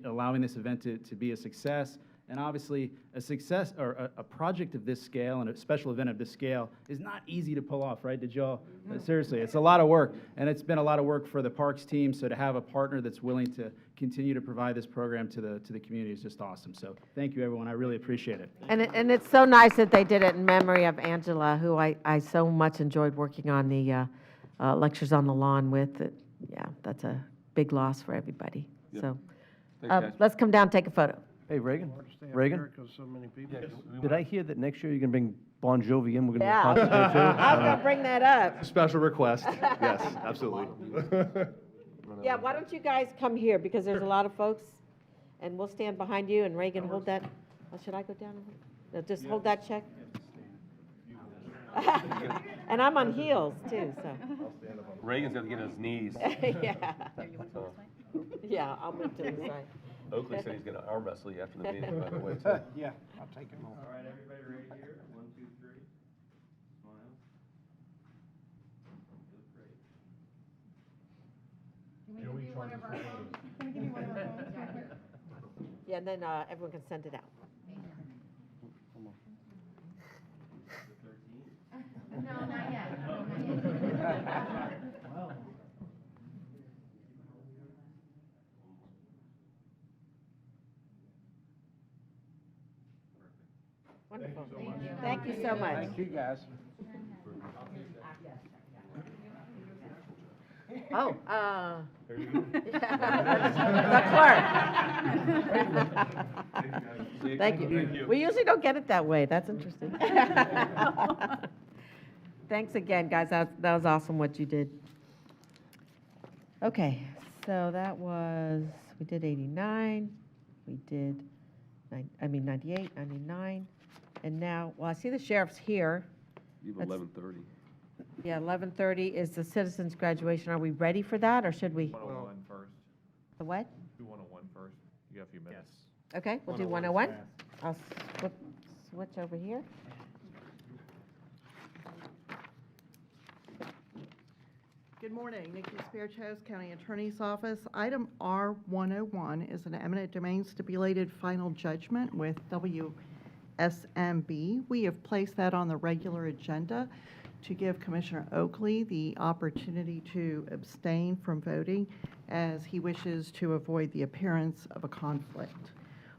allowing this event to be a success. And obviously, a success or a project of this scale and a special event of this scale is not easy to pull off, right? Did y'all? Seriously, it's a lot of work, and it's been a lot of work for the Parks team. So to have a partner that's willing to continue to provide this program to the community is just awesome. So thank you, everyone. I really appreciate it. And it's so nice that they did it in memory of Angela, who I so much enjoyed working on the lectures on the lawn with. Yeah, that's a big loss for everybody. Yep. So Thanks, guys. let's come down and take a photo. Hey, Reagan? Reagan? Did I hear that next year you're going to bring Bon Jovi in? We're going to do a concert there, too? I was going to bring that up. Special request. Yes, absolutely. Yeah, why don't you guys come here, because there's a lot of folks, and we'll stand behind you, and Reagan, hold that. Oh, should I go down? No, just hold that check. And I'm on heels, too, so. Reagan's got to get on his knees. Yeah. Yeah, I'll move to the side. Oakley said he's going to arm wrestle you after the meeting, by the way, too. Yeah, I'll take him over. All right, everybody ready here? 1, 2, 3. Smile. Yeah, and then everyone can send it out. No, not yet. Wonderful. Thank you so much. Thank you, guys. Oh, the clerk. Thank you. We usually don't get it that way. That's interesting. Thanks again, guys. That was awesome what you did. Okay, so that was, we did 89, we did, 98, 99, and now, well, I see the sheriff's here. You have 11:30. Yeah, 11:30 is the citizens' graduation. Are we ready for that, or should we? 101 first. The what? Do 101 first. You got a few minutes. Okay, we'll do 101. I'll switch over here. Good morning, Nikki Spiritos, County Attorney's Office. Item R101 is an eminent domain stipulated final judgment with WSMB. We have placed that on the regular agenda to give Commissioner Oakley the opportunity to abstain from voting as he wishes to avoid the appearance of a conflict.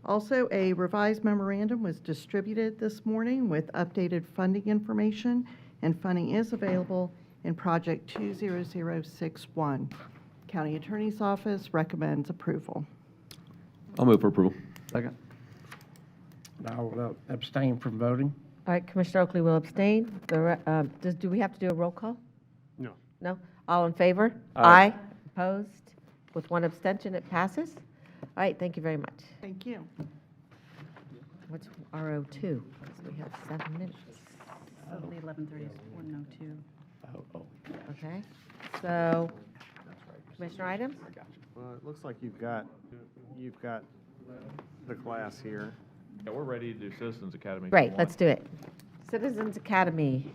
Also, a revised memorandum was distributed this morning with updated funding information, and funding is available in Project 20061. County Attorney's Office recommends approval. I'll move for approval. Second. I'll abstain from voting. All right, Commissioner Oakley will abstain. Do we have to do a roll call? No. No? All in favor? Aye. Opposed? With one abstention, it passes. All right, thank you very much. Thank you. What's RO2? Because we have 7 minutes. So the 11:30 is 1:02. Okay, so, Commissioner items? Well, it looks like you've got the class here. Yeah, we're ready to do Citizens Academy. if you Great, want. let's do it. Citizens Academy.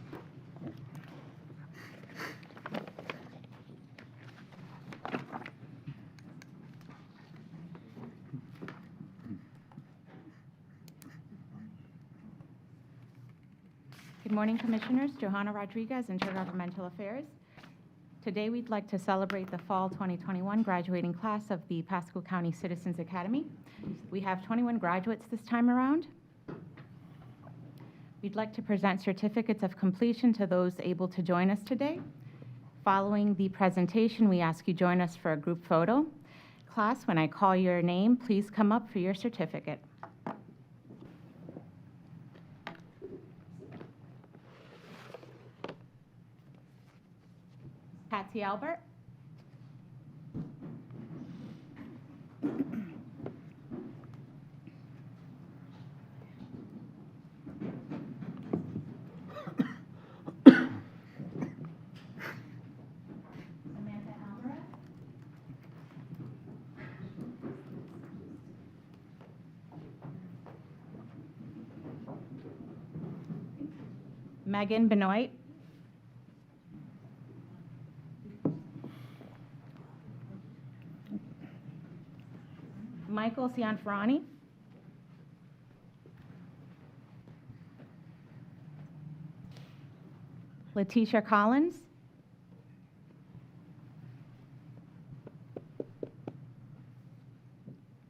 Good morning, Commissioners. Johanna Rodriguez, Intergovernmental Affairs. Today, we'd like to celebrate the fall 2021 graduating class of the Pasco County Citizens Academy. We have 21 graduates this time around. We'd like to present certificates of completion to those able to join us today. Following the presentation, we ask you join us for a group photo. Class, when I call your name, please come up for your certificate. Patsy Albert. Samantha Alvarez. Megan Benoit. Michael Cianfrani. Letitia Collins.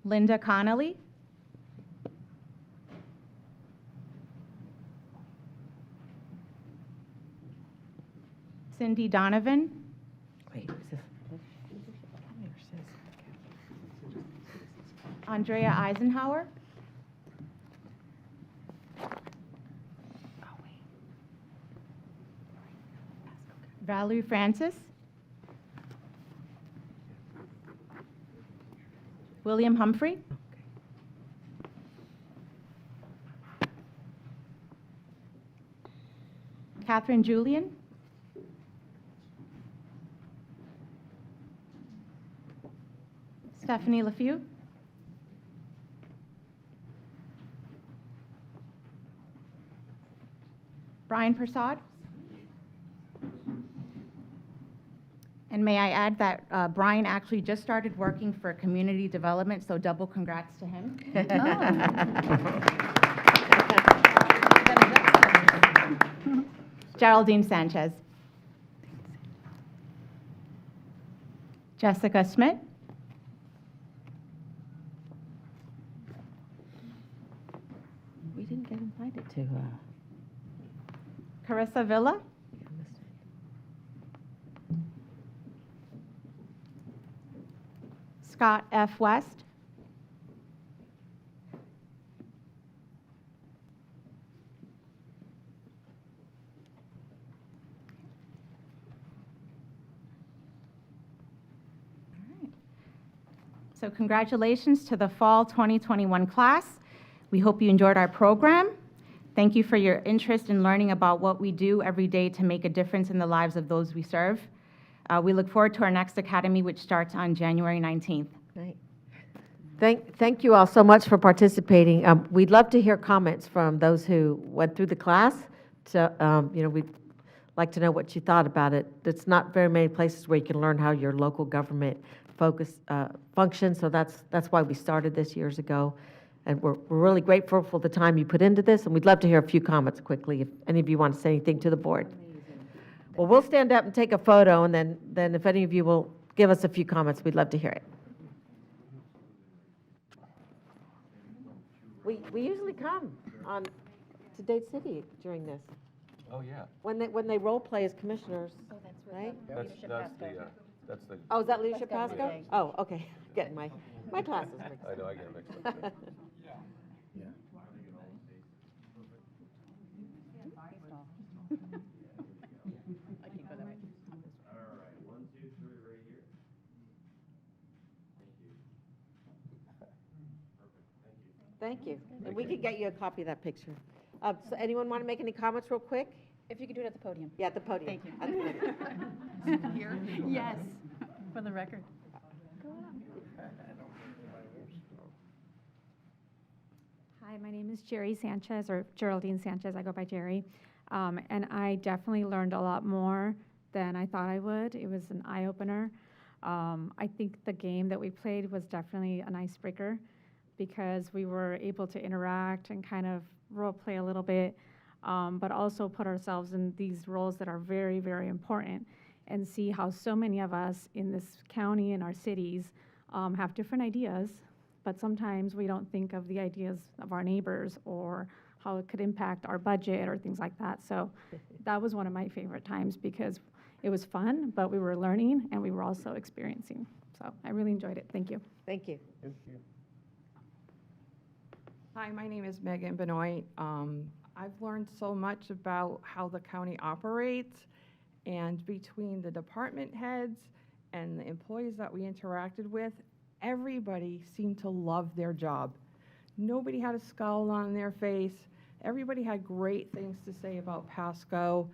Linda Connolly. Cindy Donovan. Andrea Eisenhower. Valerie Francis. William Humphrey. Catherine Julian. Stephanie LaFew. Brian Persad. And may I add that Brian actually just started working for community development, so double congrats to him. Geraldine Sanchez. Jessica Schmidt. We didn't get invited to, Carissa Villa. Scott F. West. So congratulations to the fall 2021 class. We hope you enjoyed our program. Thank you for your interest in learning about what we do every day to make a difference in the lives of those we serve. We look forward to our next academy, which starts on January 19th. Great. Thank you all so much for participating. We'd love to hear comments from those who went through the class. So, we'd like to know what you thought about it. It's not very many places where you can learn how your local government functions, so that's why we started this years ago. And we're really grateful for the time you put into this, and we'd love to hear a few comments quickly if any of you want to say anything to the board. Well, we'll stand up and take a photo, and then if any of you will give us a few comments, we'd love to hear it. We usually come to Dade City during this. Oh, yeah. When they role play as commissioners, right? That's the. Oh, is that Leadership Pasco? Oh, okay. Getting my classes mixed up. I know, I get it mixed up. Thank you. And we could get you a copy of that picture. So anyone want to make any comments real quick? If you could do it at the podium. Yeah, at the podium. Thank you. At the podium. Here? Yes, for the record. Hi, my name is Jerry Sanchez, or Geraldine Sanchez. I go by Jerry. And I definitely learned a lot more than I thought I would. It was an eye-opener. I think the game that we played was definitely an icebreaker because we were able to interact and kind of role play a little bit, but also put ourselves in these roles that are very, very important and see how so many of us in this county and our cities have different ideas, but sometimes we don't think of the ideas of our neighbors or how it could impact our budget or things like that. So that was one of my favorite times because it was fun, but we were learning and we were also experiencing. So I really enjoyed it. Thank you. Thank you. Hi, my name is Megan Benoit. I've learned so much about how the county operates, and between the department heads and the employees that we interacted with, everybody seemed to love their job. Nobody had a scowl on their face. Everybody had great things to say about Pasco.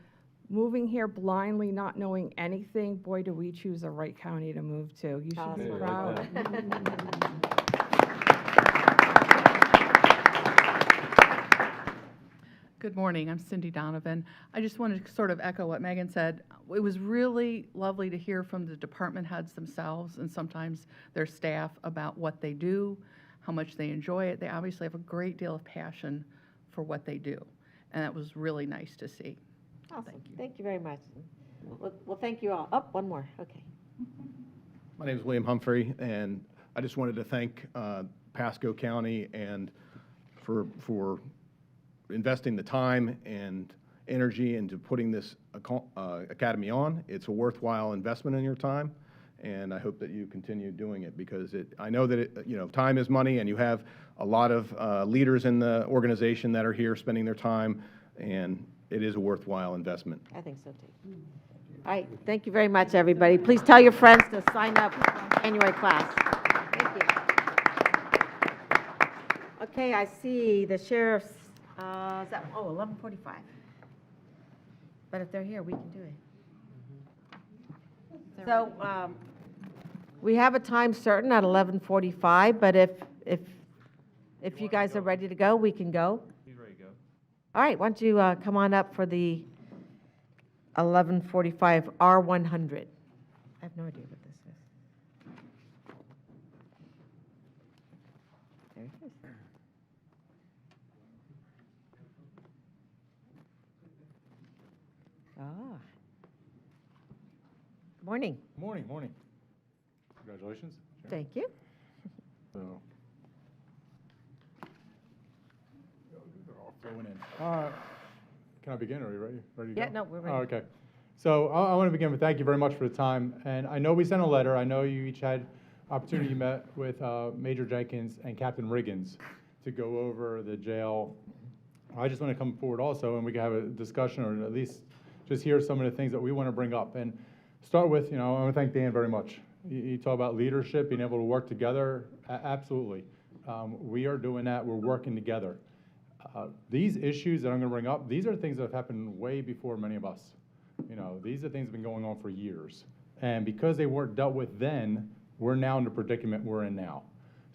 Moving here blindly, not knowing anything, boy, do we choose the right county to move to. You should be proud. Good morning. I'm Cindy Donovan. I just wanted to sort of echo what Megan said. It was really lovely to hear from the department heads themselves and sometimes their staff about what they do, how much they enjoy it. They obviously have a great deal of passion for what they do, and that was really nice to see. Awesome. Thank you very much. Well, thank you all. Oh, one more. Okay. My name is William Humphrey, and I just wanted to thank Pasco County and for investing the time and energy into putting this academy on. It's a worthwhile investment in your time, and I hope that you continue doing it because I know that time is money, and you have a lot of leaders in the organization that are here spending their time, and it is a worthwhile investment. I think so too. All right. Thank you very much, everybody. Please tell your friends to sign up for January class. Thank you. Okay, I see the sheriff's, is that, 11:45. But if they're here, we can do it. So, we have a time certain at 11:45, but if you guys are ready to go, we can go. He's ready to go. All right, why don't you come on up for the 11:45 R100. I have no idea what this is. There it is. Ah. Morning. Morning, morning. Congratulations. Thank you. So, they're all flowing in. Can I begin? Are you ready? Ready to Yeah, go? no, we're ready. Oh, okay. So I want to begin with thank you very much for the time. And I know we sent a letter. I know you each had opportunity. You met with Major Jenkins and Captain Riggins to go over the jail. I just want to come forward also, and we can have a discussion, or at least just hear some of the things that we want to bring up. And start with, I want to thank Dan very much. You talk about leadership, being able to work together. Absolutely. We are doing that. We're working together. These issues that I'm going to bring up, these are things that have happened way before many of us. These are things that have been going on for years. And because they weren't dealt with then, we're now in the predicament we're in now.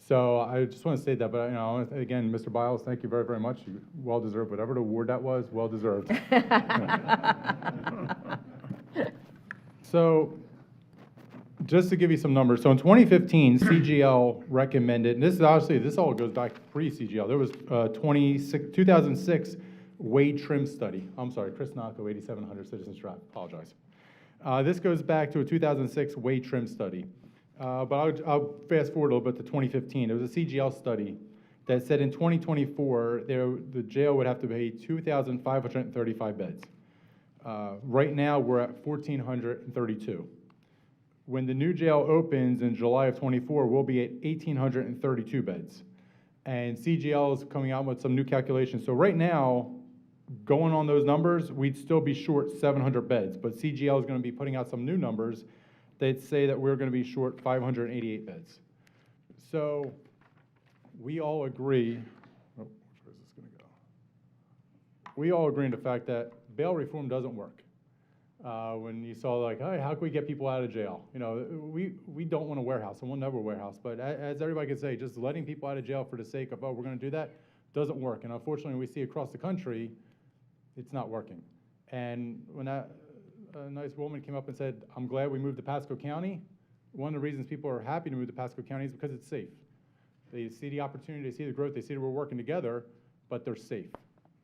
So I just want to say that, but again, Mr. Biles, thank you very, very much. You well deserved whatever the award that was, well deserved. So just to give you some numbers, so in 2015, CGL recommended, and this all goes back pre-CGL. There was 2006 wage trim study. I'm sorry, Chris Naco, 8700 Citizens Drive, apologize. This goes back to a 2006 wage trim study. But I'll fast forward a little bit to 2015. There was a CGL study that said in 2024, the jail would have to be 2,535 beds. Right now, we're at 1,432. When the new jail opens in July of 24, we'll be at 1,832 beds. And CGL is coming out with some new calculations. So right now, going on those numbers, we'd still be short 700 beds. But CGL is going to be putting out some new numbers. They'd say that we're going to be short 588 beds. So we all agree, where is this going to go? We all agree on the fact that bail reform doesn't work. When you saw like, hey, how can we get people out of jail? We don't want a warehouse, and we'll never warehouse. But as everybody can say, just letting people out of jail for the sake of, oh, we're going to do that, doesn't work. And unfortunately, we see across the country, it's not working. And when a nice woman came up and said, I'm glad we moved to Pasco County, one of the reasons people are happy to move to Pasco County is because it's safe. They see the opportunity, they see the growth, they see that we're working together, but they're safe.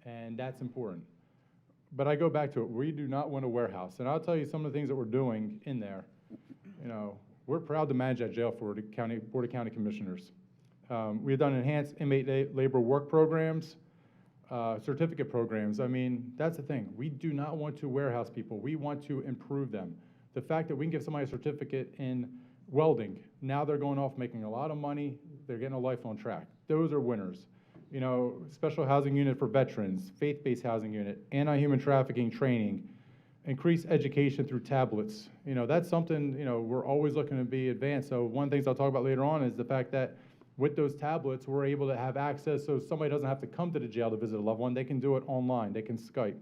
And that's important. But I go back to it. We do not want a warehouse. And I'll tell you some of the things that we're doing in there. We're proud to manage that jail for the Board of County Commissioners. We have done enhanced inmate labor work programs, certificate programs. I mean, that's the thing. We do not want to warehouse people. We want to improve them. The fact that we can give somebody a certificate in welding, now they're going off making a lot of money. They're getting a life on track. Those are winners. Special housing unit for veterans, faith-based housing unit, anti-human trafficking training, increased education through tablets. That's something, we're always looking to be advanced. So one of the things I'll talk about later on is the fact that with those tablets, we're able to have access so somebody doesn't have to come to the jail to visit a loved one. They can do it online. They can Skype.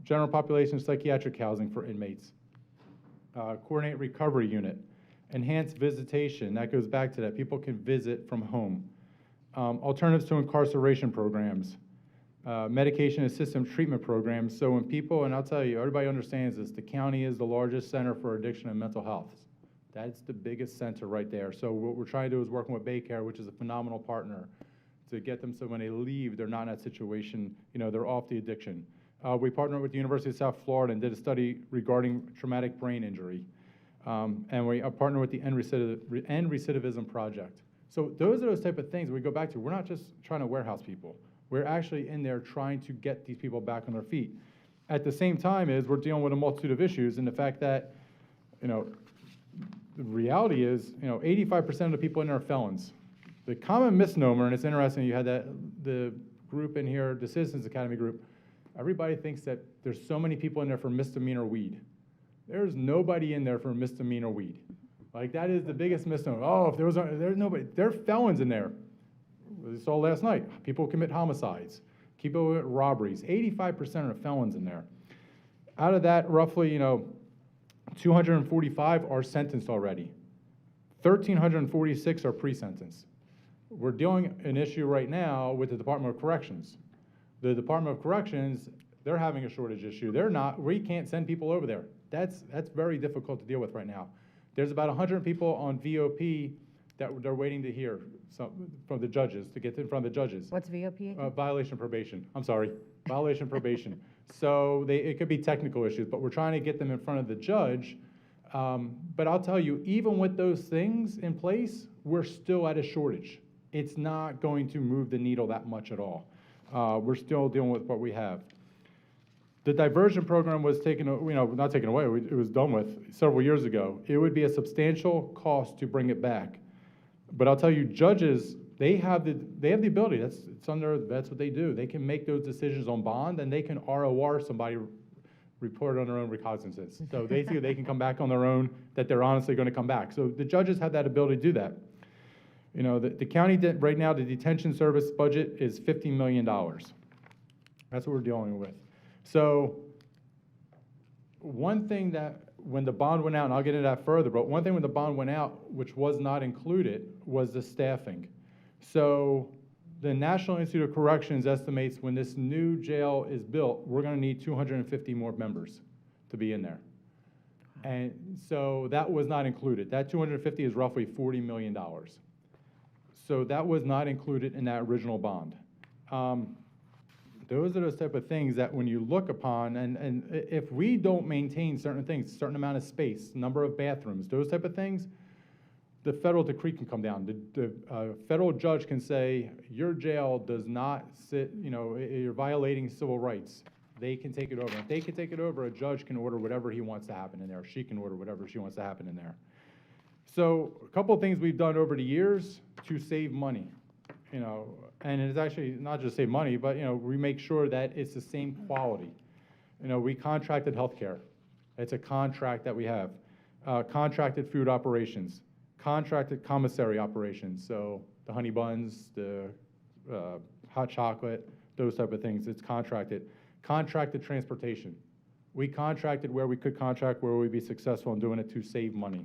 General population psychiatric housing for inmates. Coordinate recovery unit. Enhanced visitation. That goes back to that. People can visit from home. Alternatives to incarceration programs. medication assisted treatment programs. So when people, and I'll tell you, everybody understands this, the county is the largest center for addiction and mental health. That's the biggest center right there. So what we're trying to do is working with Baycare, which is a phenomenal partner, to get them so when they leave, they're not in that situation, they're off the addiction. We partnered with the University of South Florida and did a study regarding traumatic brain injury. And we partnered with the End Recidivism Project. So those are those type of things we go back to. We're not just trying to warehouse people. We're actually in there trying to get these people back on their feet. At the same time is we're dealing with a multitude of issues, and the fact that, the reality is, 85% of the people in there are felons. The common misnomer, and it's interesting, you had the group in here, the Citizens Academy group, everybody thinks that there's so many people in there for misdemeanor weed. There's nobody in there for misdemeanor weed. Like, that is the biggest misnomer. Oh, if there's nobody, there are felons in there. We saw last night, people commit homicides, people commit robberies, 85% are felons in there. Out of that, roughly, 245 are sentenced already. 1,346 are pre-sentenced. We're dealing an issue right now with the Department of Corrections. The Department of Corrections, they're having a shortage issue. We can't send people over there. That's very difficult to deal with right now. There's about 100 people on VOP that they're waiting to hear from the judges, to get in front of the judges. What's VOP again? Violation of probation. I'm sorry, violation of probation. So it could be technical issues, but we're trying to get them in front of the judge. But I'll tell you, even with those things in place, we're still at a shortage. It's not going to move the needle that much at all. We're still dealing with what we have. The diversion program was taken, not taken away, it was done with several years ago. It would be a substantial cost to bring it back. But I'll tell you, judges, they have the ability, that's what they do. They can make those decisions on bond, and they can ROR somebody, report on their own recognizances. So they see they can come back on their own, that they're honestly going to come back. So the judges have that ability to do that. The county, right now, the detention service budget is $50 million. That's what we're dealing with. So one thing that, when the bond went out, and I'll get into that further, but one thing when the bond went out, which was not included, was the staffing. So the National Institute of Corrections estimates when this new jail is built, we're going to need 250 more members to be in there. And so that was not included. That 250 is roughly $40 million. So that was not included in that original bond. Those are those type of things that when you look upon, and if we don't maintain certain things, certain amount of space, number of bathrooms, those type of things, the federal decree can come down. The federal judge can say, your jail does not sit, you're violating civil rights. They can take it over. If they can take it over, a judge can order whatever he wants to happen in there. She can order whatever she wants to happen in there. So a couple of things we've done over the years to save money, and it's actually not just save money, but, we make sure that it's the same quality. We contracted healthcare. It's a contract that we have. Contracted food operations, contracted commissary operations. So the honey buns, the hot chocolate, those type of things, it's contracted. Contracted transportation. We contracted where we could contract, where we'd be successful in doing it to save money.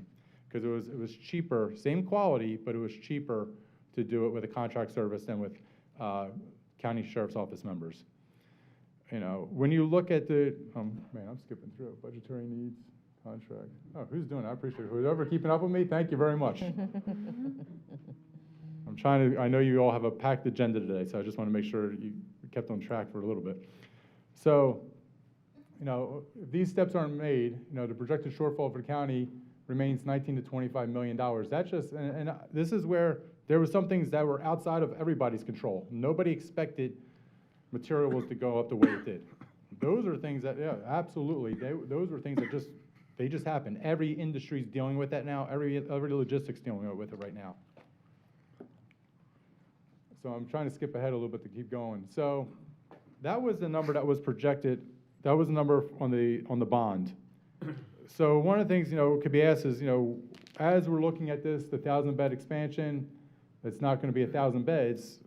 Because it was cheaper, same quality, but it was cheaper to do it with a contract service than with county sheriff's office members. When you look at I'm skipping through it. Budgetary needs, contract. Oh, who's doing it? I appreciate it. Whoever keeping up with me, thank you very much. I know you all have a packed agenda today, so I just want to make sure you kept on track for a little bit. So, if these steps aren't made, the projected shortfall for the county remains $19 to $25 million. That's just, and this is where there were some things that were outside of everybody's control. Nobody expected materials to go up the way it did. Those are things that, yeah, absolutely. Those were things that they just happened. Every industry's dealing with that now. Every logistics dealing with it right now. So I'm trying to skip ahead a little bit to keep going. So that was the number that was projected. That was the number on the bond. So one of the things, could be asked is, as we're looking at this, the 1,000-bed expansion, it's not going to be 1,000 beds,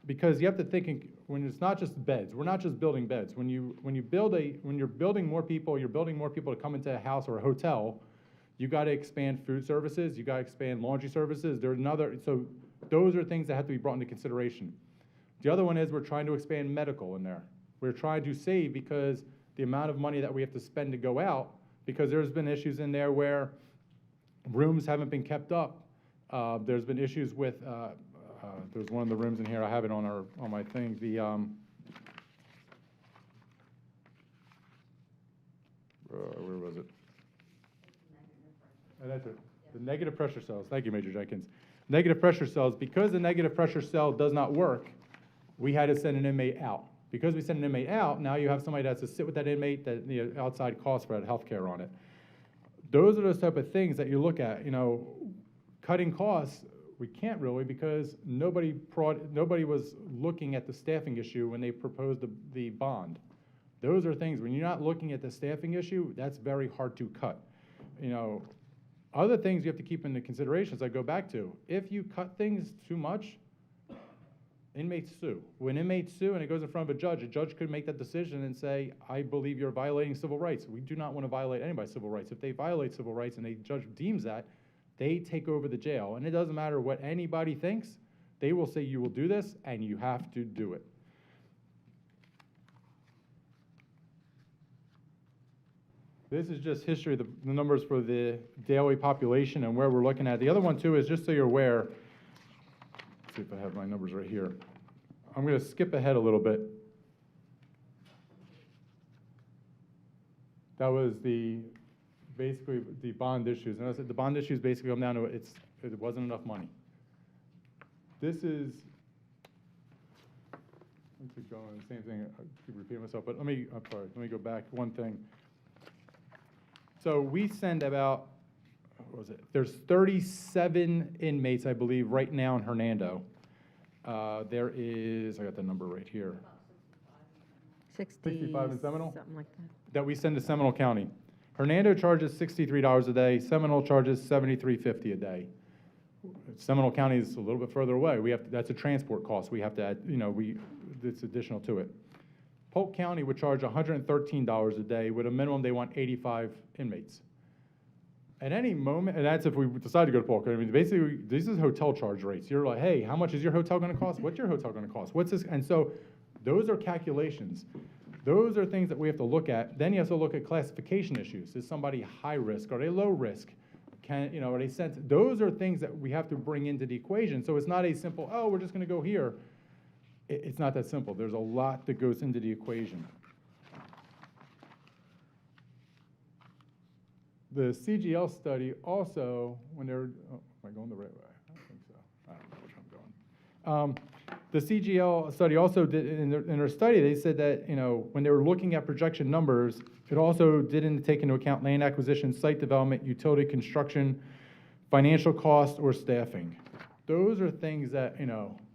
because you have to think when it's not just beds. We're not just building beds. When you're building more people, you're building more people to come into a house or a hotel. You got to expand food services. You got to expand laundry services. So those are things that have to be brought into consideration. The other one is we're trying to expand medical in there. We're trying to save because the amount of money that we have to spend to go out, because there's been issues in there where rooms haven't been kept up. There's been issues with, there's one of the rooms in here, I have it on my thing, where was it? That's it. The negative pressure cells. Thank you, Major Jenkins. Negative pressure cells, because the negative pressure cell does not work, we had to send an inmate out. Because we send an inmate out, now you have somebody that has to sit with that inmate, that, outside costs for that health care on it. Those are those type of things that you look at, cutting costs, we can't really, because nobody was looking at the staffing issue when they proposed the bond. Those are things, when you're not looking at the staffing issue, that's very hard to cut. Other things you have to keep into consideration, as I go back to, if you cut things too much, inmates sue. When inmates sue and it goes in front of a judge could make that decision and say, I believe you're violating civil rights. We do not want to violate anybody's civil rights. If they violate civil rights and the judge deems that, they take over the jail. And it doesn't matter what anybody thinks, they will say you will do this and you have to do it. This is just history, the numbers for the daily population and where we're looking at. The other one too is just so you're aware, let's see if I have my numbers right here. I'm going to skip ahead a little bit. That was basically the bond issues. And I said the bond issues basically come down to it wasn't enough money. This is, let's keep going, the same thing, I keep repeating myself, but let me go back one thing. So we send about, what was it? There's 37 inmates, I believe, right now in Hernando. There is, I got the number right here. 65 in Seminole? Something like that. That we send to Seminole County. Hernando charges $63 a day. Seminole charges $73.50 a day. Seminole County is a little bit further away. That's a transport cost. We have to add, it's additional to it. Polk County would charge $113 a day with a minimum they want 85 inmates. At any moment, and that's if we decide to go to Polk. I mean, basically, this is hotel charge rates. You're like, hey, how much is your hotel going to cost? What's your hotel going to cost? What's this? And so those are calculations. Those are things that we have to look at. Then you have to look at classification issues. Is somebody high risk? Are they low risk? Are they sensitive? Those are things that we have to bring into the equation. So it's not a simple, oh, we're just going to go here. It's not that simple. There's a lot that goes into the equation. The CGL study also, when they're, am I going the right way? I don't think so. I don't know which I'm going. The CGL study also did, in their study, they said that, when they were looking at projection numbers, it also didn't take into account land acquisition, site development, utility construction, financial cost, or staffing. Those are things that,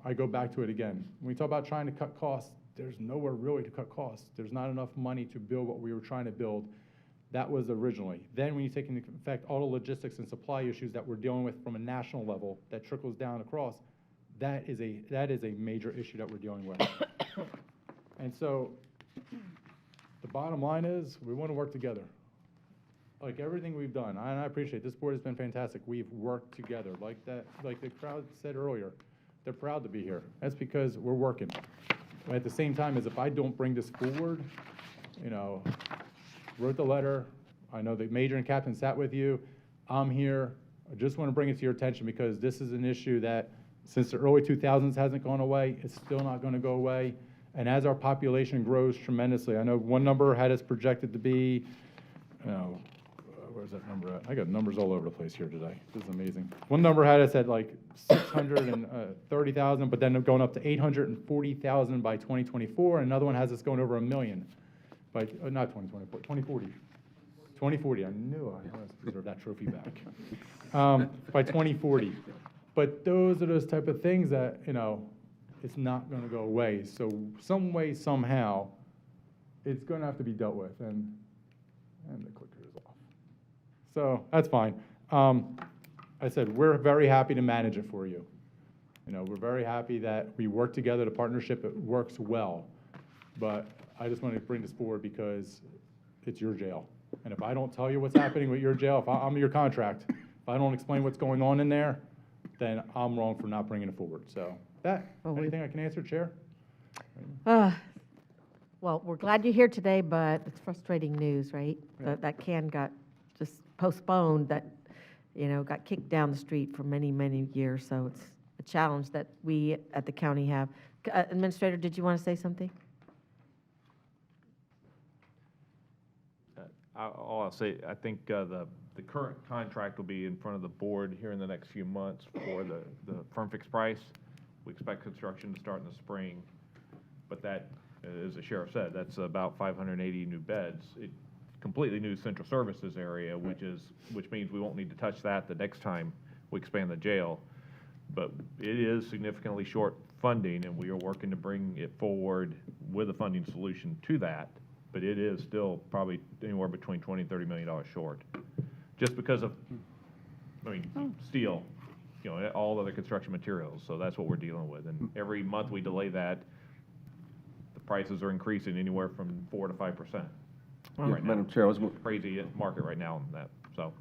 I go back to it again. When we talk about trying to cut costs, there's nowhere really to cut costs. There's not enough money to build what we were trying to build. That was originally. Then when you take into effect all the logistics and supply issues that we're dealing with from a national level that trickles down across, that is a major issue that we're dealing with. And so the bottom line is we want to work together. Like everything we've done, and I appreciate this board has been fantastic. We've worked together like the crowd said earlier. They're proud to be here. That's because we're working. But at the same time, as if I don't bring this forward, wrote the letter. I know the major and captain sat with you. I'm here. I just want to bring it to your attention because this is an issue that since the early 2000s hasn't gone away. It's still not going to go away. And as our population grows tremendously, I know one number had us projected to be, where's that number at? I got numbers all over the place here today. This is amazing. One number had us at like 630,000, but then going up to 840,000 by 2024. And another one has us going over 1 million by, not 2024, 2040. 2040, I knew I must deserve that trophy back. By 2040. But those are those type of things that, it's not going to go away. So some way, somehow, it's going to have to be dealt with. And the clicker is off. So that's fine. I said, we're very happy to manage it for you. We're very happy that we work together, the partnership, it works well. But I just want to bring this forward because it's your jail. And if I don't tell you what's happening with your jail, if I'm your contract, if I don't explain what's going on in there, then I'm wrong for not bringing it forward. So anything I can answer, Chair? Well, we're glad you're here today, but it's frustrating news, right? That can got just postponed, that, got kicked down the street for many, many years. So it's a challenge that we at the county have. Administrator, did you want to say something? All I'll say, I think the current contract will be in front of the board here in the next few months for the firm fixed price. We expect construction to start in the spring, but that, as the sheriff said, that's about 580 new beds. Completely new central services area, which means we won't need to touch that the next time we expand the jail. But it is significantly short funding, and we are working to bring it forward with a funding solution to that. But it is still probably anywhere between $20 and $30 million short, just because of, steel, all other construction materials. So that's what we're dealing with. And every month we delay that, the prices are increasing anywhere from 4 to 5%. Right Madam now. Chair, I was Crazy market right now on that. So.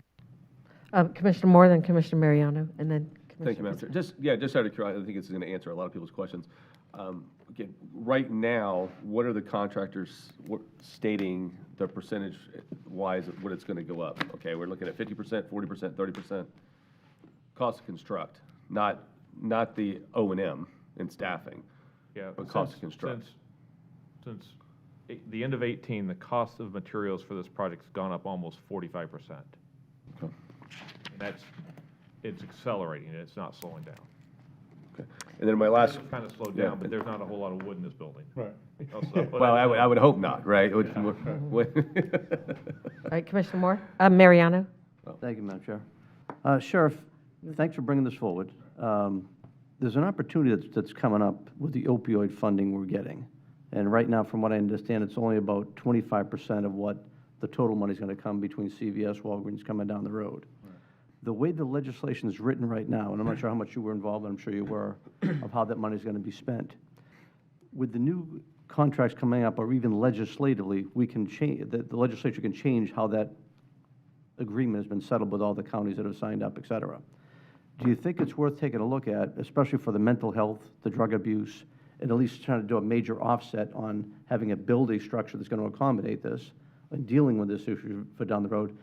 Commissioner Moore, then Commissioner Mariano, and then Commissioner. Thank you, Madam Chair. Just out of curiosity, I think it's going to answer a lot of people's questions. Again, right now, what are the contractors stating the percentage-wise of what it's going to go up? Okay, we're looking at 50%, 40%, 30%. Cost to construct, not the O&M and staffing, Yeah, but cost to construct. Since the end of 18, the cost of materials for this project's gone up almost 45%. Okay. And it's accelerating, it's not slowing down. Okay. And then my last. It's kind of slowed down, but there's not a whole lot of wood in this building. Right. Well, I would hope not, right? All right, Commissioner Moore, Mariano. Thank you, Madam Chair. Sheriff, thanks for bringing this forward. There's an opportunity that's coming up with the opioid funding we're getting. And right now, from what I understand, it's only about 25% of what the total money is going to come between CVS, Walgreens coming down the road. The way the legislation is written right now, and I'm not sure how much you were involved, but I'm sure you were, of how that money is going to be spent. With the new contracts coming up, or even legislatively, we can change, the legislature can change how that agreement has been settled with all the counties that have signed up, et cetera. Do you think it's worth taking a look at, especially for the mental health, the drug abuse, and at least trying to do a major offset on having a building structure that's going to accommodate this and dealing with this issue for down the road?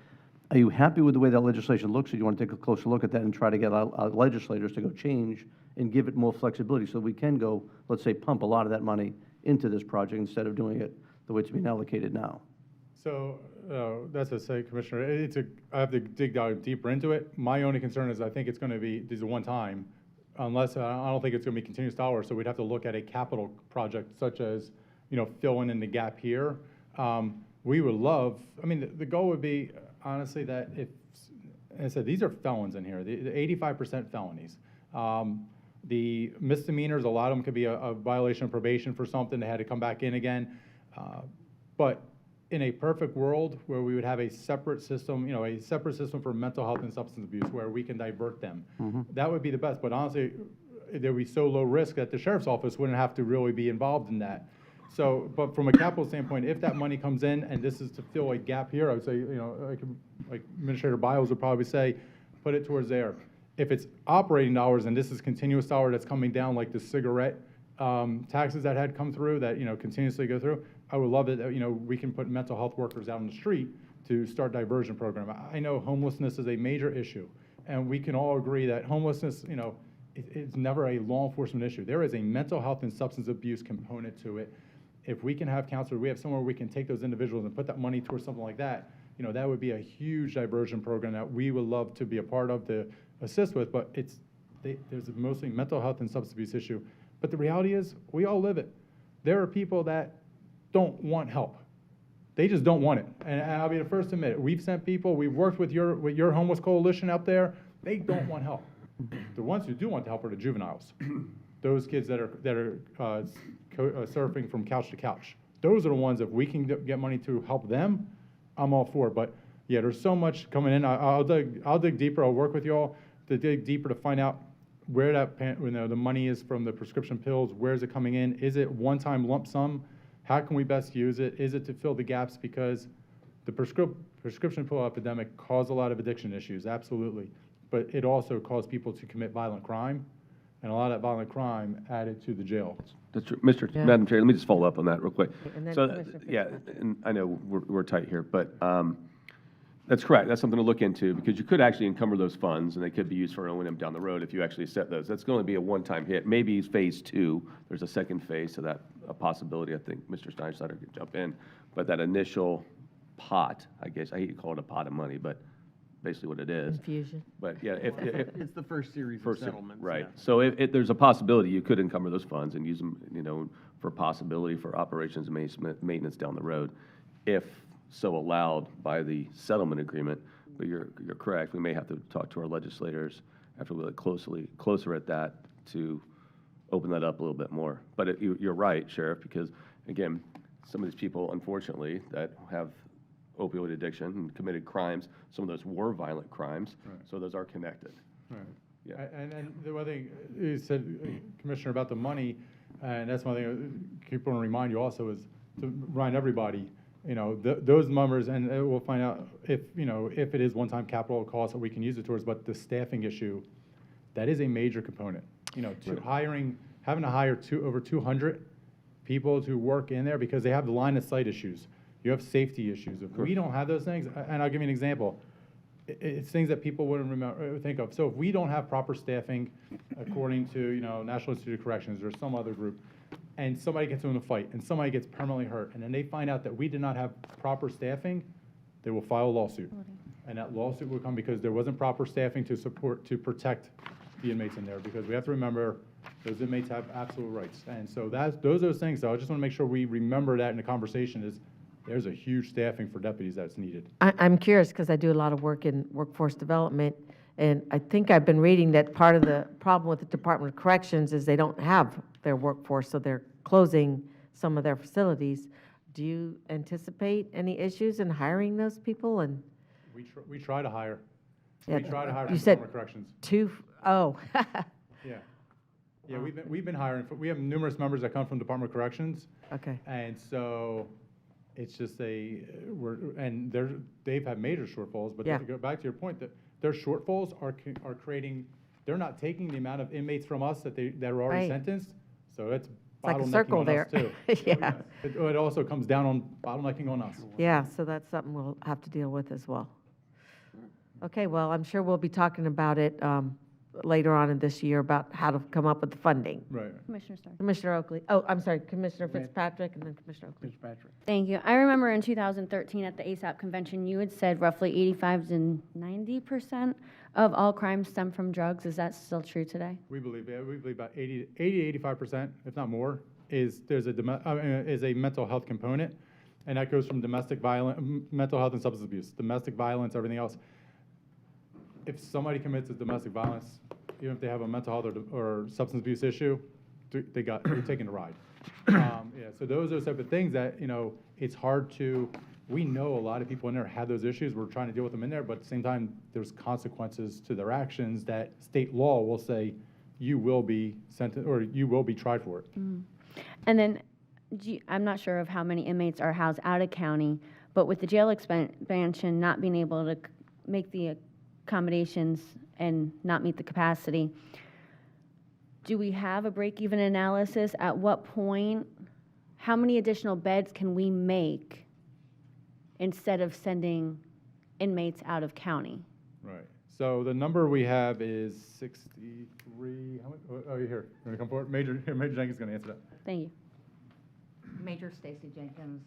Are you happy with the way that legislation looks, or do you want to take a closer look at that and try to get our legislators to go change and give it more flexibility so we can go, let's say, pump a lot of that money into this project instead of doing it the way it's being allocated now? So, that's a say, Commissioner, I have to dig down deeper into it. My only concern is I think it's going to be, this is one time, unless, I don't think it's going to be continuous dollars, so we'd have to look at a capital project such as, filling in the gap here. We would love, the goal would be, honestly, that if, as I said, these are felons in here, the 85% felonies. The misdemeanors, a lot of them could be a violation of probation for something, they had to come back in again. But in a perfect world where we would have a separate system, a separate system for mental health and substance abuse where we can divert them, that would be the best. But honestly, there would be so low risk that the sheriff's office wouldn't have to really be involved in that. So, but from a capital standpoint, if that money comes in and this is to fill a gap here, I would say, like Administrator Biles would probably say, put it towards there. If it's operating dollars and this is continuous dollar that's coming down, like the cigarette taxes that had come through that, continuously go through, I would love it, we can put mental health workers out on the street to start diversion program. I know homelessness is a major issue, and we can all agree that homelessness, it's never a law enforcement issue. There is a mental health and substance abuse component to it. If we can have counselors, we have somewhere we can take those individuals and put that money towards something like that, that would be a huge diversion program that we would love to be a part of to assist with, but there's mostly mental health and substance abuse issue. But the reality is, we all live it. There are people that don't want help. They just don't want it. And I'll be the first to admit it. We've sent people, we've worked with your homeless coalition out there, they don't want help. The ones who do want the help are the juveniles. Those kids that are surfing from couch to couch. Those are the ones, if we can get money to help them, I'm all for it. But yeah, there's so much coming in. I'll dig deeper. I'll work with you all to dig deeper to find out where that the money is from the prescription pills. Where is it coming in? Is it one-time lump sum? How can we best use it? Is it to fill the gaps? Because the prescription pill epidemic caused a lot of addiction issues, absolutely. But it also caused people to commit violent crime. and a lot of that violent crime added to the jail. That's true. Yeah. Madam Chair, let me just follow up on that real quick. And then So, Commissioner yeah, Fitzpatrick. and I know we're tight here, but that's correct. That's something to look into, because you could actually encumber those funds, and they could be used for O&M down the road if you actually set those. That's going to be a one-time hit. Maybe phase 2, there's a second phase to that, a possibility. I think Mr. Steinschneider could jump in. But that initial pot, I guess, I hate to call it a pot of money, but basically what it is. Confusion. But yeah, if It's the first series of First, settlements. right. yeah. So if there's a possibility, you could encumber those funds and use them, for possibility for operations and maintenance down the road, if so allowed by the settlement agreement. But you're correct, we may have to talk to our legislators after we look closer at that to open that up a little bit more. But you're right, Sheriff, because again, some of these people, unfortunately, that have opioid addiction and committed crimes, some of those were violent crimes, Right. so those are connected. Right. Yeah. And the one thing you said, Commissioner, about the money, and that's one thing I keep want to remind you also is to remind everybody, those numbers, and we'll find out if it is one-time capital costs that we can use it towards, but the staffing issue, that is a major component. Having to hire over 200 people to work in there because they have the line of sight issues. You have safety issues. If we don't have those things, and I'll give you an example, it's things that people wouldn't think of. So if we don't have proper staffing, according to National Institute of Corrections or some other group, and somebody gets in a fight and somebody gets permanently hurt, and then they find out that we did not have proper staffing, they will file a lawsuit. And that lawsuit will come because there wasn't proper staffing to protect the inmates in there. Because we have to remember, those inmates have absolute rights. And so those are those things. So I just want to make sure we remember that in the conversation is there's a huge staffing for deputies that's needed. I'm curious because I do a lot of work in workforce development, and I think I've been reading that part of the problem with the Department of Corrections is they don't have their workforce, so they're closing some of their facilities. Do you anticipate any issues in hiring those people? And We try to hire. Yeah, We try to hire you from said Department of Corrections. oh. Yeah, we've been hiring. We have numerous members that come from Department of Corrections. Okay. And so it's just they've had major shortfalls, but Yeah. to go back to your point, that their shortfalls are creating, they're not taking the amount of inmates from us that are already Right. sentenced, so it's like a bottlenecking circle on there. us too. Yeah. It also comes down on bottlenecking on us. Yeah, so that's something we'll have to deal with as well. Okay, well, I'm sure we'll be talking about it later on in this year about how to come up with the funding. Right. Commissioner Stark. Commissioner Oakley. Oh, I'm sorry, Commissioner Fitzpatrick and then Commissioner Oakley. Thank you. I remember in 2013 at the ASAP convention, you had said roughly 85 to 90% of all crimes stem from drugs. Is that still true today? We believe about 80 to 85%, if not more, is a mental health component, and that goes from mental health and substance abuse, domestic violence, everything else. If somebody commits a domestic violence, even if they have a mental health or substance abuse issue, they're taking a ride. So those are the type of things that, it's hard to, we know a lot of people in there have those issues. We're trying to deal with them in there, but at the same time, there's consequences to their actions that state law will say you will be sentenced or you will be tried for it. Mm. And then, I'm not sure of how many inmates are housed out of county, but with the jail expansion not being able to make the accommodations and not meet the capacity, do we have a break-even analysis? At what point, how many additional beds can we make instead of sending inmates out of county? Right. So the number we have is 63. How much? Oh, you're here. You want to come forward? Major Jenkins is going to answer that. Thank you. Major Stacy Jenkins,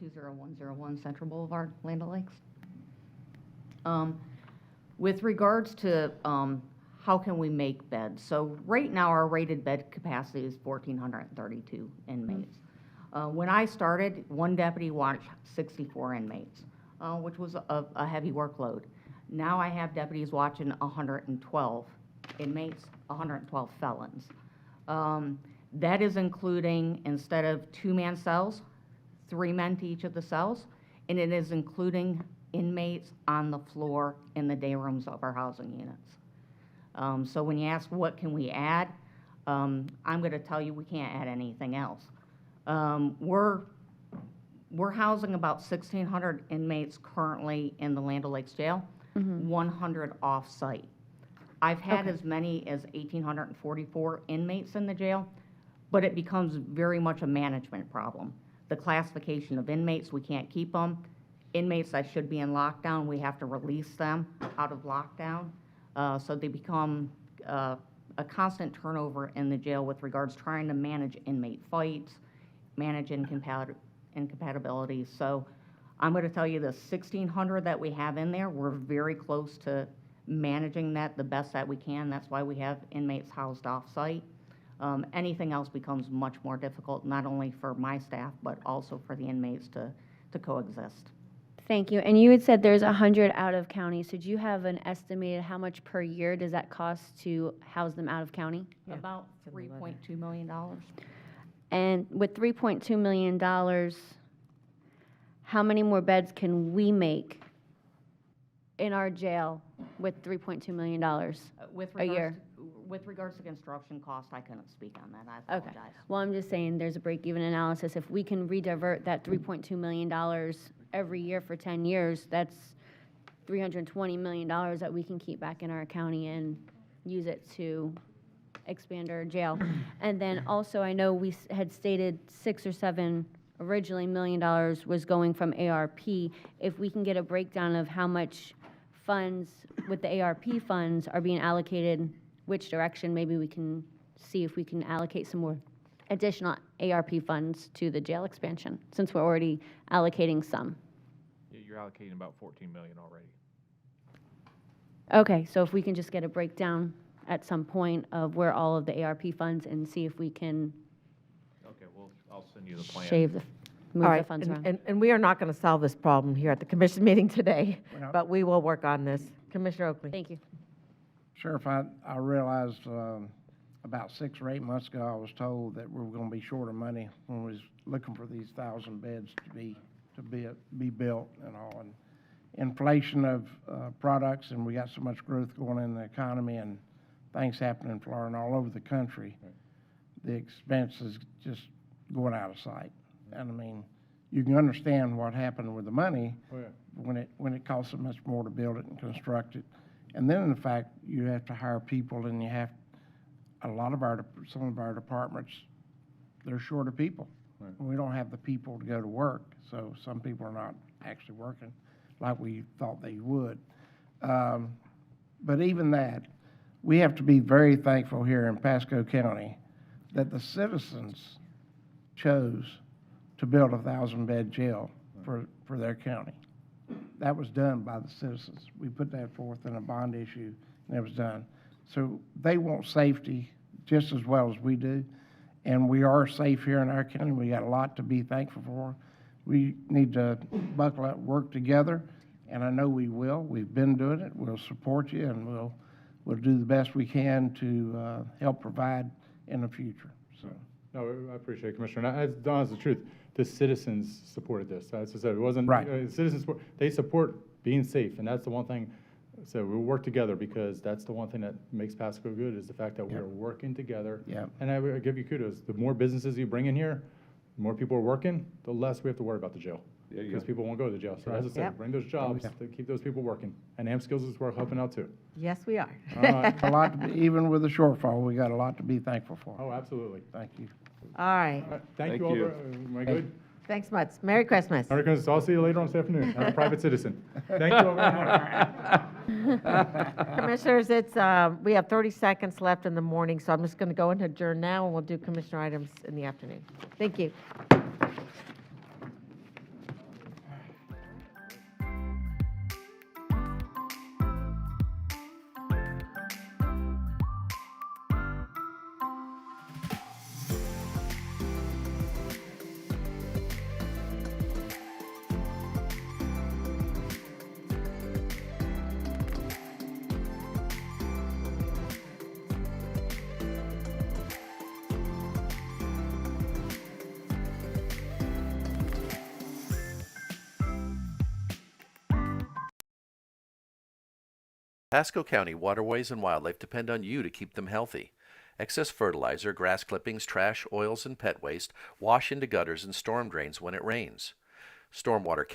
20101 Central Boulevard, Land O'Lakes. With regards to how can we make beds, so right now our rated bed capacity is 1,432 inmates. When I started, one deputy watched 64 inmates, which was a heavy workload. Now I have deputies watching 112 inmates, 112 felons. That is including, instead of 2-man cells, 3 men to each of the cells, and it is including inmates on the floor in the day rooms of our housing units. So when you ask what can we add, I'm going to tell you we can't add anything else. We're housing about 1,600 inmates currently in the Land O'Lakes jail, 100 off-site. I've had Okay. as many as 1,844 inmates in the jail, but it becomes very much a management problem. The classification of inmates, we can't keep them. Inmates that should be in lockdown, we have to release them out of lockdown. So they become a constant turnover in the jail with regards trying to manage inmate fights, manage incompatibilities. So I'm going to tell you the 1,600 that we have in there, we're very close to managing that the best that we can. That's why we have inmates housed off-site. Anything else becomes much more difficult, not only for my staff, but also for the inmates to coexist. Thank you. And you had said there's 100 out of county, so do you have an estimated how much per year does that cost to house them out of county? Yeah, About it's in the letter. $3.2 million. And with $3.2 million, how many more beds can we make in our jail with $3.2 million With a year? With regards to construction cost, I couldn't speak on that. I Okay. apologize. Well, I'm just saying, there's a break-even analysis. If we can redivert that $3.2 million every year for 10 years, that's $320 million that we can keep back in our county and use it to expand our jail. And then also, I know we had stated 6 or 7 originally $1 million was going from ARP. If we can get a breakdown of how much funds with the ARP funds are being allocated, which direction, maybe we can see if we can allocate some more additional ARP funds to the jail expansion, since we're already allocating some. Yeah, you're allocating about 14 million already. Okay, so if we can just get a breakdown at some point of where all of the ARP funds and see if we can Okay, well, I'll send you the plan. move All the right, funds around. and we are not going to solve this problem here at the commission meeting today, We're not. but we will work on this. Commissioner Oakley. Thank you. Sheriff, I realized about 6 or 8 months ago, I was told that we were going to be short of money when we was looking for these 1,000 beds to be built and all. And inflation of products, and we got so much growth going in the economy and things happening in Florida and all over the country. The expense is just going out of sight. And I mean, you can understand what happened with the money when it costs so much more to build it and construct it. And then in the fact, you have to hire people, and you have, some of our departments, they're short of people. We don't have the people to go to work, so some people are not actually working like we thought they would. But even that, we have to be very thankful here in Pasco County that the citizens chose to build a 1,000-bed jail for their county. That was done by the citizens. We put that forth in a bond issue, and it was done. So they want safety just as well as we do, and we are safe here in our county. We got a lot to be thankful for. We need to buckle up, work together, and I know we will. We've been doing it. We'll support you, and we'll do the best we can to help provide in the future. So. No, I appreciate it, Commissioner. And Don, is the truth. The citizens supported this. As I said, it wasn't, Right. Citizens, they support being safe, and that's the one thing. So we'll work together, because that's the one thing that makes Pasco good, is the fact that we're working together. Yep. And I would give you kudos. The more businesses you bring in here, the more people are working, the less we have to worry about the jail. There you Because go. people won't go to the jail. So as I said, Yep. bring those jobs, to keep those people working. And AMP Skills is worth helping out too. Yes, we are. A lot to be, even with the shortfall, we got a lot to be thankful for. Oh, absolutely. Thank you. All right. Thank you all. Am I good? Thanks much. Merry Christmas. Merry Christmas. I'll see you later on this afternoon. I'm a private citizen. Thank you all very much. Commissioners, we have 30 seconds left in the morning, so I'm just going to go and adjourn now, and we'll do commissioner items in the afternoon. Thank you. Pasco County waterways and wildlife depend on you to keep them healthy. Excess fertilizer, grass clippings, trash, oils, and pet waste wash into gutters and storm drains when it rains. Stormwater